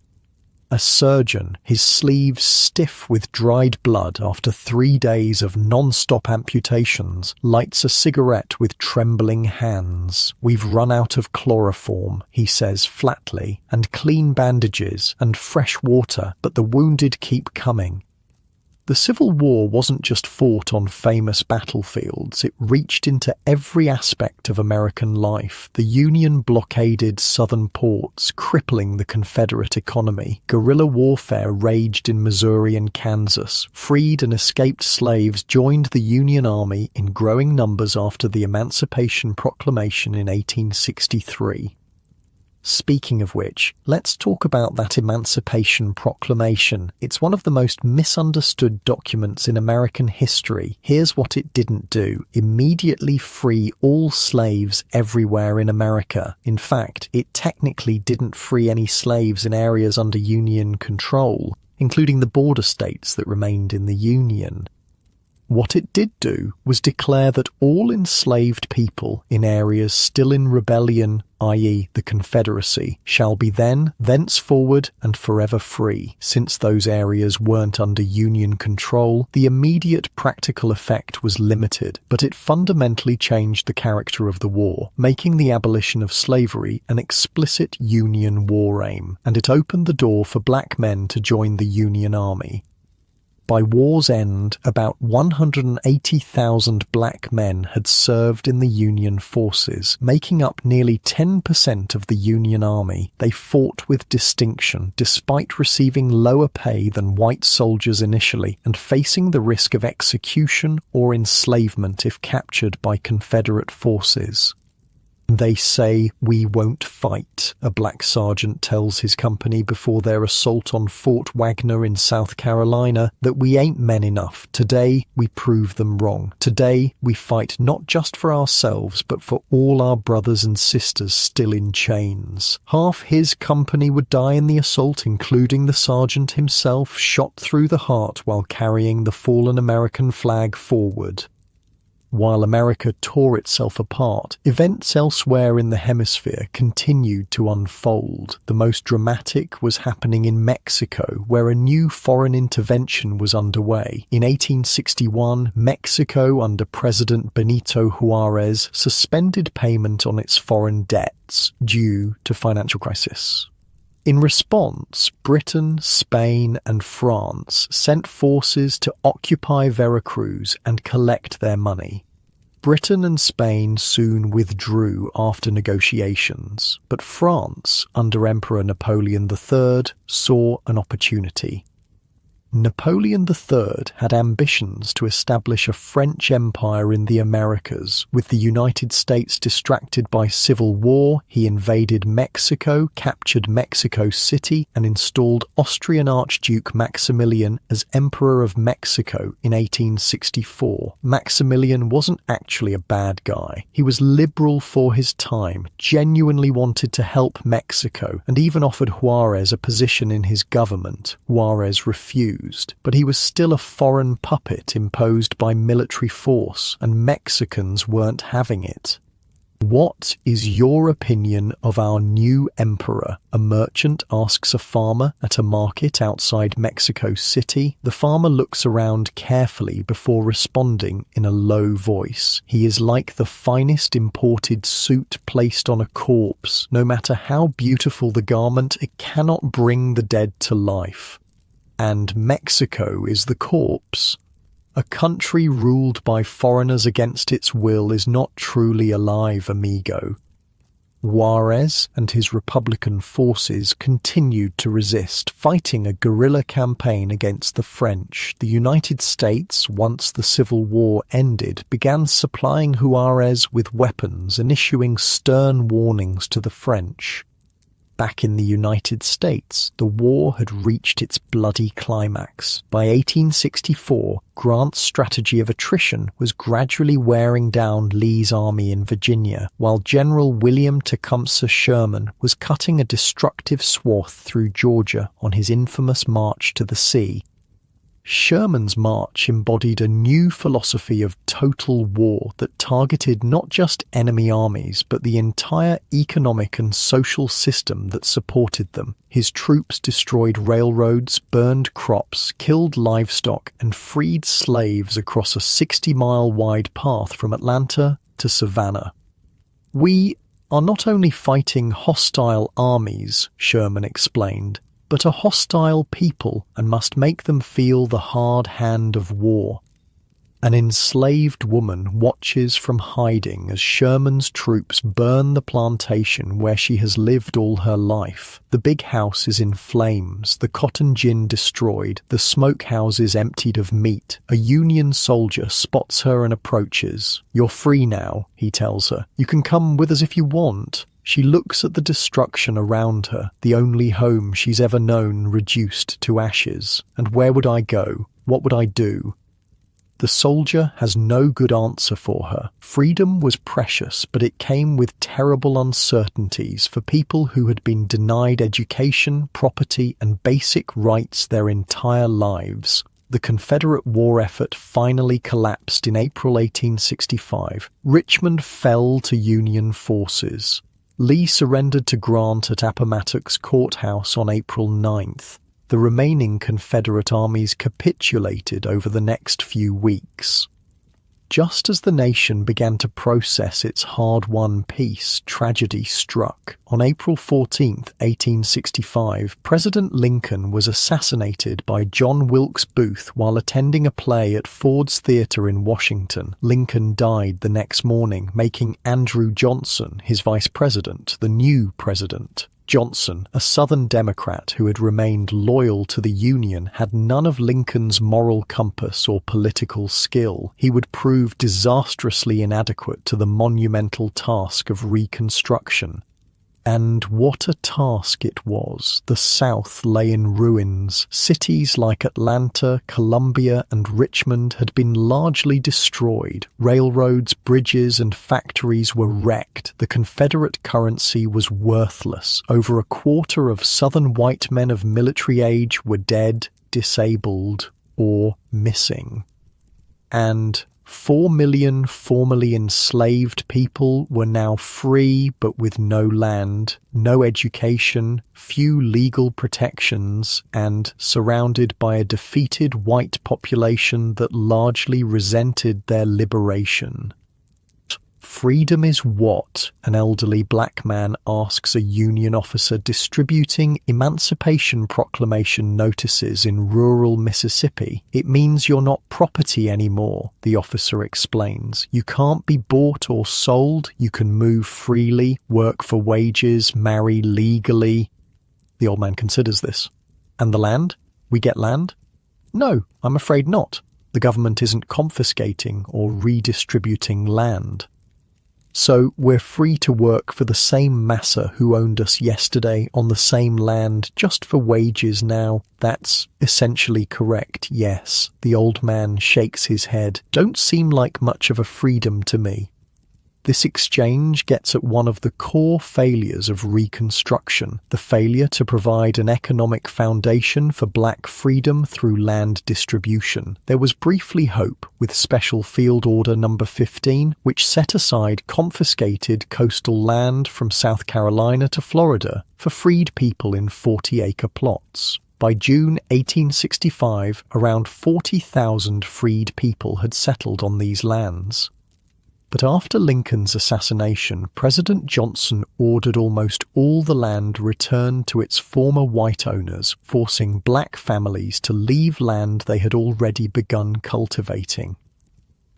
A surgeon, his sleeves stiff with dried blood after 3 days of non-stop amputations, lights a cigarette with trembling hands. "We've run out of chloroform," he says flatly, "and clean bandages and fresh water, but the wounded keep coming." The Civil War wasn't just fought on famous battlefields, it reached into every aspect of American life. The Union blockaded southern ports, crippling the Confederate economy. Guerrilla warfare raged in Missouri and Kansas. Freed and escaped slaves joined the Union Army in growing numbers after the Emancipation Proclamation in 1863. Speaking of which, let's talk about that Emancipation Proclamation. It's one of the most misunderstood documents in American history. Here's what it didn't do: immediately free all slaves everywhere in America. In fact, it technically didn't free any slaves in areas under Union control, including the border states that remained in the Union. What it did do was declare that all enslaved people in areas still in rebellion, i.e. the Confederacy, shall be thenceforward and forever free. Since those areas weren't under Union control, the immediate practical effect was limited, but it fundamentally changed the character of the war, making the abolition of slavery an explicit Union war aim, and it opened the door for black men to join the Union Army. By war's end, about 180,000 black men had served in the Union forces, making up nearly 10% of the Union Army. They fought with distinction, despite receiving lower pay than white soldiers initially, and facing the risk of execution or enslavement if captured by Confederate forces. "They say we won't fight," a black sergeant tells his company before their assault on Fort Wagner in South Carolina, "that we ain't men enough. Today we prove them wrong. Today we fight not just for ourselves, but for all our brothers and sisters still in chains." Half his company would die in the assault, including the sergeant himself, shot through the heart while carrying the fallen American flag forward. While America tore itself apart, events elsewhere in the hemisphere continued to unfold. The most dramatic was happening in Mexico, where a new foreign intervention was underway. In 1861, Mexico, under President Benito Juárez, suspended payment on its foreign debts due to financial crisis. In response, Britain, Spain, and France sent forces to occupy Veracruz and collect their money. Britain and Spain soon withdrew after negotiations, but France, under Emperor Napoleon III, saw an opportunity. Napoleon III had ambitions to establish a French empire in the Americas. With the United States distracted by civil war, he invaded Mexico, captured Mexico City, and installed Austrian Archduke Maximilian as Emperor of Mexico in 1864. Maximilian wasn't actually a bad guy. He was liberal for his time, genuinely wanted to help Mexico, and even offered Juárez a position in his government. Juárez refused. But he was still a foreign puppet imposed by military force, and Mexicans weren't having it. "What is your opinion of our new emperor?" a merchant asks a farmer at a market outside Mexico City. The farmer looks around carefully before responding in a low voice. "He is like the finest imported suit placed on a corpse. No matter how beautiful the garment, it cannot bring the dead to life." "And Mexico is the corpse?" A country ruled by foreigners against its will is not truly alive, amigo. Juarez and his Republican forces continued to resist, fighting a guerrilla campaign against the French. The United States, once the Civil War ended, began supplying Juarez with weapons and issuing stern warnings to the French. Back in the United States, the war had reached its bloody climax. By 1864, Grant's strategy of attrition was gradually wearing down Lee's army in Virginia, while General William Tecumseh Sherman was cutting a destructive swath through Georgia on his infamous march to the sea. Sherman's march embodied a new philosophy of total war that targeted not just enemy armies, but the entire economic and social system that supported them. His troops destroyed railroads, burned crops, killed livestock, and freed slaves across a 60-mile-wide path from Atlanta to Savannah. "We are not only fighting hostile armies," Sherman explained, "but a hostile people, and must make them feel the hard hand of war." An enslaved woman watches from hiding as Sherman's troops burn the plantation where she has lived all her life. The big house is in flames, the cotton gin destroyed, the smokehouses emptied of meat. A Union soldier spots her and approaches. "You're free now," he tells her. "You can come with us if you want." She looks at the destruction around her, the only home she's ever known reduced to ashes. "And where would I go? What would I do?" The soldier has no good answer for her. Freedom was precious, but it came with terrible uncertainties for people who had been denied education, property, and basic rights their entire lives. The Confederate war effort finally collapsed in April 1865. Richmond fell to Union forces. Lee surrendered to Grant at Appomattox Courthouse on April 9th. The remaining Confederate armies capitulated over the next few weeks. Just as the nation began to process its hard-won peace, tragedy struck. On April 14, 1865, President Lincoln was assassinated by John Wilkes Booth while attending a play at Ford's Theatre in Washington. Lincoln died the next morning, making Andrew Johnson, his vice president, the new president. Johnson, a Southern Democrat who had remained loyal to the Union, had none of Lincoln's moral compass or political skill. He would prove disastrously inadequate to the monumental task of Reconstruction. And what a task it was. The South lay in ruins. Cities like Atlanta, Columbia, and Richmond had been largely destroyed. Railroads, bridges, and factories were wrecked. The Confederate currency was worthless. Over a quarter of Southern white men of military age were dead, disabled, or missing. And 4 million formerly enslaved people were now free but with no land, no education, few legal protections, and surrounded by a defeated white population that largely resented their liberation. "Freedom is what?" an elderly black man asks a Union officer distributing Emancipation Proclamation notices in rural Mississippi. "It means you're not property anymore," the officer explains. "You can't be bought or sold. You can move freely, work for wages, marry legally." The old man considers this. "And the land? We get land?" "No, I'm afraid not. The government isn't confiscating or redistributing land. So we're free to work for the same massa who owned us yesterday on the same land just for wages now." "That's essentially correct, yes." The old man shakes his head. "Don't seem like much of a freedom to me." This exchange gets at one of the core failures of Reconstruction, the failure to provide an economic foundation for black freedom through land distribution. There was briefly hope with Special Field Order No. 15, which set aside confiscated coastal land from South Carolina to Florida for freed people in 40-acre plots. By June 1865, around 40,000 freed people had settled on these lands. But after Lincoln's assassination, President Johnson ordered almost all the land returned to its former white owners, forcing black families to leave land they had already begun cultivating.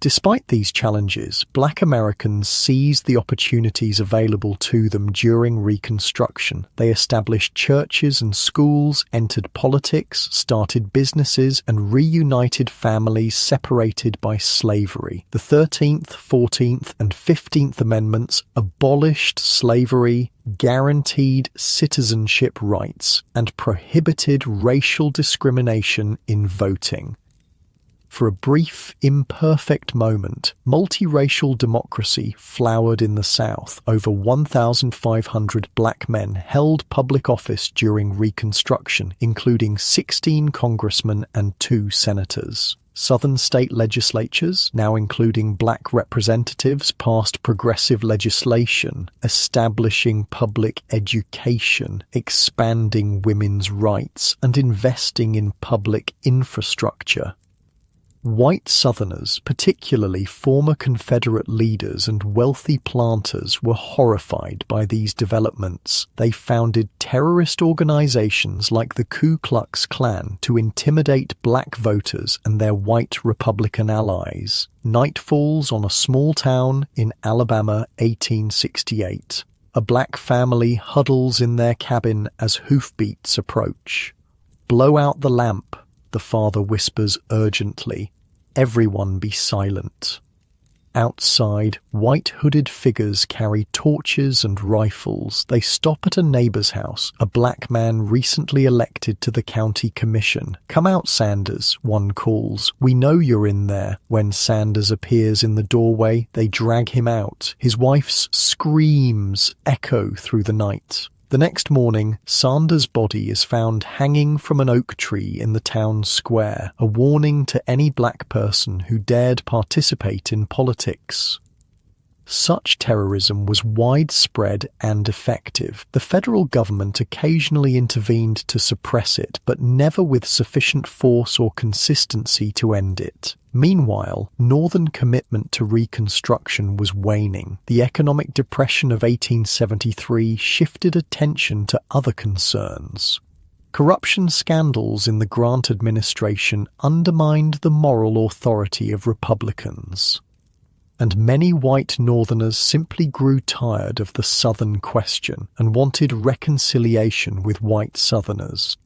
Despite these challenges, black Americans seized the opportunities available to them during Reconstruction. They established churches and schools, entered politics, started businesses, and reunited families separated by slavery. The 13th, 14th, and 15th Amendments abolished slavery, guaranteed citizenship rights, and prohibited racial discrimination in voting. For a brief, imperfect moment, multiracial democracy flowered in the South. Over 1,500 black men held public office during Reconstruction, including 16 congressmen and 2 senators. Southern state legislatures, now including black representatives, passed progressive legislation, establishing public education, expanding women's rights, and investing in public infrastructure. White Southerners, particularly former Confederate leaders and wealthy planters, were horrified by these developments. They founded terrorist organizations like the Ku Klux Klan to intimidate black voters and their white Republican allies. Night falls on a small town in Alabama, 1868. A black family huddles in their cabin as hoofbeats approach. "Blow out the lamp," the father whispers urgently. "Everyone be silent." Outside, white hooded figures carry torches and rifles. They stop at a neighbor's house, a black man recently elected to the county commission. "Come out, Sanders," one calls. "We know you're in there." When Sanders appears in the doorway, they drag him out. His wife's screams echo through the night. The next morning, Sanders' body is found hanging from an oak tree in the town square, a warning to any black person who dared participate in politics. Such terrorism was widespread and effective. The federal government occasionally intervened to suppress it, but never with sufficient force or consistency to end it. Meanwhile, Northern commitment to Reconstruction was waning. The economic depression of 1873 shifted attention to other concerns. Corruption scandals in the Grant administration undermined the moral authority of Republicans. And many white Northerners simply grew tired of the Southern question and wanted reconciliation with white Southerners.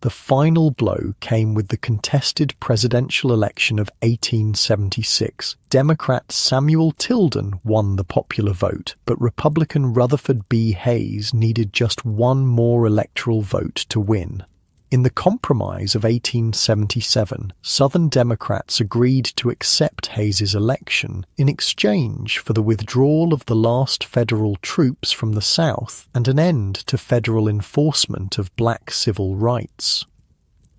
The final blow came with the contested presidential election of 1876. Democrat Samuel Tilden won the popular vote, but Republican Rutherford B. Hayes needed just one more electoral vote to win. In the Compromise of 1877, Southern Democrats agreed to accept Hayes's election in exchange for the withdrawal of the last federal troops from the South and an end to federal enforcement of black civil rights.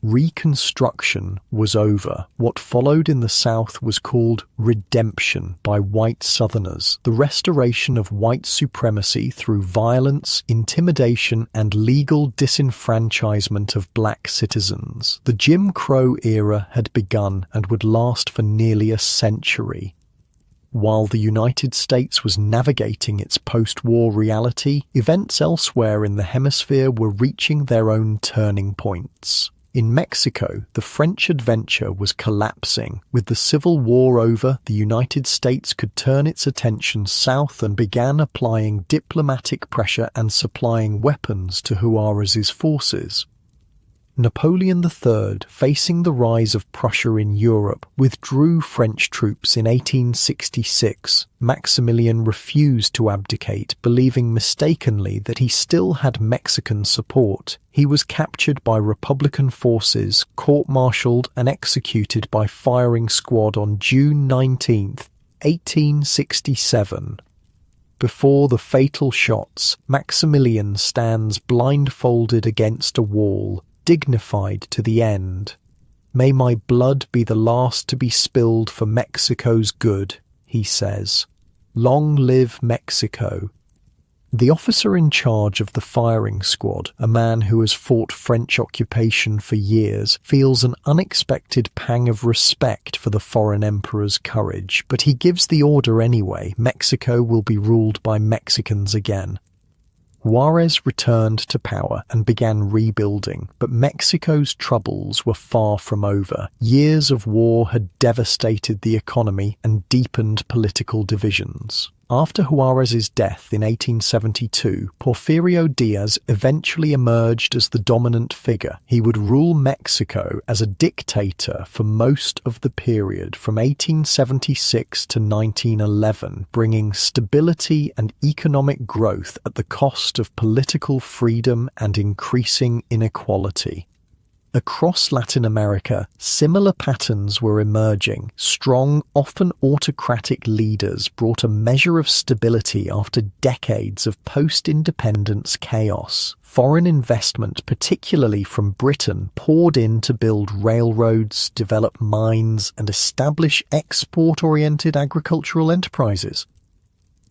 Reconstruction was over. What followed in the South was called redemption by white Southerners, the restoration of white supremacy through violence, intimidation, and legal disenfranchisement of black citizens. The Jim Crow era had begun and would last for nearly a century. While the United States was navigating its post-war reality, events elsewhere in the hemisphere were reaching their own turning points. In Mexico, the French adventure was collapsing. With the Civil War over, the United States could turn its attention south and began applying diplomatic pressure and supplying weapons to Juarez's forces. Napoleon III, facing the rise of Prussia in Europe, withdrew French troops in 1866. Maximilian refused to abdicate, believing mistakenly that he still had Mexican support. He was captured by Republican forces, court-martialed and executed by firing squad on June 19, 1867. Before the fatal shots, Maximilian stands blindfolded against a wall, dignified to the end. "May my blood be the last to be spilled for Mexico's good," he says. "Long live Mexico." The officer in charge of the firing squad, a man who has fought French occupation for years, feels an unexpected pang of respect for the foreign emperor's courage, but he gives the order anyway. Mexico will be ruled by Mexicans again. Juarez returned to power and began rebuilding, but Mexico's troubles were far from over. Years of war had devastated the economy and deepened political divisions. After Juarez's death in 1872, Porfirio Diaz eventually emerged as the dominant figure. He would rule Mexico as a dictator for most of the period from 1876 to 1911, bringing stability and economic growth at the cost of political freedom and increasing inequality. Across Latin America, similar patterns were emerging. Strong, often autocratic leaders brought a measure of stability after decades of post-independence chaos. Foreign investment, particularly from Britain, poured in to build railroads, develop mines, and establish export-oriented agricultural enterprises.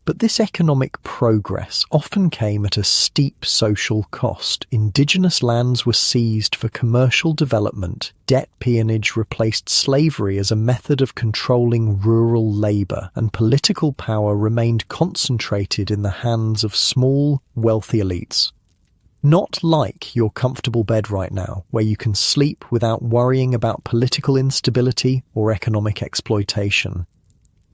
But this economic progress often came at a steep social cost. Indigenous lands were seized for commercial development. Debt peonage replaced slavery as a method of controlling rural labour, and political power remained concentrated in the hands of small, wealthy elites. Not like your comfortable bed right now, where you can sleep without worrying about political instability or economic exploitation.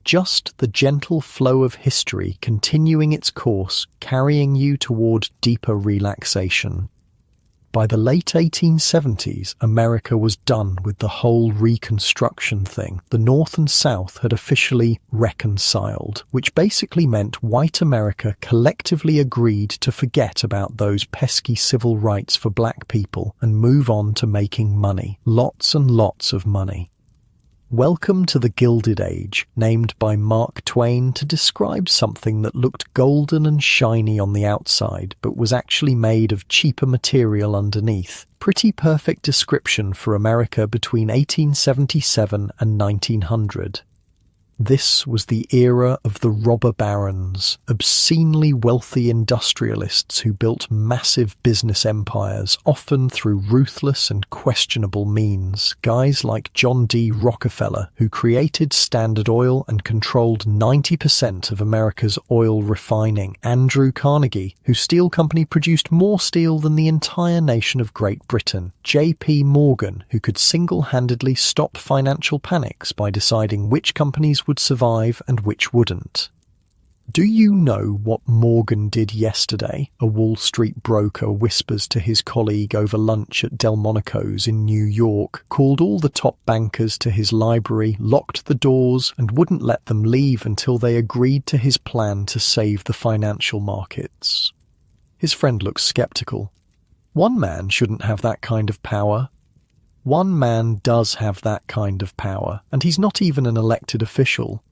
Just the gentle flow of history continuing its course, carrying you toward deeper relaxation. By the late 1870s, America was done with the whole Reconstruction thing. The North and South had officially reconciled, which basically meant white America collectively agreed to forget about those pesky civil rights for black people and move on to making money. Lots and lots of money. Welcome to the Gilded Age, named by Mark Twain to describe something that looked golden and shiny on the outside, but was actually made of cheaper material underneath. Pretty perfect description for America between 1877 and 1900. This was the era of the robber barons, obscenely wealthy industrialists who built massive business empires, often through ruthless and questionable means. Guys like John D. Rockefeller, who created Standard Oil and controlled 90% of America's oil refining. Andrew Carnegie, whose steel company produced more steel than the entire nation of Great Britain. J.P. Morgan, who could single-handedly stop financial panics by deciding which companies would survive and which wouldn't. Do you know what Morgan did yesterday? A Wall Street broker whispers to his colleague over lunch at Delmonico's in New York, called all the top bankers to his library, locked the doors, and wouldn't let them leave until they agreed to his plan to save the financial markets. His friend looks skeptical. One man shouldn't have that kind of power. One man does have that kind of power, and he's not even an elected official.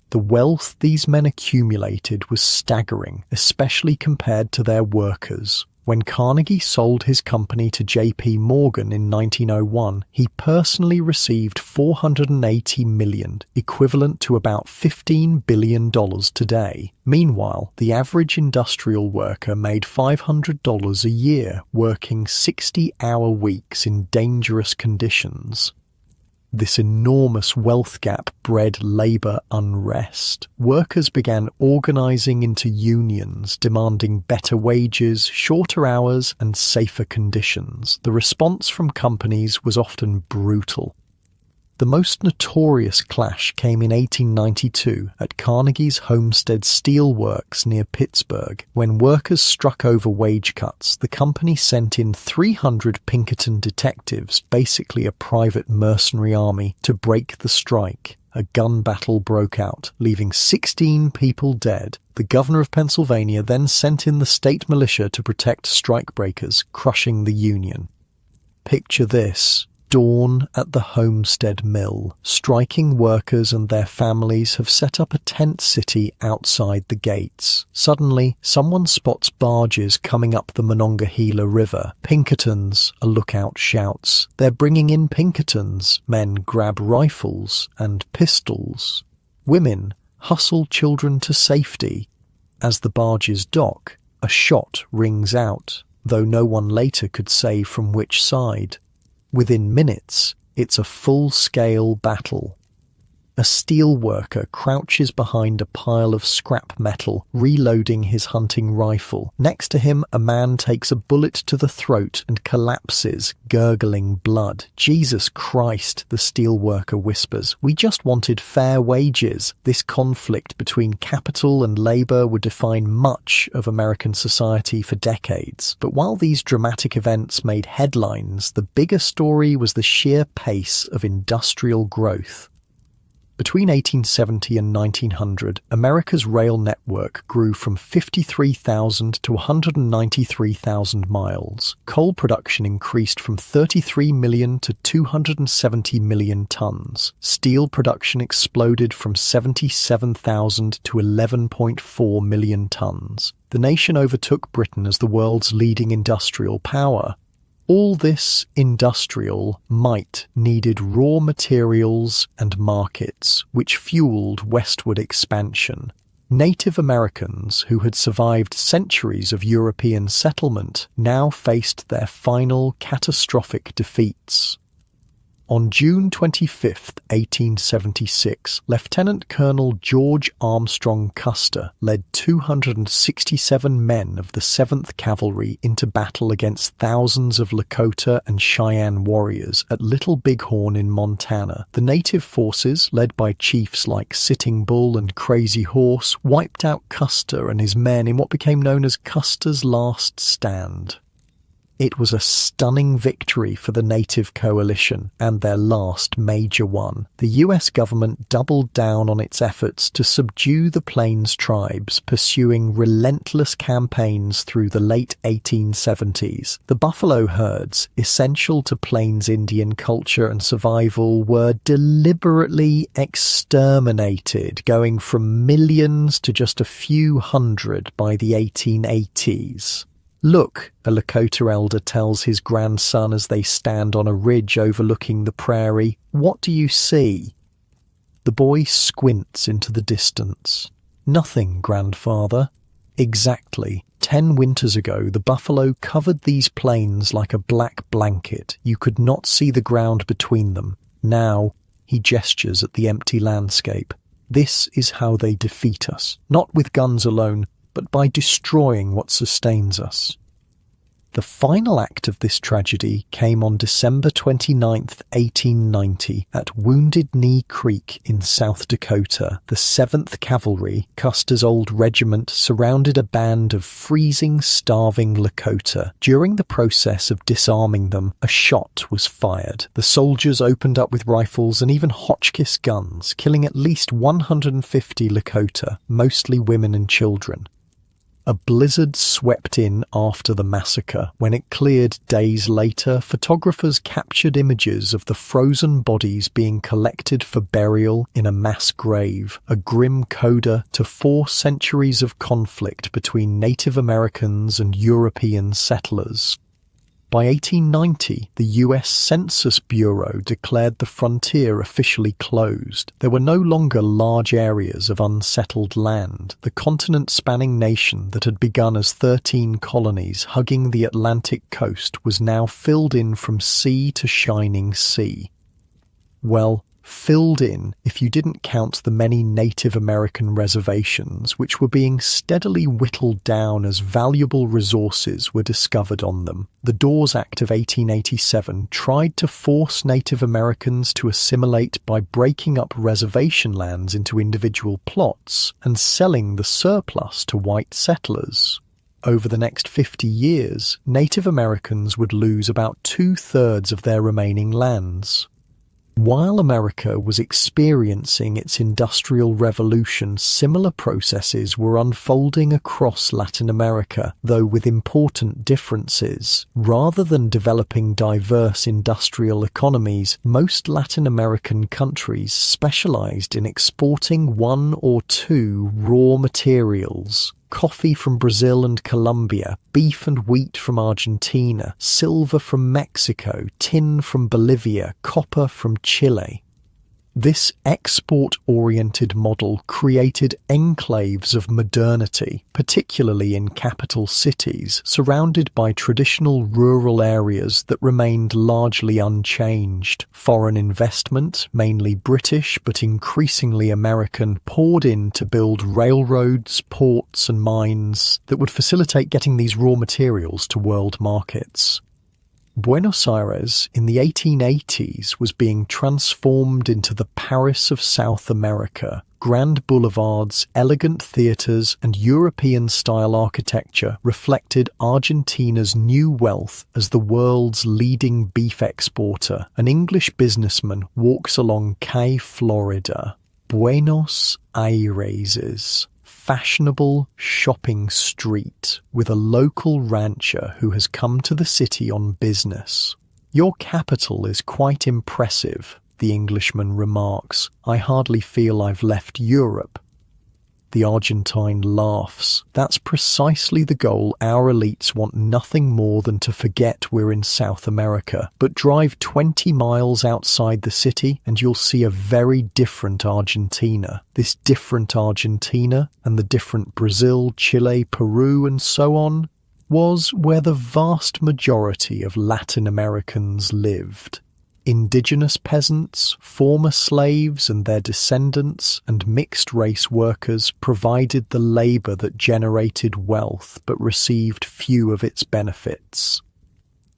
The wealth these men accumulated was staggering, especially compared to their workers. When Carnegie sold his company to J.P. Morgan in 1901, he personally received $480 million, equivalent to about $15 billion today. Meanwhile, the average industrial worker made $500 a year, working 60-hour weeks in dangerous conditions. This enormous wealth gap bred labour unrest. Workers began organising into unions, demanding better wages, shorter hours, and safer conditions. The response from companies was often brutal. The most notorious clash came in 1892 at Carnegie's Homestead Steel Works near Pittsburgh. When workers struck over wage cuts, the company sent in 300 Pinkerton detectives, basically a private mercenary army, to break the strike. A gun battle broke out, leaving 16 people dead. The governor of Pennsylvania then sent in the state militia to protect strikebreakers, crushing the union. Picture this. Dawn at the Homestead Mill. Striking workers and their families have set up a tent city outside the gates. Suddenly, someone spots barges coming up the Monongahela River. Pinkertons, a lookout shouts. They're bringing in Pinkertons. Men grab rifles and pistols. Women hustle children to safety. As the barges dock, a shot rings out, though no one later could say from which side. Within minutes, it's a full-scale battle. A steel worker crouches behind a pile of scrap metal, reloading his hunting rifle. Next to him, a man takes a bullet to the throat and collapses, gurgling blood. "Jesus Christ," the steel worker whispers. "We just wanted fair wages." This conflict between capital and labor would define much of American society for decades. But while these dramatic events made headlines, the bigger story was the sheer pace of industrial growth. Between 1870 and 1900, America's rail network grew from 53,000 to 193,000 miles. Coal production increased from 33 million to 270 million tons. Steel production exploded from 77,000 to 11.4 million tons. The nation overtook Britain as the world's leading industrial power. All this industrial might needed raw materials and markets, which fueled westward expansion. Native Americans, who had survived centuries of European settlement, now faced their final catastrophic defeats. On June 25, 1876, Lieutenant Colonel George Armstrong Custer led 267 men of the 7th Cavalry into battle against thousands of Lakota and Cheyenne warriors at Little Bighorn in Montana. The native forces, led by chiefs like Sitting Bull and Crazy Horse, wiped out Custer and his men in what became known as Custer's Last Stand. It was a stunning victory for the Native Coalition, and their last major one. The US government doubled down on its efforts to subdue the Plains tribes, pursuing relentless campaigns through the late 1870s. The buffalo herds, essential to Plains Indian culture and survival, were deliberately exterminated, going from millions to just a few hundred by the 1880s. "Look," a Lakota elder tells his grandson as they stand on a ridge overlooking the prairie. "What do you see?" The boy squints into the distance. "Nothing, grandfather." Exactly. 10 winters ago, the buffalo covered these plains like a black blanket. You could not see the ground between them. Now, he gestures at the empty landscape. This is how they defeat us, not with guns alone, but by destroying what sustains us. The final act of this tragedy came on December 29, 1890, at Wounded Knee Creek in South Dakota. The 7th Cavalry, Custer's old regiment, surrounded a band of freezing, starving Lakota. During the process of disarming them, a shot was fired. The soldiers opened up with rifles and even Hotchkiss guns, killing at least 150 Lakota, mostly women and children. A blizzard swept in after the massacre. When it cleared days later, photographers captured images of the frozen bodies being collected for burial in a mass grave, a grim coda to 4 centuries of conflict between Native Americans and European settlers. By 1890, the US Census Bureau declared the frontier officially closed. There were no longer large areas of unsettled land. The continent-spanning nation that had begun as 13 colonies hugging the Atlantic coast was now filled in from sea to shining sea. Well, filled in if you didn't count the many Native American reservations which were being steadily whittled down as valuable resources were discovered on them. The Dawes Act of 1887 tried to force Native Americans to assimilate by breaking up reservation lands into individual plots and selling the surplus to white settlers. Over the next 50 years, Native Americans would lose about 2/3 of their remaining lands. While America was experiencing its industrial revolution, similar processes were unfolding across Latin America, though with important differences. Rather than developing diverse industrial economies, most Latin American countries specialized in exporting 1 or 2 raw materials. Coffee from Brazil and Colombia, beef and wheat from Argentina, silver from Mexico, tin from Bolivia, copper from Chile. This export-oriented model created enclaves of modernity, particularly in capital cities, surrounded by traditional rural areas that remained largely unchanged. Foreign investment, mainly British but increasingly American, poured in to build railroads, ports and mines that would facilitate getting these raw materials to world markets. Buenos Aires in the 1880s was being transformed into the Paris of South America. Grand boulevards, elegant theatres and European-style architecture reflected Argentina's new wealth as the world's leading beef exporter. An English businessman walks along Calle Florida. Buenos Aires's fashionable shopping street with a local rancher who has come to the city on business. "Your capital is quite impressive," the Englishman remarks. "I hardly feel I've left Europe." The Argentine laughs. That's precisely the goal. Our elites want nothing more than to forget we're in South America. But drive 20 miles outside the city and you'll see a very different Argentina. This different Argentina and the different Brazil, Chile, Peru and so on was where the vast majority of Latin Americans lived. Indigenous peasants, former slaves and their descendants, and mixed-race workers provided the labour that generated wealth but received few of its benefits.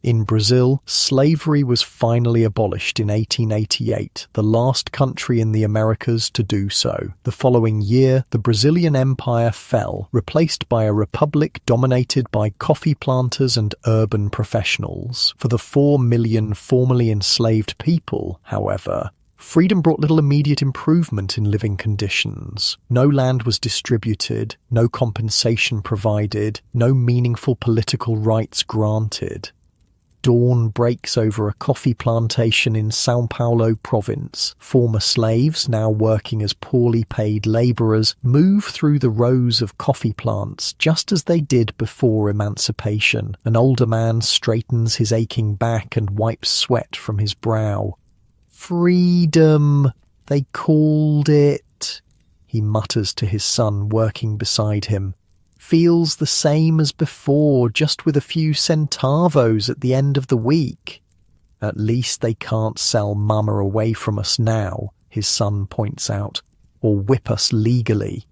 In Brazil, slavery was finally abolished in 1888, the last country in the Americas to do so. The following year, the Brazilian Empire fell, replaced by a republic dominated by coffee planters and urban professionals. For the 4 million formerly enslaved people, however, freedom brought little immediate improvement in living conditions. No land was distributed, no compensation provided, no meaningful political rights granted. Dawn breaks over a coffee plantation in São Paulo province. Former slaves, now working as poorly paid labourers, move through the rows of coffee plants just as they did before emancipation. An older man straightens his aching back and wipes sweat from his brow. "Freedom, they called it," he mutters to his son working beside him. "Feels the same as before, just with a few centavos at the end of the week." "At least they can't sell mama away from us now," his son points out, "or whip us legally."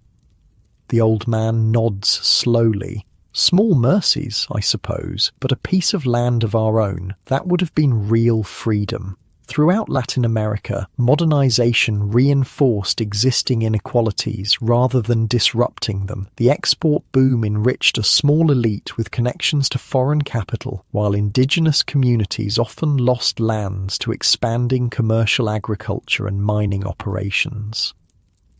The old man nods slowly. "Small mercies, I suppose, but a piece of land of our own, that would have been real freedom." Throughout Latin America, modernization reinforced existing inequalities rather than disrupting them. The export boom enriched a small elite with connections to foreign capital, while indigenous communities often lost lands to expanding commercial agriculture and mining operations.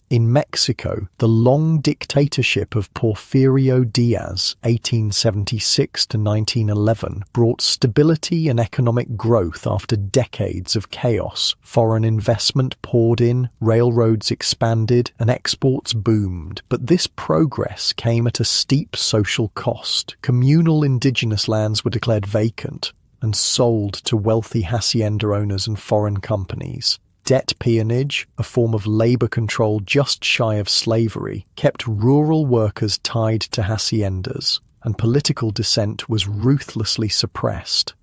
In Mexico, the long dictatorship of Porfirio Diaz, 1876 to 1911, brought stability and economic growth after decades of chaos. Foreign investment poured in, railroads expanded, and exports boomed. But this progress came at a steep social cost. Communal indigenous lands were declared vacant and sold to wealthy hacienda owners and foreign companies. Debt peonage, a form of labour control just shy of slavery, kept rural workers tied to haciendas, and political dissent was ruthlessly suppressed.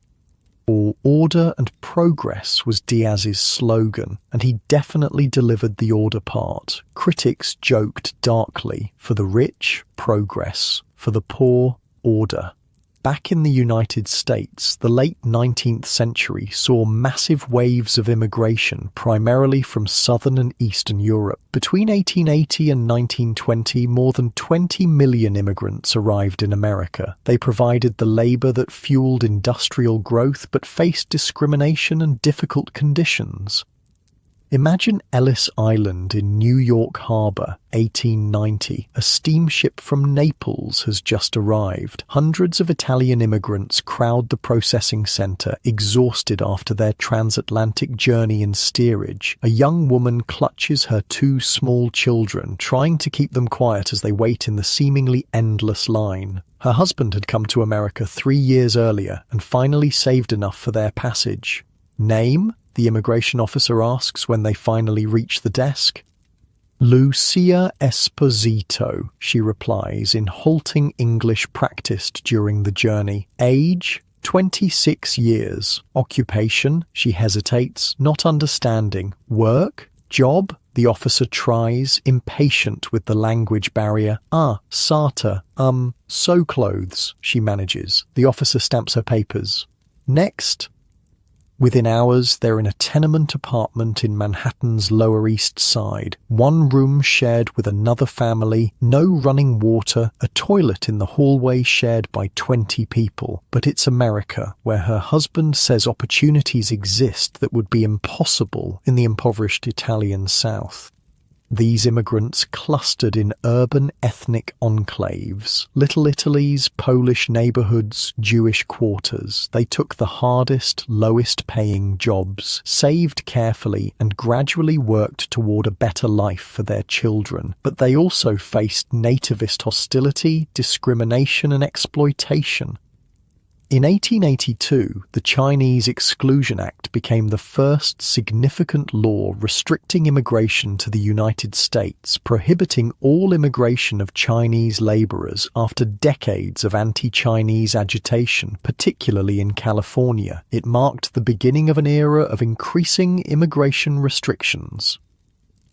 Order and progress was Diaz's slogan, and he definitely delivered the order part. Critics joked darkly, for the rich, progress, for the poor, order. Back in the United States, the late 19th century saw massive waves of immigration, primarily from southern and eastern Europe. Between 1880 and 1920, more than 20 million immigrants arrived in America. They provided the labor that fueled industrial growth but faced discrimination and difficult conditions. Imagine Ellis Island in New York Harbor, 1890. A steamship from Naples has just arrived. Hundreds of Italian immigrants crowd the processing center, exhausted after their transatlantic journey in steerage. A young woman clutches her 2 small children, trying to keep them quiet as they wait in the seemingly endless line. Her husband had come to America 3 years earlier and finally saved enough for their passage. "Name?" the immigration officer asks when they finally reach the desk. "Lucia Esposito," she replies in halting English practiced during the journey. "Age? 26 years. Occupation?" She hesitates, not understanding. "Work? Job?" The officer tries, impatient with the language barrier. "Sata. Sew clothes," she manages. The officer stamps her papers. "Next." Within hours, they're in a tenement apartment in Manhattan's Lower East Side. One room shared with another family, no running water, a toilet in the hallway shared by 20 people. But it's America, where her husband says opportunities exist that would be impossible in the impoverished Italian South. These immigrants clustered in urban ethnic enclaves, Little Italy's Polish neighborhoods, Jewish quarters. They took the hardest, lowest-paying jobs, saved carefully, and gradually worked toward a better life for their children. But they also faced nativist hostility, discrimination, and exploitation. In 1882, the Chinese Exclusion Act became the first significant law restricting immigration to the United States, prohibiting all immigration of Chinese laborers after decades of anti-Chinese agitation, particularly in California. It marked the beginning of an era of increasing immigration restrictions.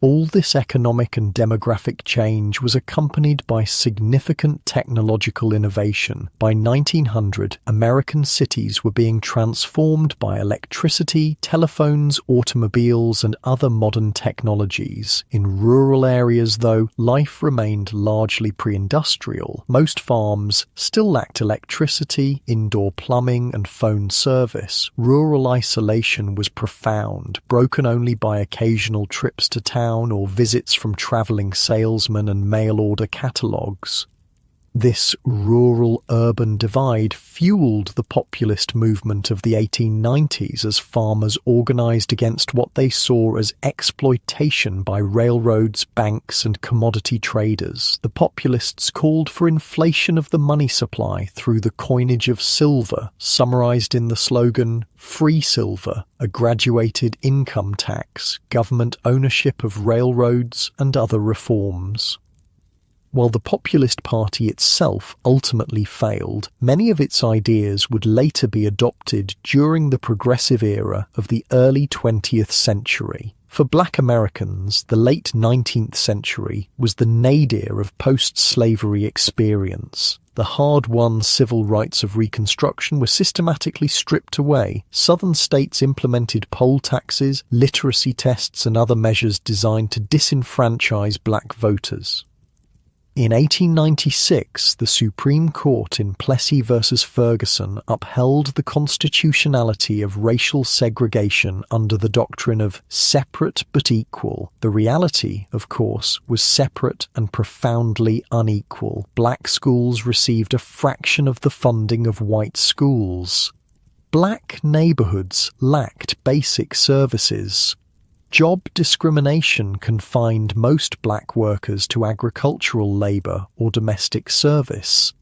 All this economic and demographic change was accompanied by significant technological innovation. By 1900, American cities were being transformed by electricity, telephones, automobiles, and other modern technologies. In rural areas, though, life remained largely pre-industrial. Most farms still lacked electricity, indoor plumbing, and phone service. Rural isolation was profound, broken only by occasional trips to town or visits from travelling salesmen and mail-order catalogues. This rural-urban divide fueled the populist movement of the 1890s as farmers organised against what they saw as exploitation by railroads, banks and commodity traders. The populists called for inflation of the money supply through the coinage of silver, summarised in the slogan, "Free silver," a graduated income tax, government ownership of railroads and other reforms. While the Populist Party itself ultimately failed, many of its ideas would later be adopted during the progressive era of the early 20th century. For Black Americans, the late 19th century was the nadir of post-slavery experience. The hard-won civil rights of Reconstruction were systematically stripped away. Southern states implemented poll taxes, literacy tests, and other measures designed to disenfranchise black voters. In 1896, the Supreme Court in Plessy v. Ferguson upheld the constitutionality of racial segregation under the doctrine of separate but equal. The reality, of course, was separate and profoundly unequal. Black schools received a fraction of the funding of white schools. Black neighborhoods lacked basic services. Job discrimination confined most black workers to agricultural labor or domestic service.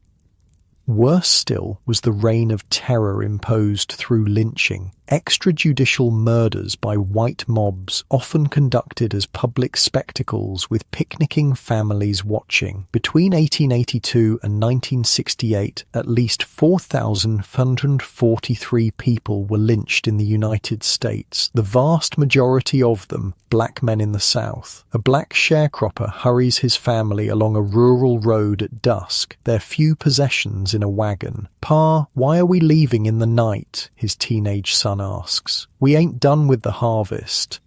Worse still was the reign of terror imposed through lynching. Extrajudicial murders by white mobs, often conducted as public spectacles with picnicking families watching. Between 1882 and 1968, at least 4,543 people were lynched in the United States, the vast majority of them black men in the South. A black sharecropper hurries his family along a rural road at dusk, their few possessions in a wagon. "Pa, why are we leaving in the night?" his teenage son asks. "We ain't done with the harvest."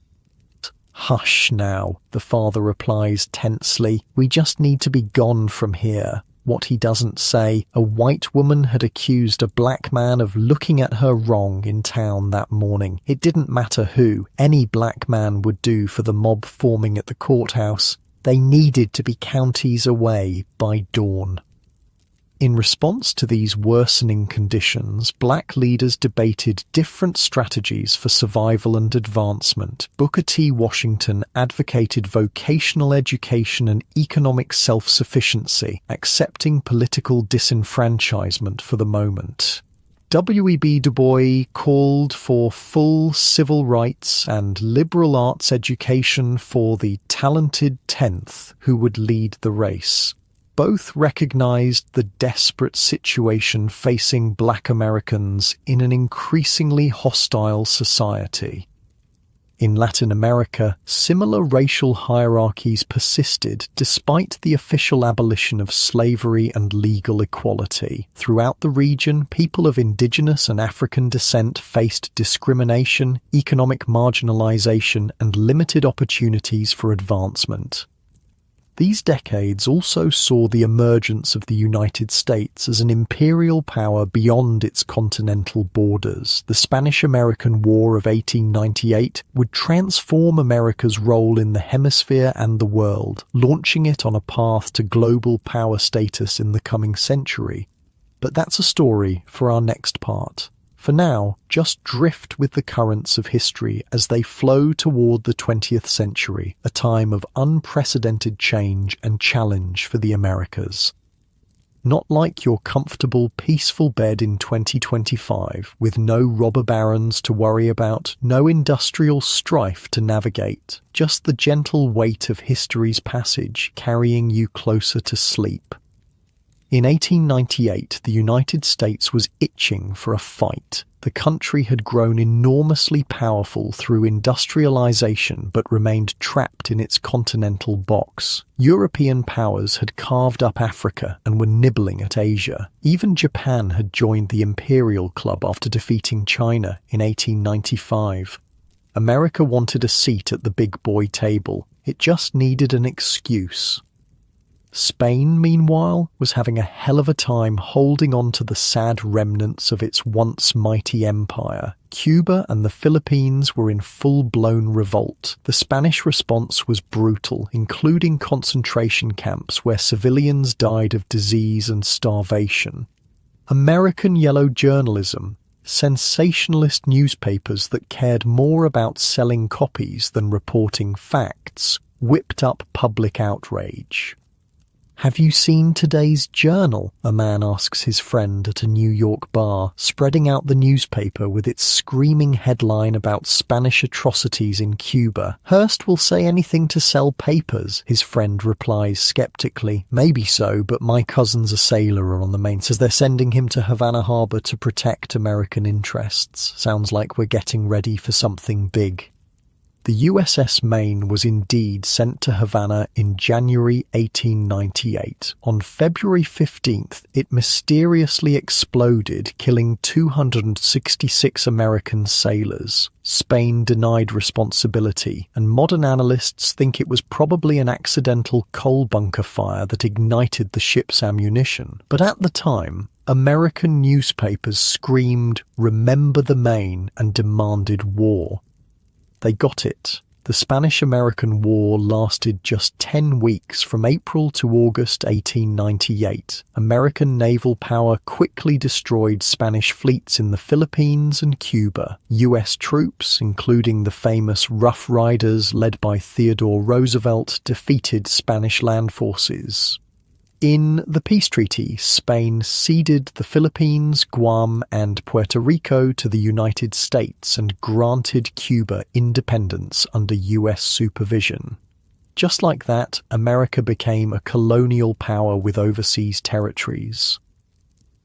"Hush now," the father replies tensely. "We just need to be gone from here." What he doesn't say, a white woman had accused a black man of looking at her wrong in town that morning. It didn't matter who. Any black man would do for the mob forming at the courthouse. They needed to be counties away by dawn. In response to these worsening conditions, black leaders debated different strategies for survival and advancement. Booker T. Washington advocated vocational education and economic self-sufficiency, accepting political disenfranchisement for the moment. W.E.B. Du Bois called for full civil rights and liberal arts education for the talented 10th who would lead the race. Both recognized the desperate situation facing Black Americans in an increasingly hostile society. In Latin America, similar racial hierarchies persisted despite the official abolition of slavery and legal equality. Throughout the region, people of indigenous and African descent faced discrimination, economic marginalization, and limited opportunities for advancement. These decades also saw the emergence of the United States as an imperial power beyond its continental borders. The Spanish-American War of 1898 would transform America's role in the hemisphere and the world, launching it on a path to global power status in the coming century. But that's a story for our next part. For now, just drift with the currents of history as they flow toward the 20th century, a time of unprecedented change and challenge for the Americas. Not like your comfortable, peaceful bed in 2025, with no robber barons to worry about, no industrial strife to navigate, just the gentle weight of history's passage carrying you closer to sleep. In 1898, the United States was itching for a fight. The country had grown enormously powerful through industrialization but remained trapped in its continental box. European powers had carved up Africa and were nibbling at Asia. Even Japan had joined the Imperial Club after defeating China in 1895. America wanted a seat at the big boy table. It just needed an excuse. Spain, meanwhile, was having a hell of a time holding on to the sad remnants of its once mighty empire. Cuba and the Philippines were in full-blown revolt. The Spanish response was brutal, including concentration camps where civilians died of disease and starvation. American yellow journalism, sensationalist newspapers that cared more about selling copies than reporting facts, whipped up public outrage. "Have you seen today's Journal?" a man asks his friend at a New York bar, spreading out the newspaper with its screaming headline about Spanish atrocities in Cuba. "Hearst will say anything to sell papers," his friend replies skeptically. "Maybe so, but my cousin's a sailor on the main. Says they're sending him to Havana Harbor to protect American interests. Sounds like we're getting ready for something big." The USS Maine was indeed sent to Havana in January 1898. On February 15th, it mysteriously exploded, killing 266 American sailors. Spain denied responsibility, and modern analysts think it was probably an accidental coal bunker fire that ignited the ship's ammunition. But at the time, American newspapers screamed, "Remember the Maine," and demanded war. They got it. The Spanish-American War lasted just 10 weeks from April to August 1898. American naval power quickly destroyed Spanish fleets in the Philippines and Cuba. US troops, including the famous Rough Riders led by Theodore Roosevelt, defeated Spanish land forces. In the peace treaty, Spain ceded the Philippines, Guam, and Puerto Rico to the United States and granted Cuba independence under US supervision. Just like that, America became a colonial power with overseas territories.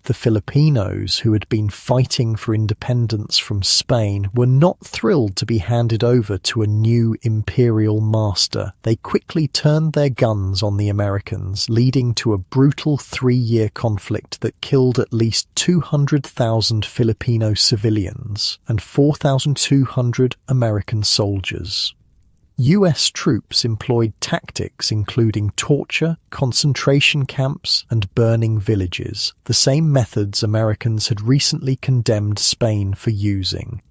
The Filipinos, who had been fighting for independence from Spain, were not thrilled to be handed over to a new imperial master. They quickly turned their guns on the Americans, leading to a brutal 3-year conflict that killed at least 200,000 Filipino civilians and 4,200 American soldiers. US troops employed tactics including torture, concentration camps, and burning villages, the same methods Americans had recently condemned Spain for using.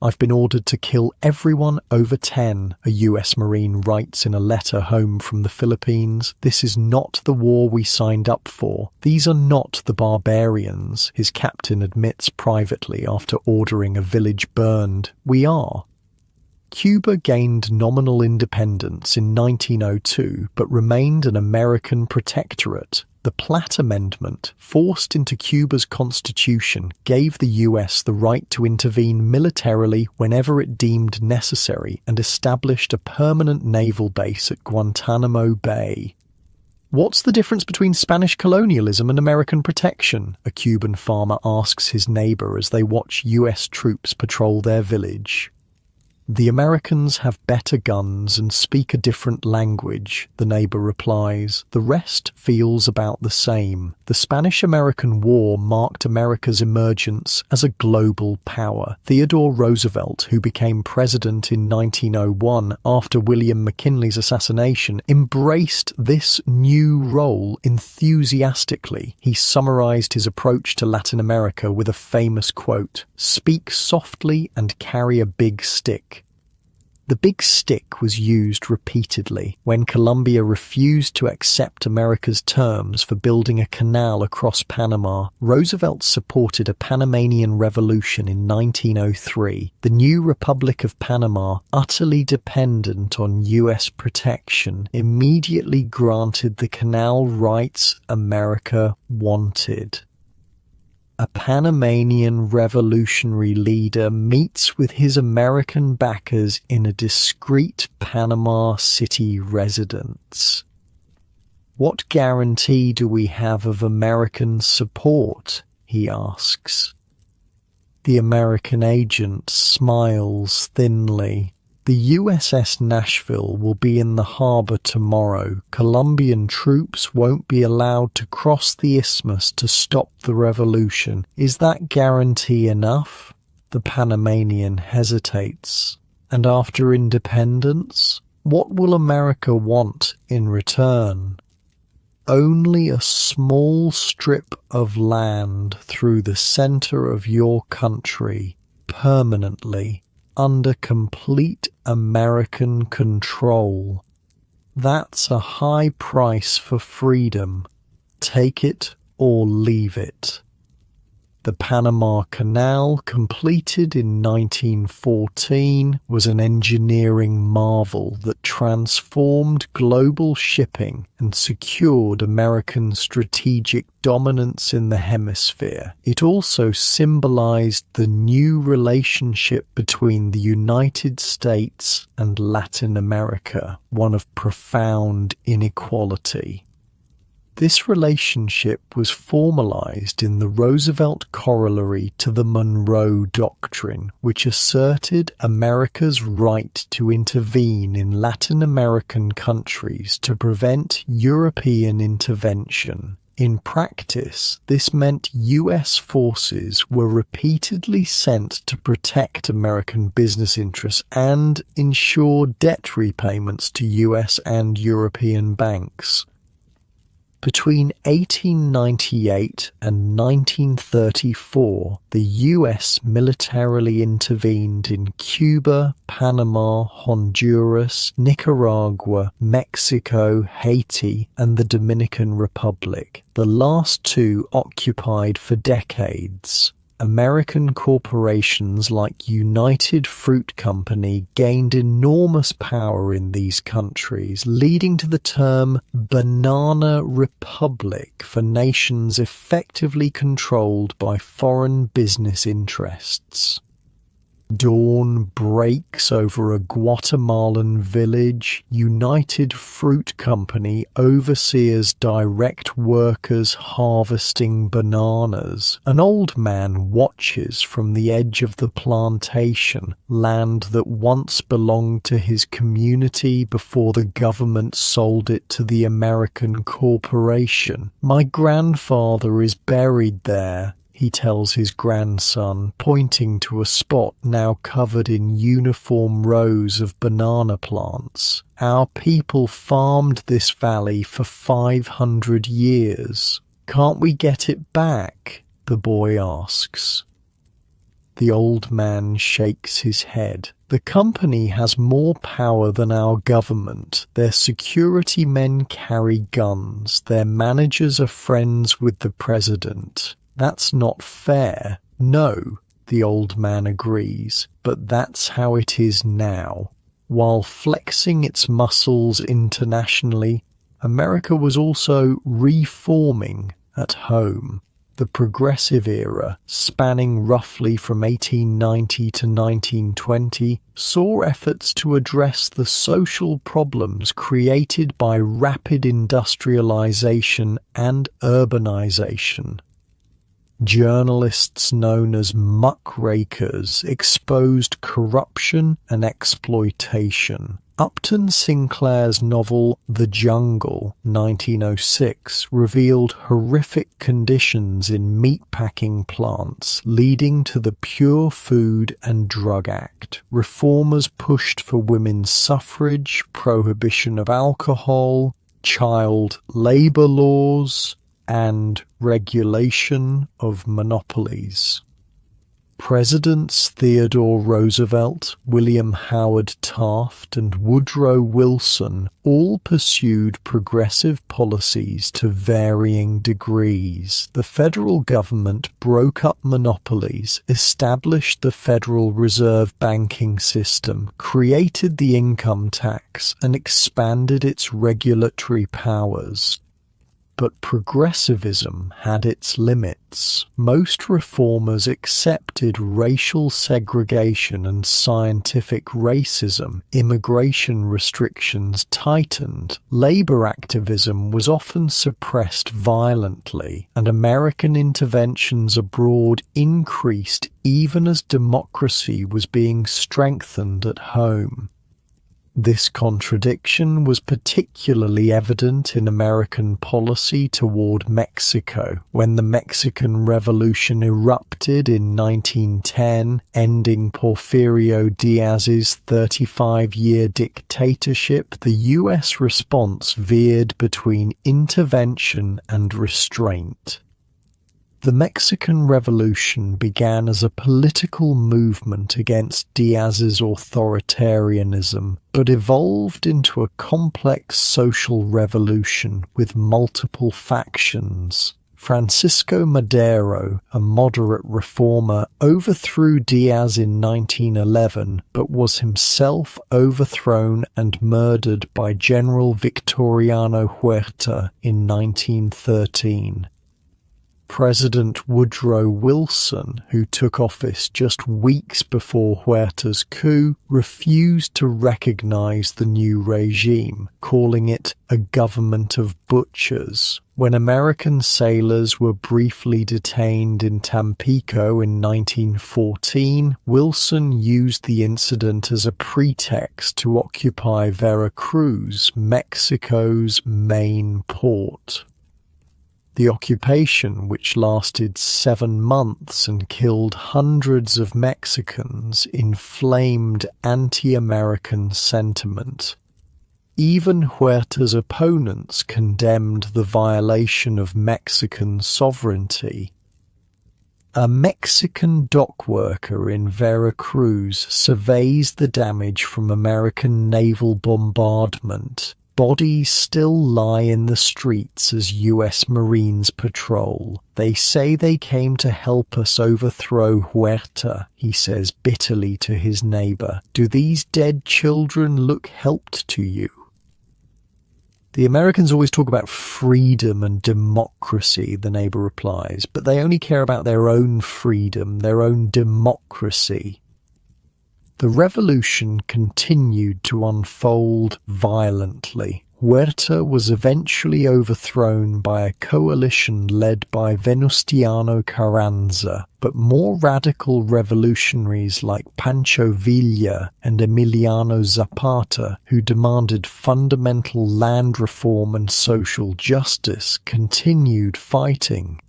"I've been ordered to kill everyone over 10, a US Marine writes in a letter home from the Philippines. "This is not the war we signed up for. These are not the barbarians," his captain admits privately after ordering a village burned. "We are." Cuba gained nominal independence in 1902 but remained an American protectorate. The Platt Amendment, forced into Cuba's constitution, gave the US the right to intervene militarily whenever it deemed necessary and established a permanent naval base at Guantanamo Bay. "What's the difference between Spanish colonialism and American protection?" a Cuban farmer asks his neighbor as they watch US troops patrol their village. "The Americans have better guns and speak a different language," the neighbor replies. "The rest feels about the same. The Spanish-American War marked America's emergence as a global power. Theodore Roosevelt, who became president in 1901 after William McKinley's assassination, embraced this new role enthusiastically. He summarized his approach to Latin America with a famous quote, "Speak softly and carry a big stick." The big stick was used repeatedly. When Colombia refused to accept America's terms for building a canal across Panama, Roosevelt supported a Panamanian revolution in 1903. The new Republic of Panama, utterly dependent on US protection, immediately granted the canal rights America wanted. A Panamanian revolutionary leader meets with his American backers in a discreet Panama City residence. "What guarantee do we have of American support?" he asks. The American agent smiles thinly. "The USS Nashville will be in the harbor tomorrow. Colombian troops won't be allowed to cross the isthmus to stop the revolution. Is that guarantee enough?" The Panamanian hesitates. "And after independence, what will America want in return?" "Only a small strip of land through the center of your country, permanently, under complete American control. That's a high price for freedom. Take it or leave it." The Panama Canal, completed in 1914, was an engineering marvel that transformed global shipping and secured American strategic dominance in the hemisphere. It also symbolized the new relationship between the United States and Latin America, one of profound inequality. This relationship was formalized in the Roosevelt corollary to the Monroe Doctrine, which asserted America's right to intervene in Latin American countries to prevent European intervention. In practice, this meant US forces were repeatedly sent to protect American business interests and ensure debt repayments to US and European banks. Between 1898 and 1934, the US militarily intervened in Cuba, Panama, Honduras, Nicaragua, Mexico, Haiti, and the Dominican Republic, the last two occupied for decades. American corporations like United Fruit Company gained enormous power in these countries, leading to the term Banana Republic for nations effectively controlled by foreign business interests. Dawn breaks over a Guatemalan village. United Fruit Company overseers direct workers harvesting bananas. An old man watches from the edge of the plantation, land that once belonged to his community before the government sold it to the American corporation. "My grandfather is buried there," he tells his grandson, pointing to a spot now covered in uniform rows of banana plants. "Our people farmed this valley for 500 years. Can't we get it back?" the boy asks. The old man shakes his head. "The company has more power than our government. Their security men carry guns. Their managers are friends with the president. That's not fair." "No," the old man agrees, "but that's how it is now." While flexing its muscles internationally, America was also reforming at home. The Progressive Era, spanning roughly from 1890 to 1920, saw efforts to address the social problems created by rapid industrialization and urbanization. Journalists known as muckrakers exposed corruption and exploitation. Upton Sinclair's novel The Jungle, 1906, revealed horrific conditions in meatpacking plants leading to the Pure Food and Drug Act. Reformers pushed for women's suffrage, prohibition of alcohol, child labor laws, and regulation of monopolies. Presidents Theodore Roosevelt, William Howard Taft, and Woodrow Wilson all pursued progressive policies to varying degrees. The federal government broke up monopolies, established the Federal Reserve banking system, created the income tax, and expanded its regulatory powers. But progressivism had its limits. Most reformers accepted racial segregation and scientific racism. Immigration restrictions tightened. Labor activism was often suppressed violently, and American interventions abroad increased even as democracy was being strengthened at home. This contradiction was particularly evident in American policy toward Mexico, when the Mexican Revolution erupted in 1910, ending Porfirio Diaz's 35-year dictatorship. The U.S. response veered between intervention and restraint. The Mexican Revolution began as a political movement against Diaz's authoritarianism, but evolved into a complex social revolution with multiple factions. Francisco Madero, a moderate reformer, overthrew Diaz in 1911, but was himself overthrown and murdered by General Victoriano Huerta in 1913. President Woodrow Wilson, who took office just weeks before Huerta's coup, refused to recognize the new regime, calling it a government of butchers. When American sailors were briefly detained in Tampico in 1914, Wilson used the incident as a pretext to occupy Veracruz, Mexico's main port. The occupation, which lasted 7 months and killed hundreds of Mexicans, inflamed anti-American sentiment. Even Huerta's opponents condemned the violation of Mexican sovereignty. A Mexican dock worker in Veracruz surveys the damage from American naval bombardment. Bodies still lie in the streets as U.S. Marines patrol. They say they came to help us overthrow Huerta, he says bitterly to his neighbor. Do these dead children look helped to you? The Americans always talk about freedom and democracy, the neighbor replies, but they only care about their own freedom, their own democracy. The revolution continued to unfold violently. Huerta was eventually overthrown by a coalition led by Venustiano Carranza, but more radical revolutionaries like Pancho Villa and Emiliano Zapata, who demanded fundamental land reform and social justice, continued fighting.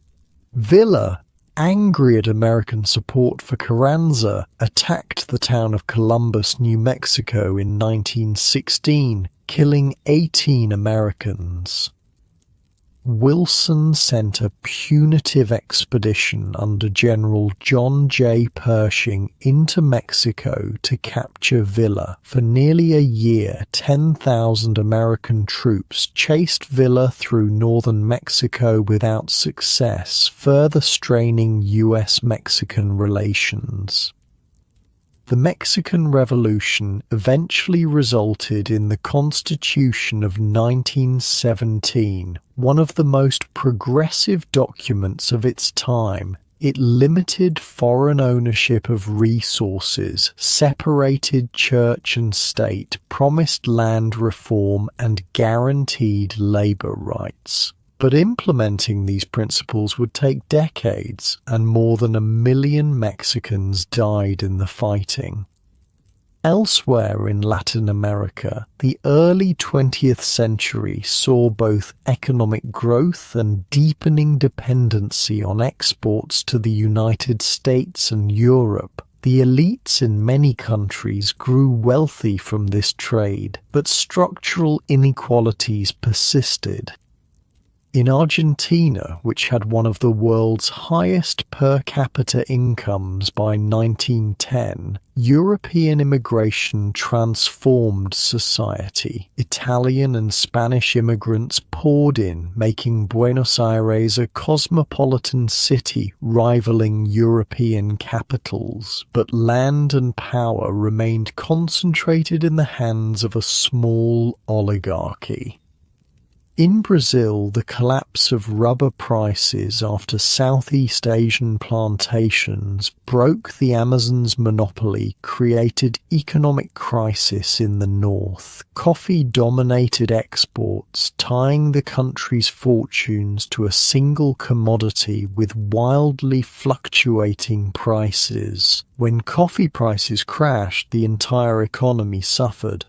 Villa, angry at American support for Carranza, attacked the town of Columbus, New Mexico in 1916, killing 18 Americans. Wilson sent a punitive expedition under General John J. Pershing into Mexico to capture Villa. For nearly a year, 10,000 American troops chased Villa through northern Mexico without success, further straining U.S.-Mexican relations. The Mexican Revolution eventually resulted in the Constitution of 1917, one of the most progressive documents of its time. It limited foreign ownership of resources, separated church and state, promised land reform, and guaranteed labor rights. But implementing these principles would take decades, and more than 1 million Mexicans died in the fighting. Elsewhere in Latin America, the early 20th century saw both economic growth and deepening dependency on exports to the United States and Europe. The elites in many countries grew wealthy from this trade, but structural inequalities persisted. In Argentina, which had one of the world's highest per capita incomes by 1910, European immigration transformed society. Italian and Spanish immigrants poured in, making Buenos Aires a cosmopolitan city rivaling European capitals. But land and power remained concentrated in the hands of a small oligarchy. In Brazil, the collapse of rubber prices after Southeast Asian plantations broke the Amazon's monopoly, created economic crisis in the north. Coffee dominated exports, tying the country's fortunes to a single commodity with wildly fluctuating prices. When coffee prices crashed, the entire economy suffered.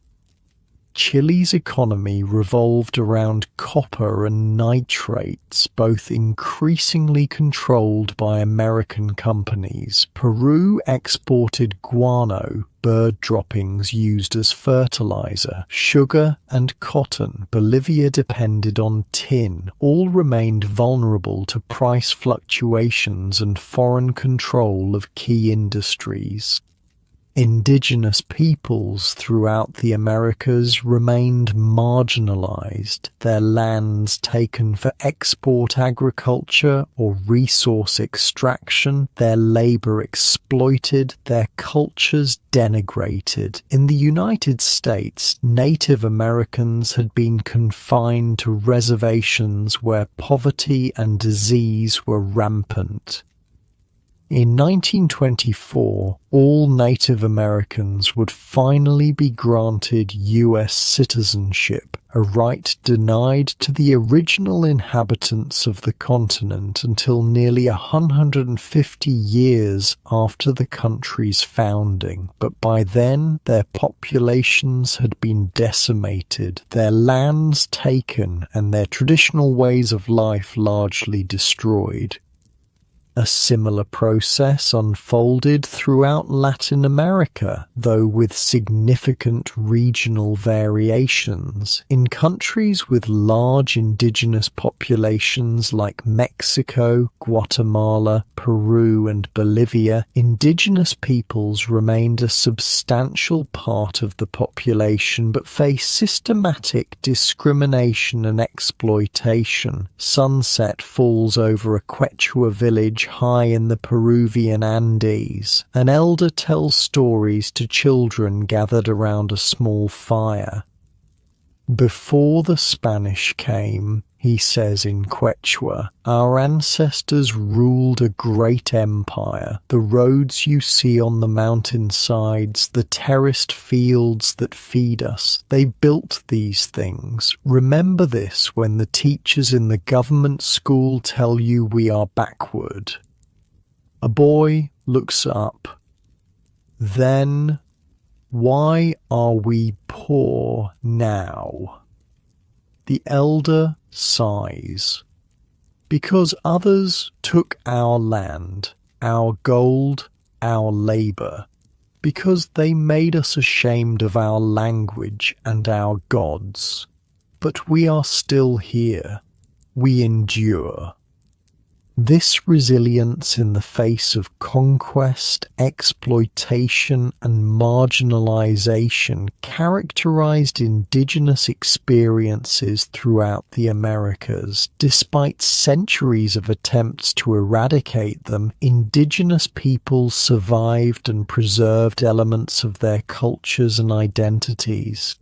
Chile's economy revolved around copper and nitrates, both increasingly controlled by American companies. Peru exported guano, bird droppings used as fertilizer, sugar and cotton. Bolivia depended on tin. All remained vulnerable to price fluctuations and foreign control of key industries. Indigenous peoples throughout the Americas remained marginalized, their lands taken for export agriculture or resource extraction, their labor exploited, their cultures denigrated. In the United States, Native Americans had been confined to reservations where poverty and disease were rampant. In 1924, all Native Americans would finally be granted U.S. citizenship, a right denied to the original inhabitants of the continent until nearly 150 years after the country's founding. But by then, their populations had been decimated, their lands taken, and their traditional ways of life largely destroyed. A similar process unfolded throughout Latin America, though with significant regional variations. In countries with large indigenous populations like Mexico, Guatemala, Peru, and Bolivia, indigenous peoples remained a substantial part of the population but faced systematic discrimination and exploitation. Sunset falls over a Quechua village high in the Peruvian Andes. An elder tells stories to children gathered around a small fire. Before the Spanish came, he says in Quechua, our ancestors ruled a great empire. The roads you see on the mountainsides, the terraced fields that feed us, they built these things. Remember this when the teachers in the government school tell you we are backward. A boy looks up. Then, why are we poor now? The elder sighs. Because others took our land, our gold, our labor. Because they made us ashamed of our language and our gods. But we are still here. We endure. This resilience in the face of conquest, exploitation, and marginalization characterized indigenous experiences throughout the Americas. Despite centuries of attempts to eradicate them, indigenous peoples survived and preserved elements of their cultures and identities.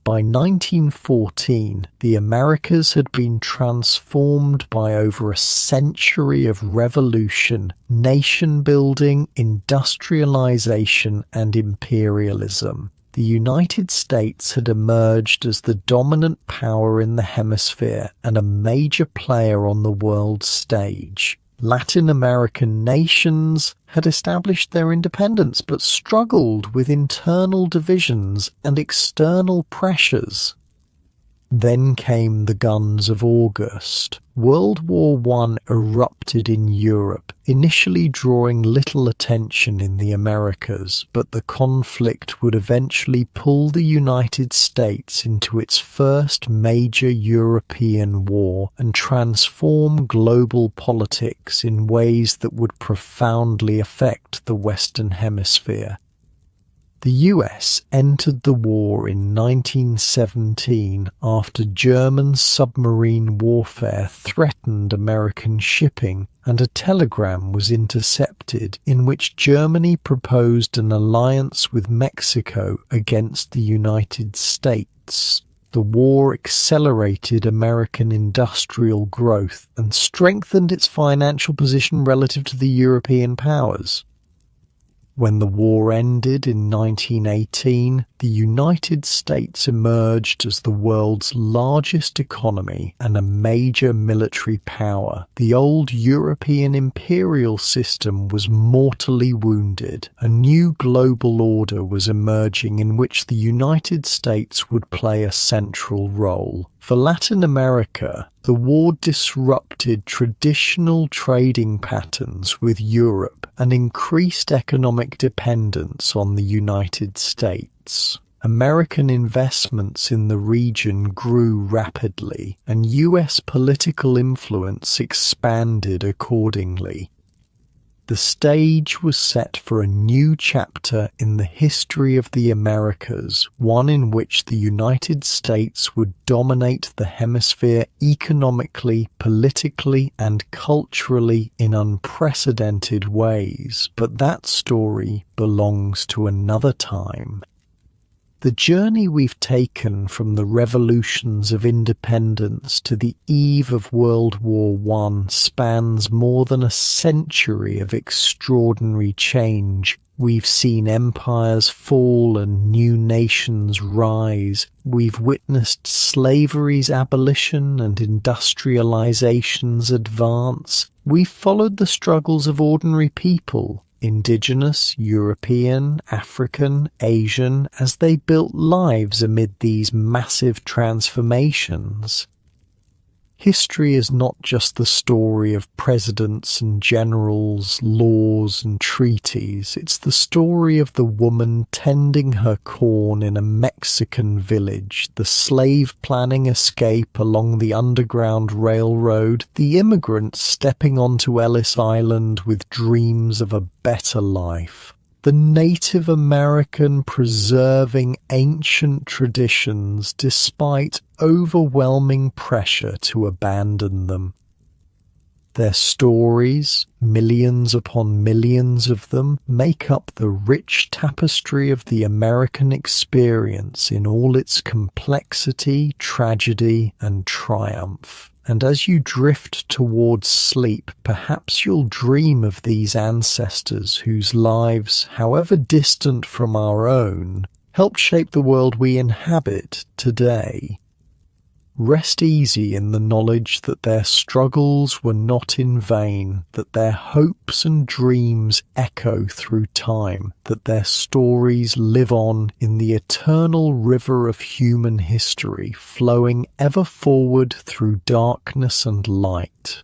By 1914, the Americas had been transformed by over a century of revolution, nation-building, industrialization, and imperialism. The United States had emerged as the dominant power in the hemisphere and a major player on the world stage. Latin American nations had established their independence but struggled with internal divisions and external pressures. Then came the guns of August. World War I erupted in Europe, initially drawing little attention in the Americas, but the conflict would eventually pull the United States into its first major European war and transform global politics in ways that would profoundly affect the Western Hemisphere. The US entered the war in 1917 after German submarine warfare threatened American shipping, and a telegram was intercepted in which Germany proposed an alliance with Mexico against the United States. The war accelerated American industrial growth and strengthened its financial position relative to the European powers. When the war ended in 1918, the United States emerged as the world's largest economy and a major military power. The old European imperial system was mortally wounded. A new global order was emerging in which the United States would play a central role. For Latin America, the war disrupted traditional trading patterns with Europe and increased economic dependence on the United States. American investments in the region grew rapidly, and US political influence expanded accordingly. The stage was set for a new chapter in the history of the Americas, one in which the United States would dominate the hemisphere economically, politically, and culturally in unprecedented ways. But that story belongs to another time. The journey we've taken from the revolutions of independence to the eve of World War I spans more than a century of extraordinary change. We've seen empires fall and new nations rise. We've witnessed slavery's abolition and industrialization's advance. We've followed the struggles of ordinary people, Indigenous, European, African, Asian, as they built lives amid these massive transformations. History is not just the story of presidents and generals, laws and treaties. It's the story of the woman tending her corn in a Mexican village, the slave planning escape along the Underground Railroad, the immigrant stepping onto Ellis Island with dreams of a better life, the Native American preserving ancient traditions despite overwhelming pressure to abandon them. Their stories, millions upon millions of them, make up the rich tapestry of the American experience in all its complexity, tragedy, and triumph. And as you drift towards sleep, perhaps you'll dream of these ancestors whose lives, however distant from our own, help shape the world we inhabit today. Rest easy in the knowledge that their struggles were not in vain, that their hopes and dreams echo through time, that their stories live on in the eternal river of human history, flowing ever forward through darkness and light.